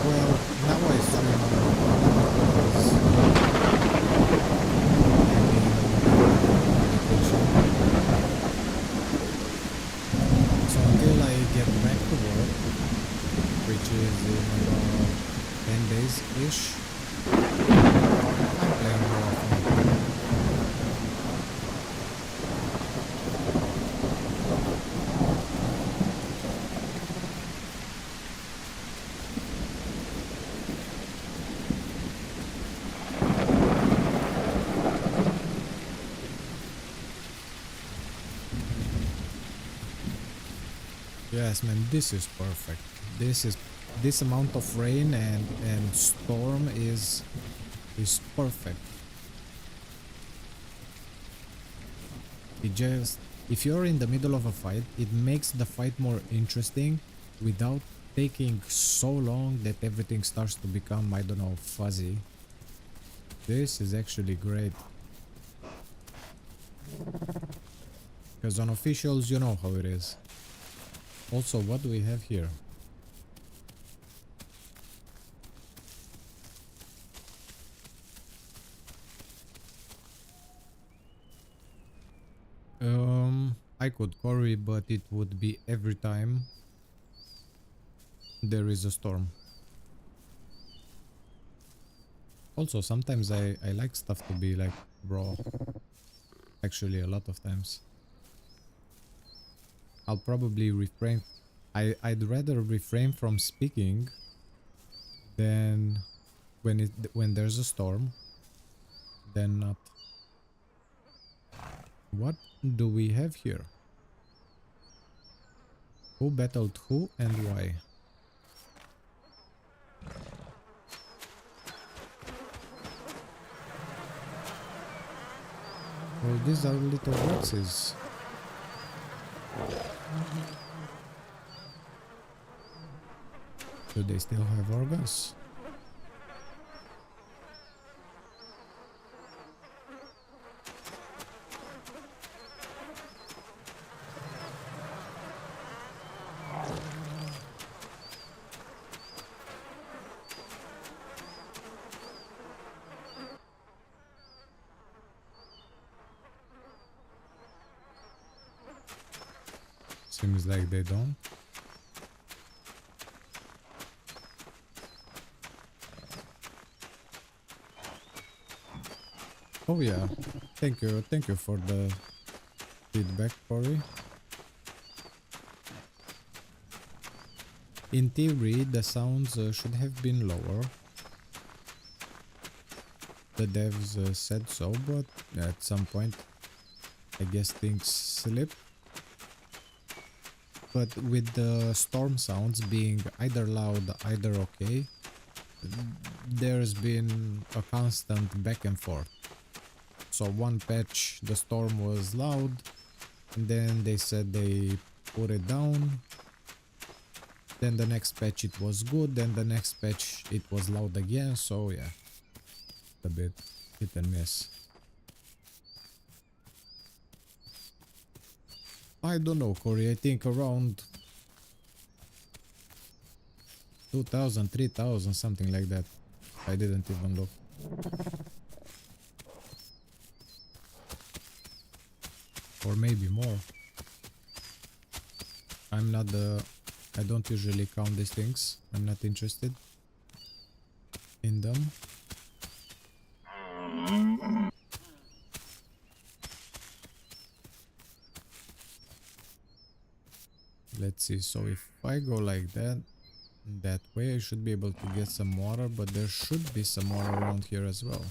Well, now I stream on because I'm in vacation. So until I get back to work, which is in about 10 days-ish, I'm playing more often. Yes, man, this is perfect. This amount of rain and storm is perfect. It just if you're in the middle of a fight, it makes the fight more interesting without taking so long that everything starts to become, I don't know, fuzzy. This is actually great. Because on officials, you know how it is. Also, what do we have here? I could quarry, but it would be every time there is a storm. Also, sometimes I like stuff to be like raw. Actually, a lot of times. I'll probably refrain. I'd rather refrain from speaking than when there's a storm than not. What do we have here? Who battled who and why? Oh, these are little boxes. Do they still have organs? Seems like they don't. Oh yeah, thank you for the feedback, Corey. In theory, the sounds should have been lower. The devs said so, but at some point, I guess things slip. But with the storm sounds being either loud, either okay, there's been a constant back and forth. So one patch the storm was loud, and then they said they put it down. Then the next patch it was good, then the next patch it was loud again, so yeah, a bit hit and miss. I don't know, Corey, I think around 2000, 3000, something like that. I didn't even look. Or maybe more. I'm not the... I don't usually count these things. I'm not interested in them. Let's see, so if I go like that, that way I should be able to get some water, but there should be some water around here as well.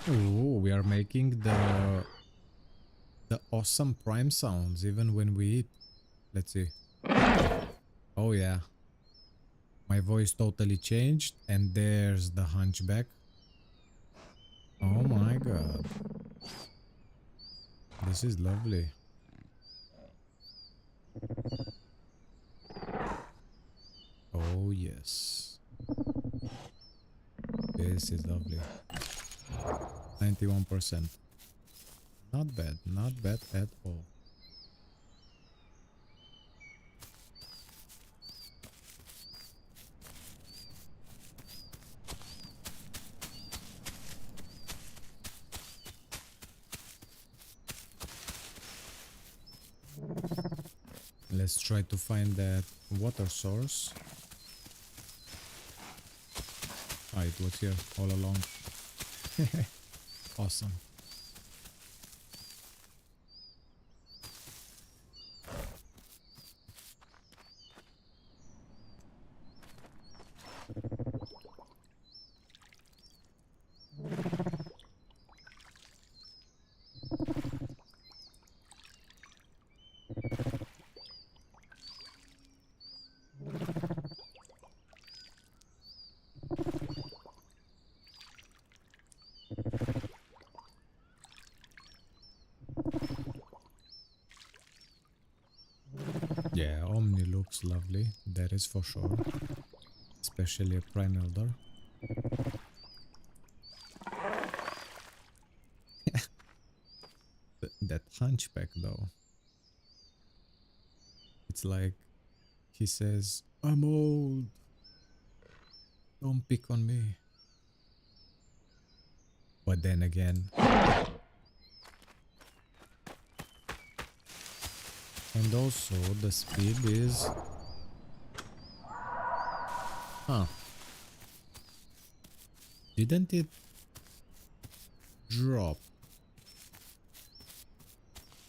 Ooh, we are making the awesome prime sounds even when we eat. Let's see. Oh yeah. My voice totally changed, and there's the hunchback. Oh my god. This is lovely. Oh yes. This is lovely. 91%. Not bad, not bad at all. Let's try to find that water source. Ah, it was here all along. Awesome. Yeah, Omni looks lovely, that is for sure. Especially a primeelder. That hunchback though. It's like he says, I'm old. Don't pick on me. But then again. And also the speed is... Huh. Didn't it drop?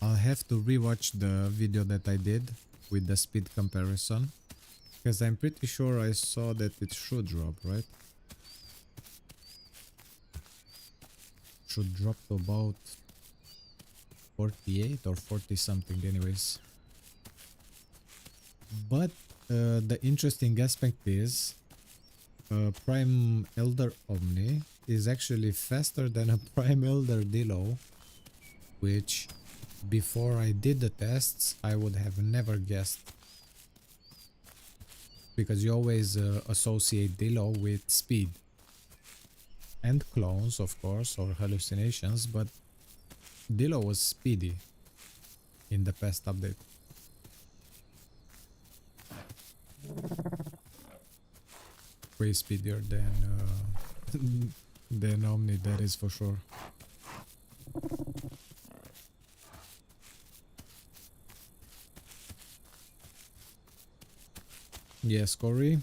I'll have to rewatch the video that I did with the speed comparison, because I'm pretty sure I saw that it should drop, right? Should drop to about 48 or 40 something anyways. But the interesting aspect is primeelder Omni is actually faster than a primeelder Dilo, which before I did the tests I would have never guessed, because you always associate Dilo with speed and clones, of course, or hallucinations, but Dilo was speedy in the past update. Way speedier than Omni, that is for sure. Yes, Corey,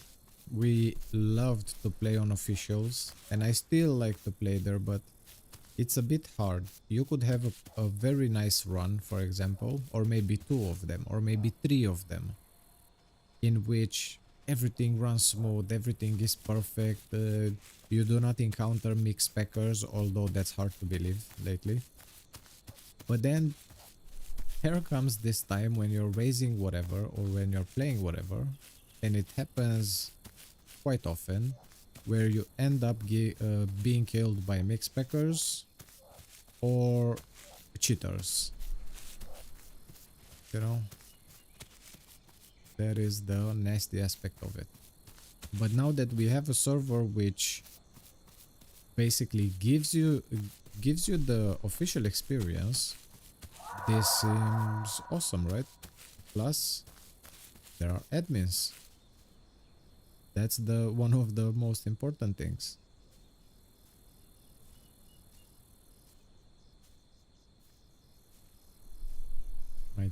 we loved to play on officials, and I still like to play there, but it's a bit hard. You could have a very nice run, for example, or maybe two of them, or maybe three of them, in which everything runs smooth, everything is perfect, you do not encounter mixed packers, although that's hard to believe lately. But then here comes this time when you're raising whatever, or when you're playing whatever, and it happens quite often, where you end up being killed by mixed packers or cheaters, you know. That is the nasty aspect of it. But now that we have a server which basically gives you the official experience, this seems awesome, right? Plus there are admins. That's the one of the most important things. I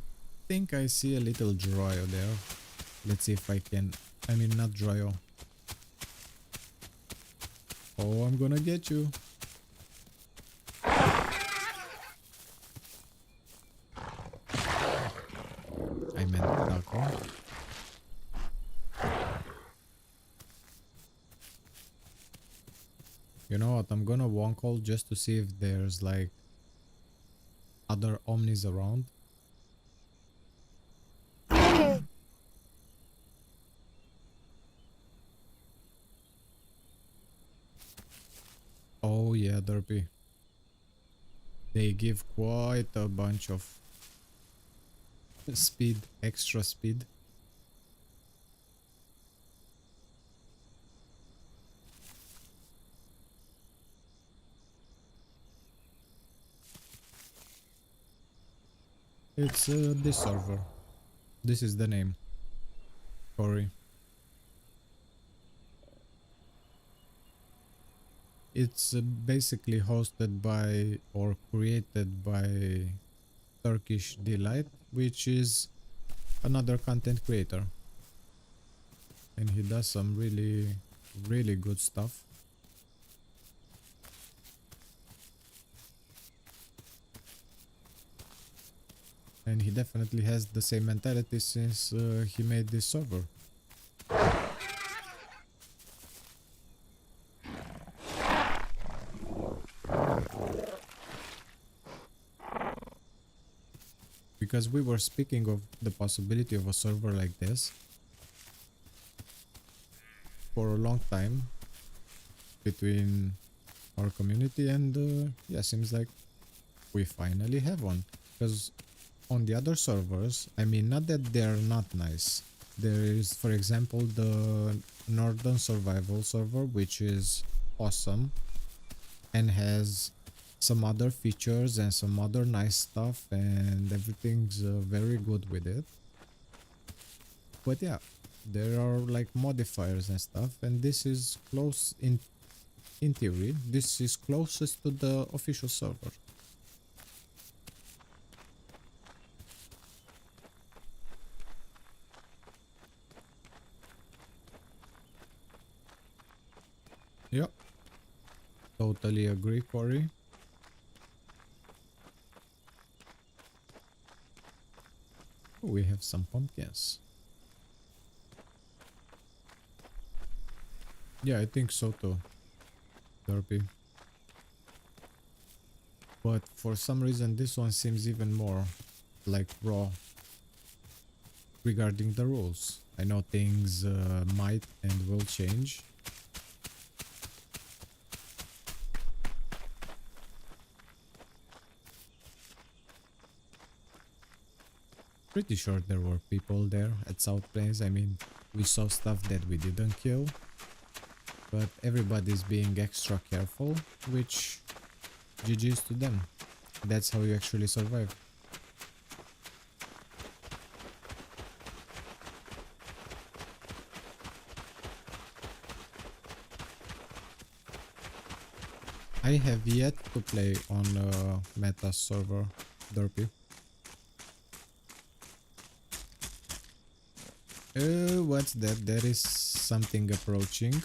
think I see a little Dryo there. Let's see if I can... I mean, not Dryo. Oh, I'm gonna get you. I meant Taco. You know what? I'm gonna one-call just to see if there's like other Omnis around. Oh yeah, Derpy. They give quite a bunch of speed, extra speed. It's this server. This is the name. Corey. It's basically hosted by or created by Turkish Delight, which is another content creator. And he does some really, really good stuff. And he definitely has the same mentality since he made this server. Because we were speaking of the possibility of a server like this for a long time between our community, and yeah, seems like we finally have one. Because on the other servers, I mean, not that they're not nice. There is, for example, the Northern Survival server, which is awesome and has some other features and some other nice stuff, and everything's very good with it. But yeah, there are like modifiers and stuff, and this is close in theory. This is closest to the official server. Yep. Totally agree, Corey. Oh, we have some pumpkins. Yeah, I think so too, Derpy. But for some reason this one seems even more like raw regarding the rules. I know things might and will change. Pretty sure there were people there at South Plains. I mean, we saw stuff that we didn't kill, but everybody's being extra careful, which GG's to them. That's how you actually survive. I have yet to play on a meta server, Derpy. What's that? There is something approaching.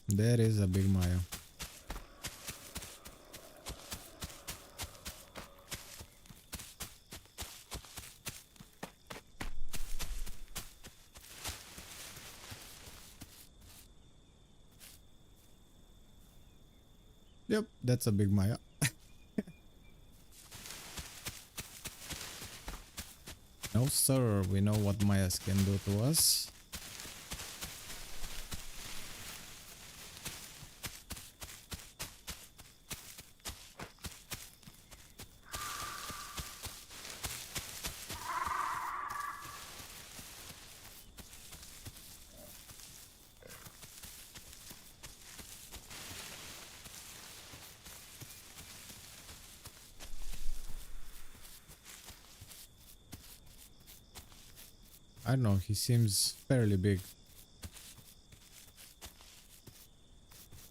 There is a big Maya. Yep, that's a big Maya. No sir, we know what Mayas can do to us. I don't know, he seems fairly big.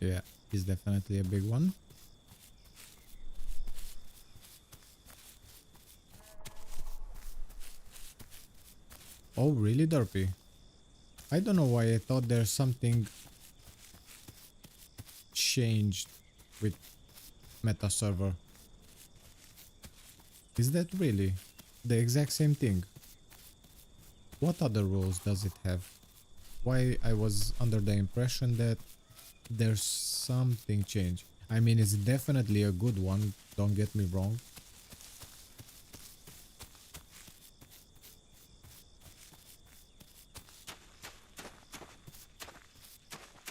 Yeah, he's definitely a big one. Oh, really, Derpy? I don't know why I thought there's something changed with meta server. Is that really the exact same thing? What other rules does it have? Why I was under the impression that there's something changed. I mean, it's definitely a good one, don't get me wrong.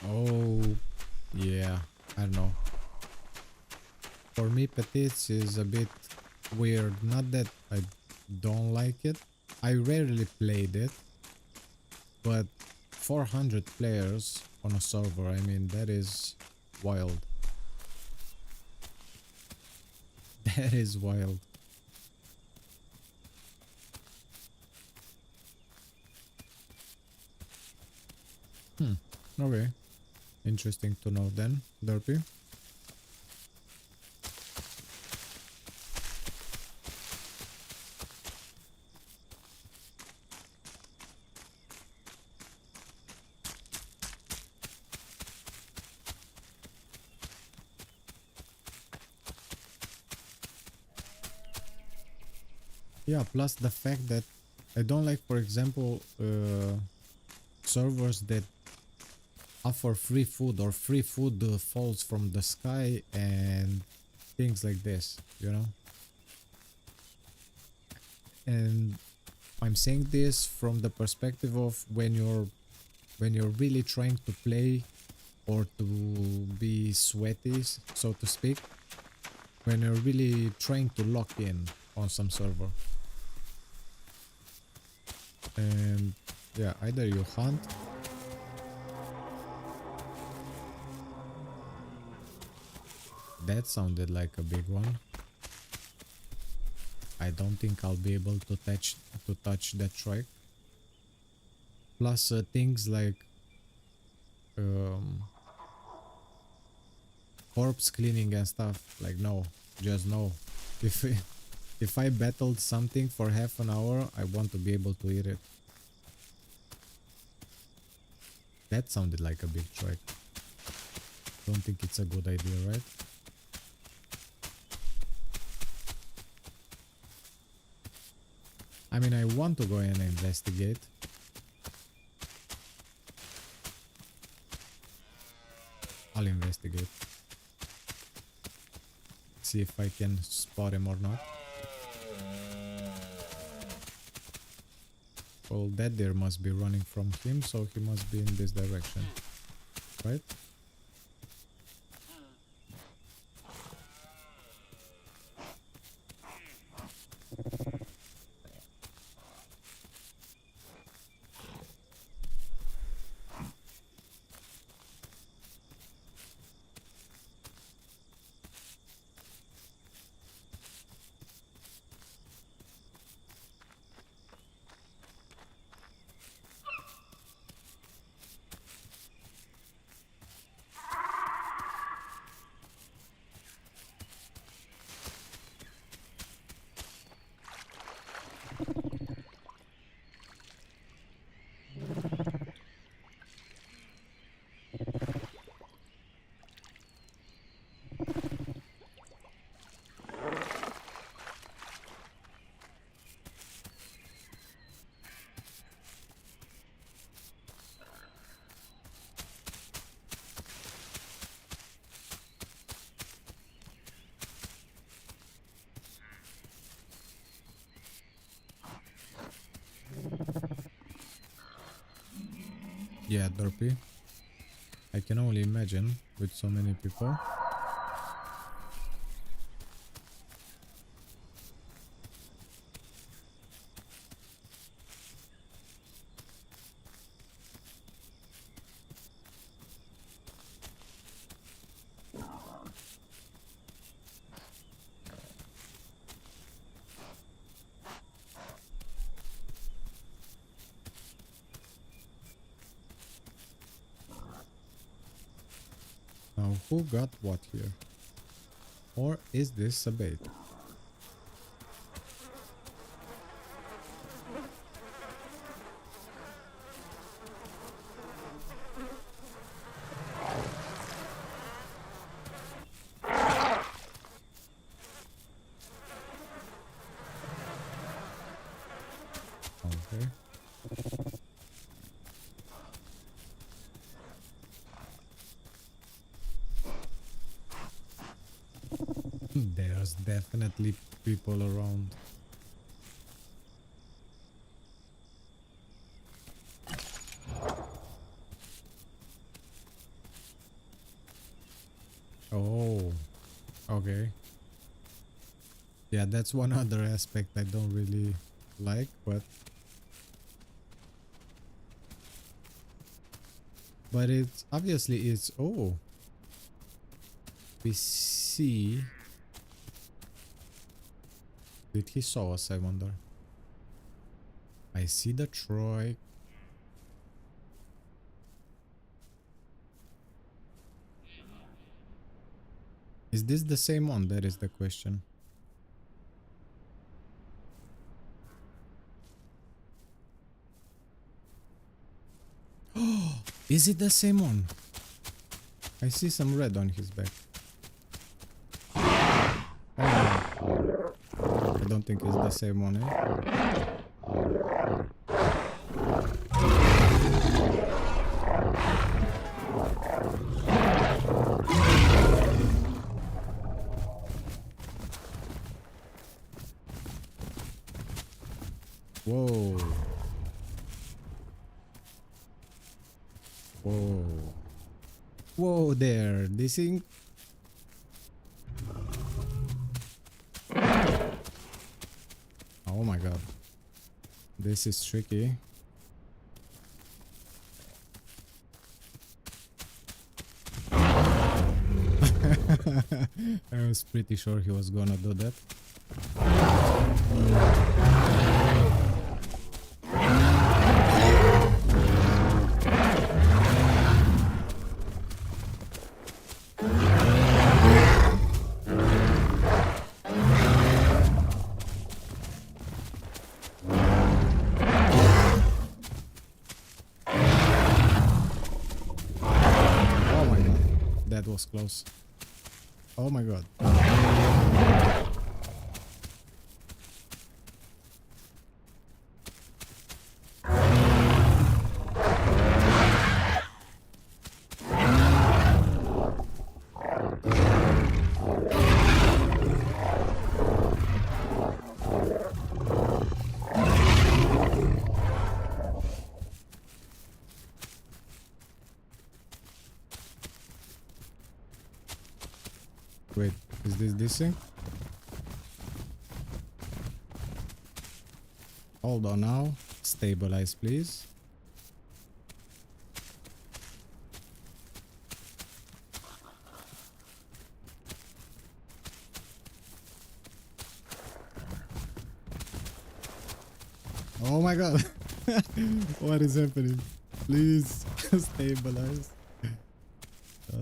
Oh, yeah, I don't know. For me, Petites is a bit weird. Not that I don't like it. I rarely played it, but 400 players on a server, I mean, that is wild. That is wild. Okay. Interesting to know then, Derpy. Yeah, plus the fact that I don't like, for example, servers that offer free food or free food falls from the sky and things like this, you know? And I'm saying this from the perspective of when you're really trying to play or to be sweaty, so to speak, when you're really trying to lock in on some server. And yeah, either you hunt that sounded like a big one. I don't think I'll be able to touch that trike. Plus things like corpse cleaning and stuff, like no, just no. If I battled something for half an hour, I want to be able to eat it. That sounded like a big trike. Don't think it's a good idea, right? I mean, I want to go and investigate. I'll investigate. See if I can spot him or not. Well, that deer must be running from him, so he must be in this direction. Right? Yeah, Derpy. I can only imagine with so many people. Now, who got what here? Or is this a bait? Okay. There's definitely people around. Oh, okay. Yeah, that's one other aspect I don't really like, but it's obviously it's oh. We see. Did he saw us, I wonder? I see the Troy. Is this the same one? That is the question. Oh, is it the same one? I see some red on his back. Oh, I don't think it's the same one, eh? Whoa. Whoa. Whoa there. This thing. Oh my god. This is tricky. I was pretty sure he was gonna do that. That was close. Oh my god. Wait, is this thing? Hold on now. Stabilize, please. Oh my god. What is happening? Please stabilize. Oh.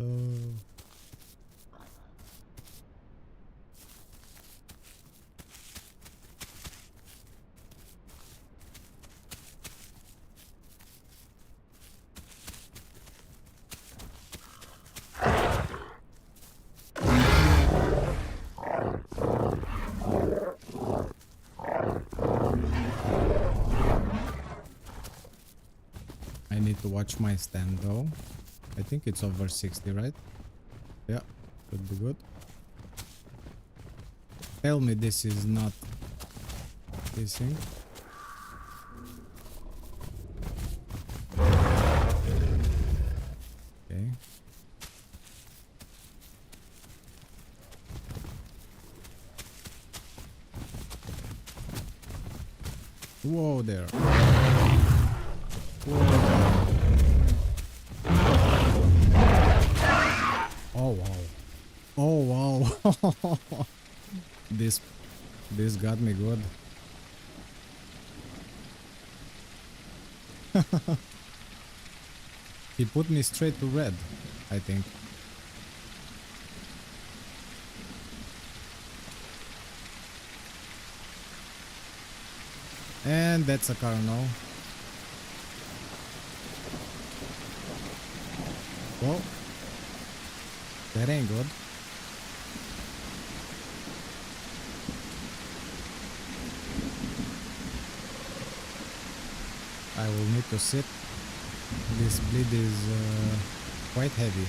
I need to watch my stand though. I think it's over 60, right? Yeah, should be good. Tell me this is not this thing. Okay. Whoa there. Whoa. Oh wow. Oh wow. This got me good. He put me straight to red, I think. And that's a car now. Well, that ain't good. I will need to sit. This bleed is quite heavy.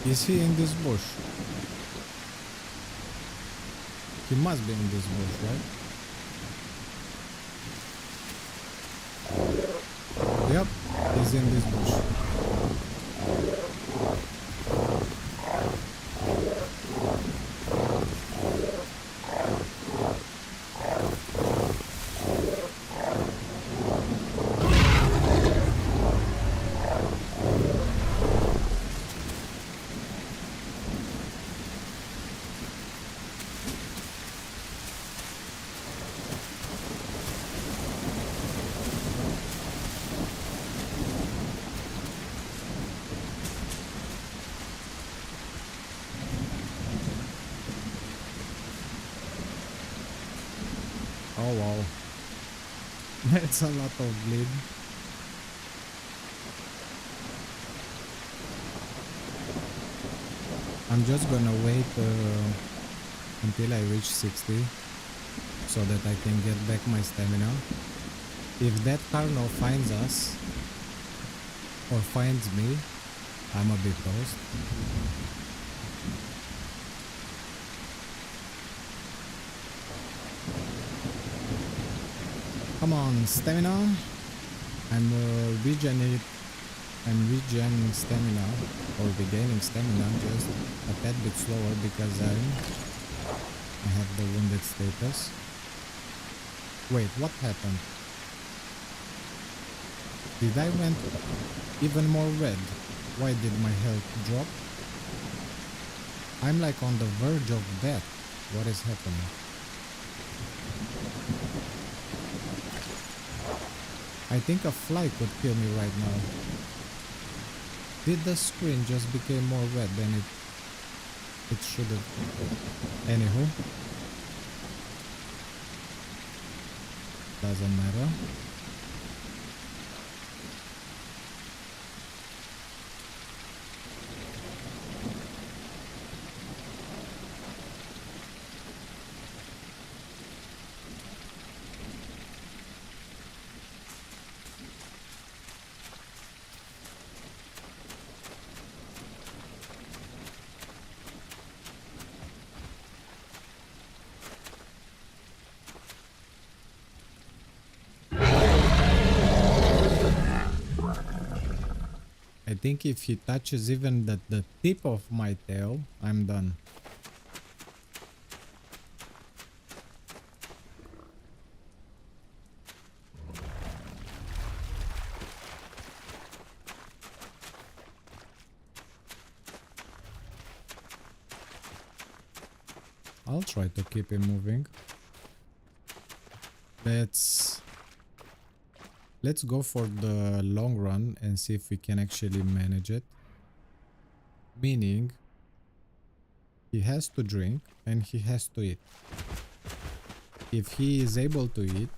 Is he in this bush? He must be in this bush, right? Yep, he's in this bush. Oh wow, that's a lot of bleed. I'm just gonna wait until I reach 60 so that I can get back my stamina. If that Carno finds us or finds me, I'm a bit toast. Come on, stamina. I'm regaining stamina or regaining stamina just a tad bit slower because I have the wounded status. Wait, what happened? Did I went even more red? Why did my health drop? I'm like on the verge of death. What is happening? I think a fly could kill me right now. Did the screen just become more red than it should have? Anywho, doesn't matter. think if he touches even the tip of my tail, I'm done. I'll try to keep him moving. Let's go for the long run and see if we can actually manage it. Meaning, he has to drink and he has to eat. If he is able to eat,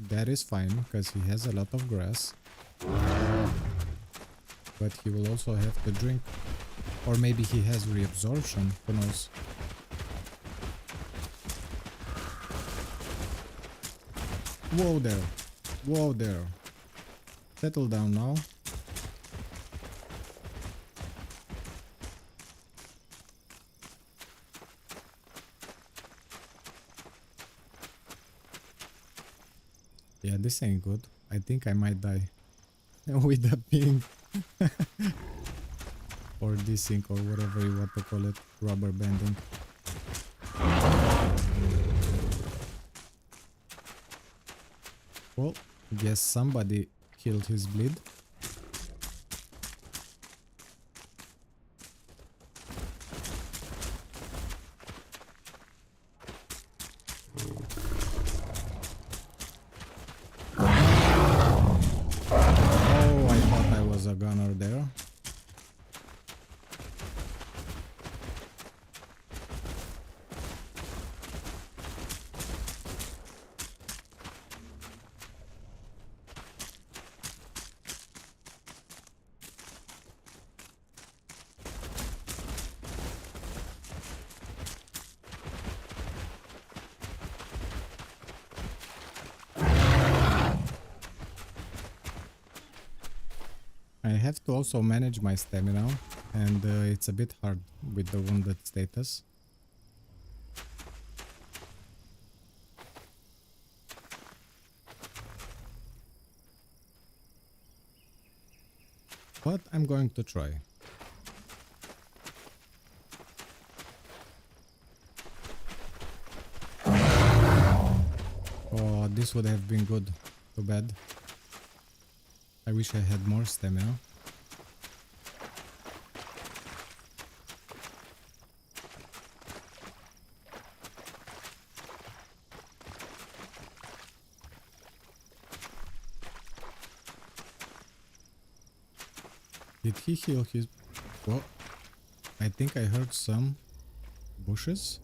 that is fine because he has a lot of grass. But he will also have to drink. Or maybe he has reabsorption, who knows. Whoa there. Whoa there. Settle down now. Yeah, this ain't good. I think I might die. With the ping. Or desync or whatever you want to call it. Rubber banding. Well, guess somebody killed his bleed. Oh, I thought I was a gunner there. I have to also manage my stamina, and it's a bit hard with the wounded status. But I'm going to try. Oh, this would have been good. Too bad. I wish I had more stamina. Did he heal his... Well, I think I heard some bushes.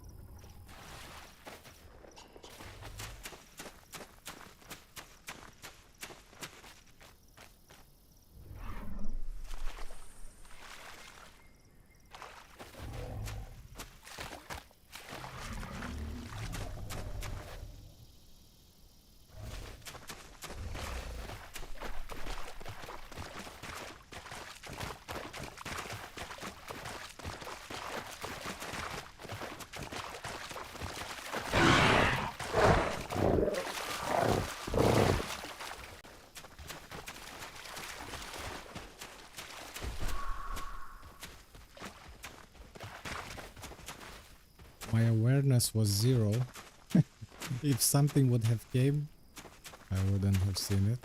My awareness was 0. If something would have came, I wouldn't have seen it.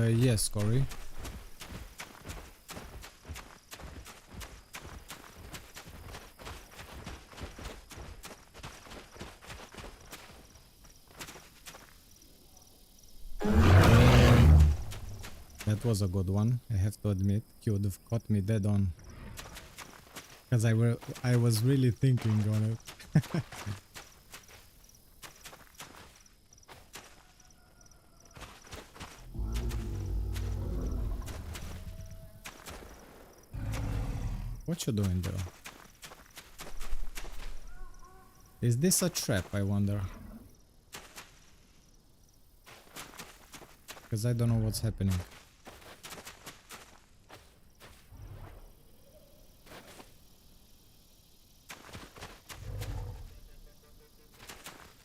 Yes, Corey. That was a good one, I have to admit. He would have caught me dead on. Because I was really thinking on it. What you doing there? Is this a trap, I wonder? Because I don't know what's happening.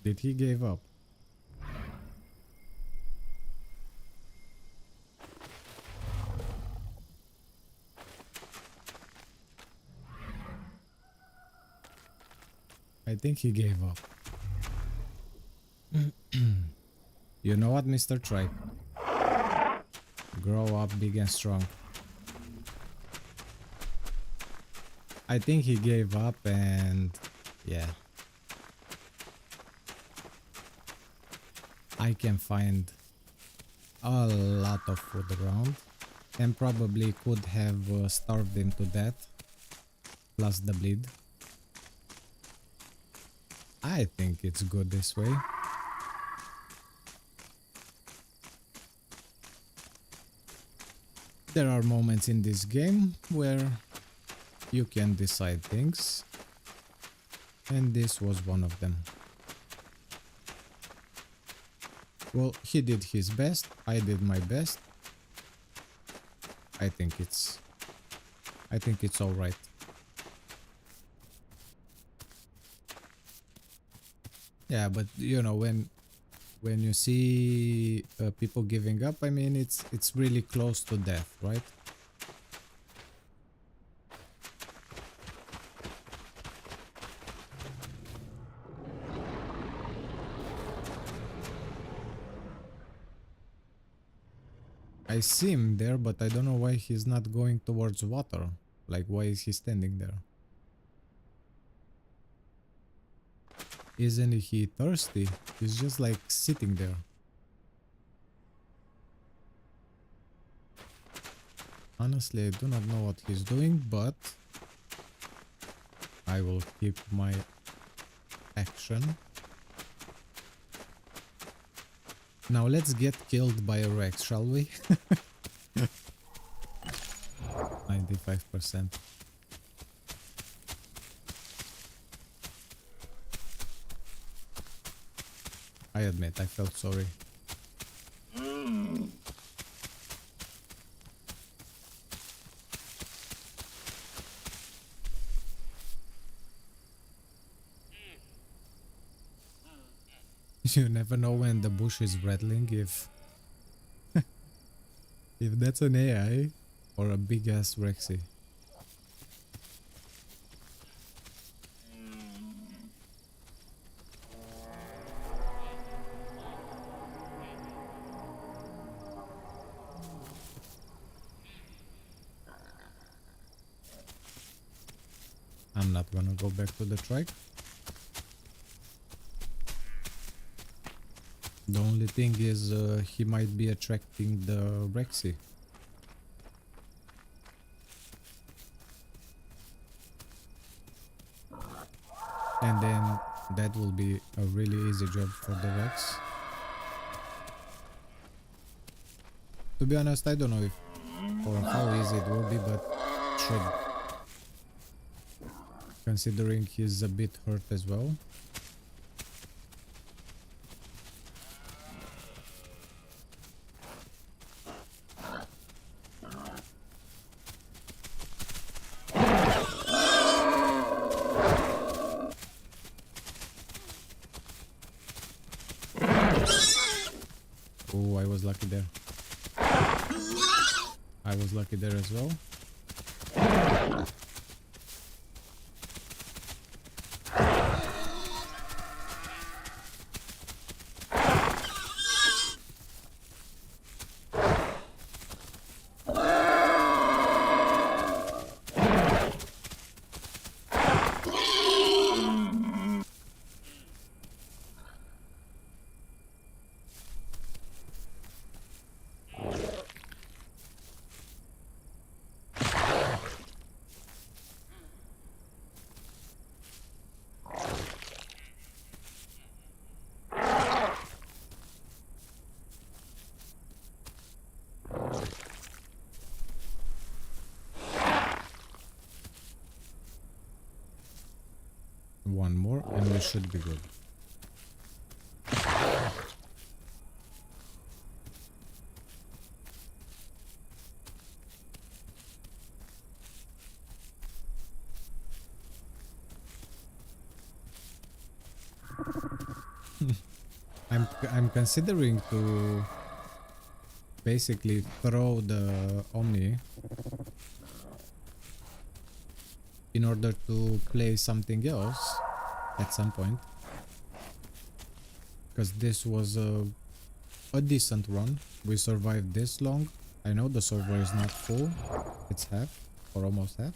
Did he give up? I think he gave up. You know what, Mr. Tripe? Grow up big and strong. I think he gave up and yeah. I can find a lot of food around and probably could have starved him to death plus the bleed. I think it's good this way. There are moments in this game where you can decide things, and this was one of them. Well, he did his best, I did my best. I think it's all right. Yeah, but you know, when you see people giving up, I mean, it's really close to death, right? I see him there, but I don't know why he's not going towards water. Like, why is he standing there? Isn't he thirsty? He's just like sitting there. Honestly, I do not know what he's doing, but I will keep my action. Now let's get killed by a Rex, shall we? 95%. I admit, I felt sorry. You never know when the bush is rattling if if that's an AI or a big ass Rexy. I'm not gonna go back to the trike. The only thing is he might be attracting the Rexy. And then that will be a really easy job for the Rex. To be honest, I don't know if or how easy it will be, but it should. Considering he's a bit hurt as well. Oh, I was lucky there. I was lucky there as well. One more and we should be good. I'm considering to basically throw the Omni in order to play something else at some point, because this was a decent run. We survived this long. I know the server is not full, it's half or almost half,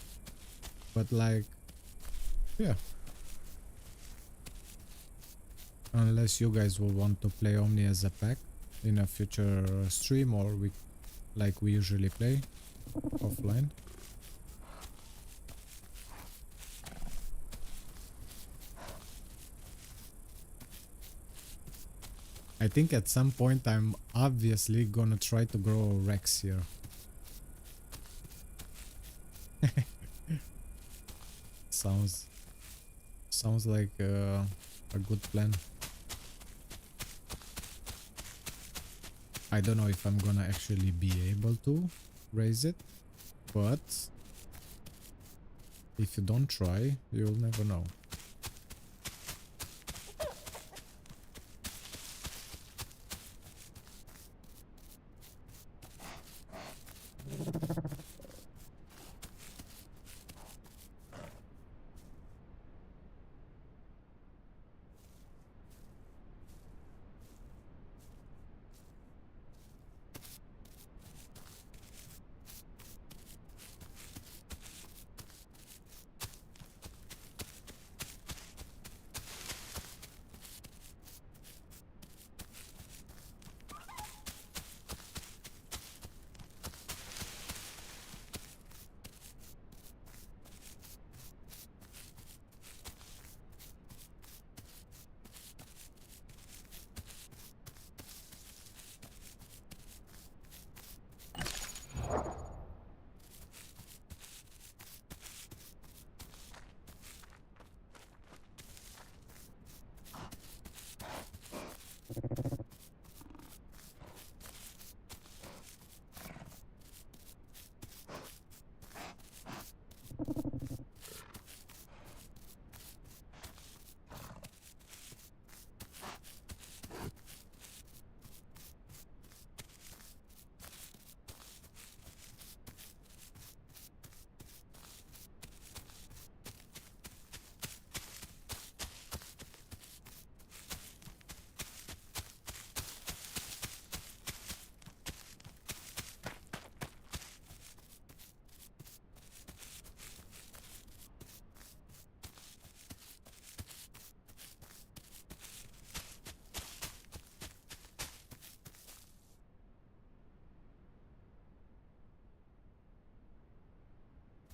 but like, yeah, unless you guys will want to play Omni as a pack in a future stream, or we usually play offline. I think at some point I'm obviously gonna try to grow a Rex here. Sounds like a good plan. I don't know if I'm gonna actually be able to raise it, but if you don't try, you'll never know.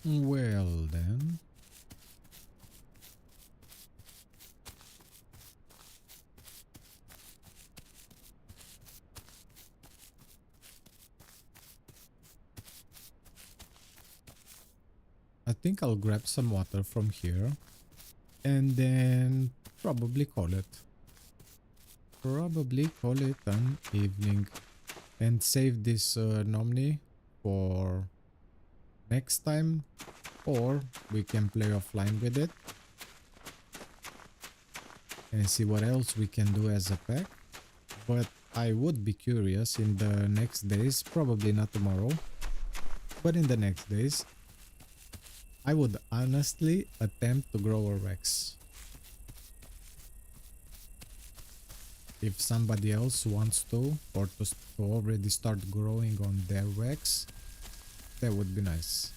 Well then. I think I'll grab some water from here and then probably call it. Probably call it an evening and save this Nomni for next time, or we can play offline with it and see what else we can do as a pack. But I would be curious in the next days, probably not tomorrow, but in the next days, I would honestly attempt to grow a Rex. If somebody else wants to, or to already start growing on their Rex, that would be nice.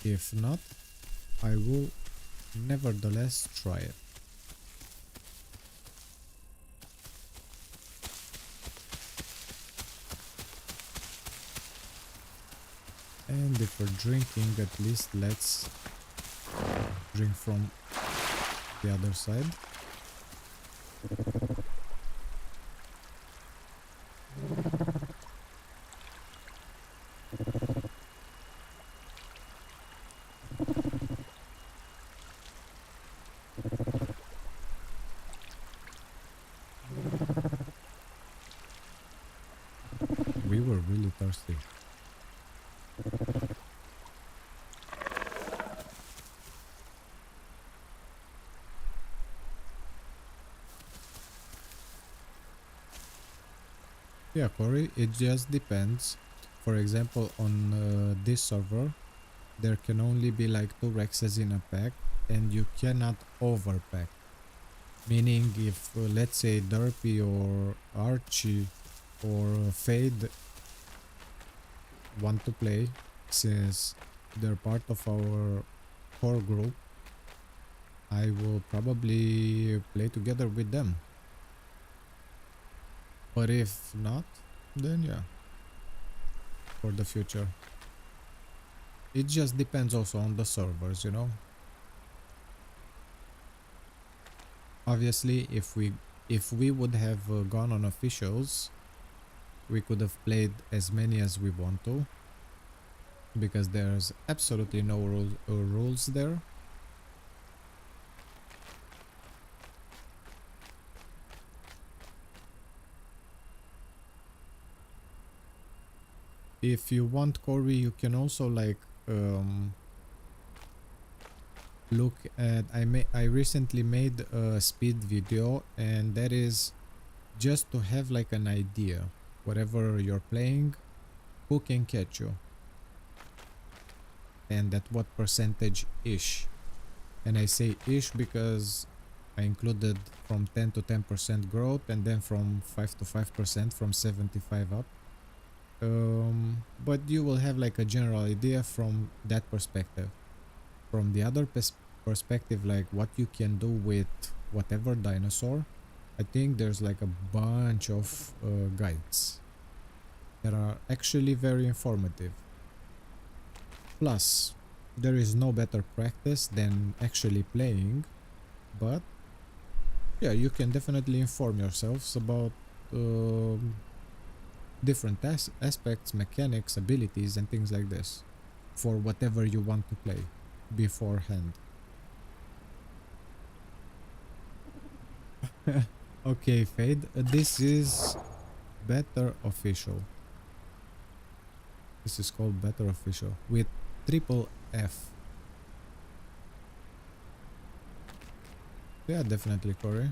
If not, I will nevertheless try it. And if we're drinking, at least let's drink from the other side. really thirsty. Yeah, Corey, it just depends. For example, on this server, there can only be like 2 rexes in a pack, and you cannot overpack. Meaning, if let's say Derpy or Archie or Fade want to play, since they're part of our core group, I will probably play together with them. But if not, then yeah, for the future. It just depends also on the servers, you know. Obviously, if we would have gone on officials, we could have played as many as we want to, because there's absolutely no rules there. If you want, Corey, you can also like look at I recently made a speed video, and that is just to have like an idea, whatever you're playing, who can catch you and at what percentage ish. And I say ish because I included from 10 to 10% growth, and then from 5 to 5% from 75 up. But you will have like a general idea from that perspective. From the other perspective, like what you can do with whatever dinosaur, I think there's like a bunch of guides that are actually very informative. Plus, there is no better practice than actually playing, but yeah, you can definitely inform yourselves about different aspects, mechanics, abilities, and things like this for whatever you want to play beforehand. Okay, Fade, this is Better Official. This is called Better Official with triple F. Yeah, definitely, Corey.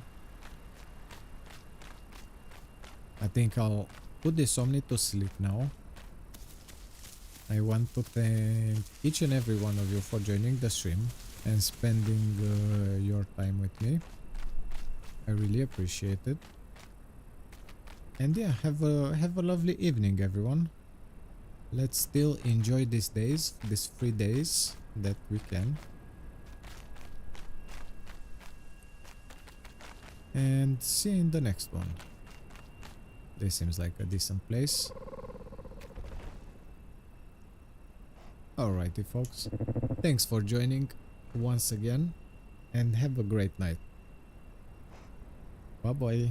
I think I'll put this Omni to sleep now. I want to thank each and every one of you for joining the stream and spending your time with me. I really appreciate it. And yeah, have a lovely evening, everyone. Let's still enjoy these days, these 3 days that we can. And see you in the next one. This seems like a decent place. Alrighty, folks. Thanks for joining once again, and have a great night. Bye bye.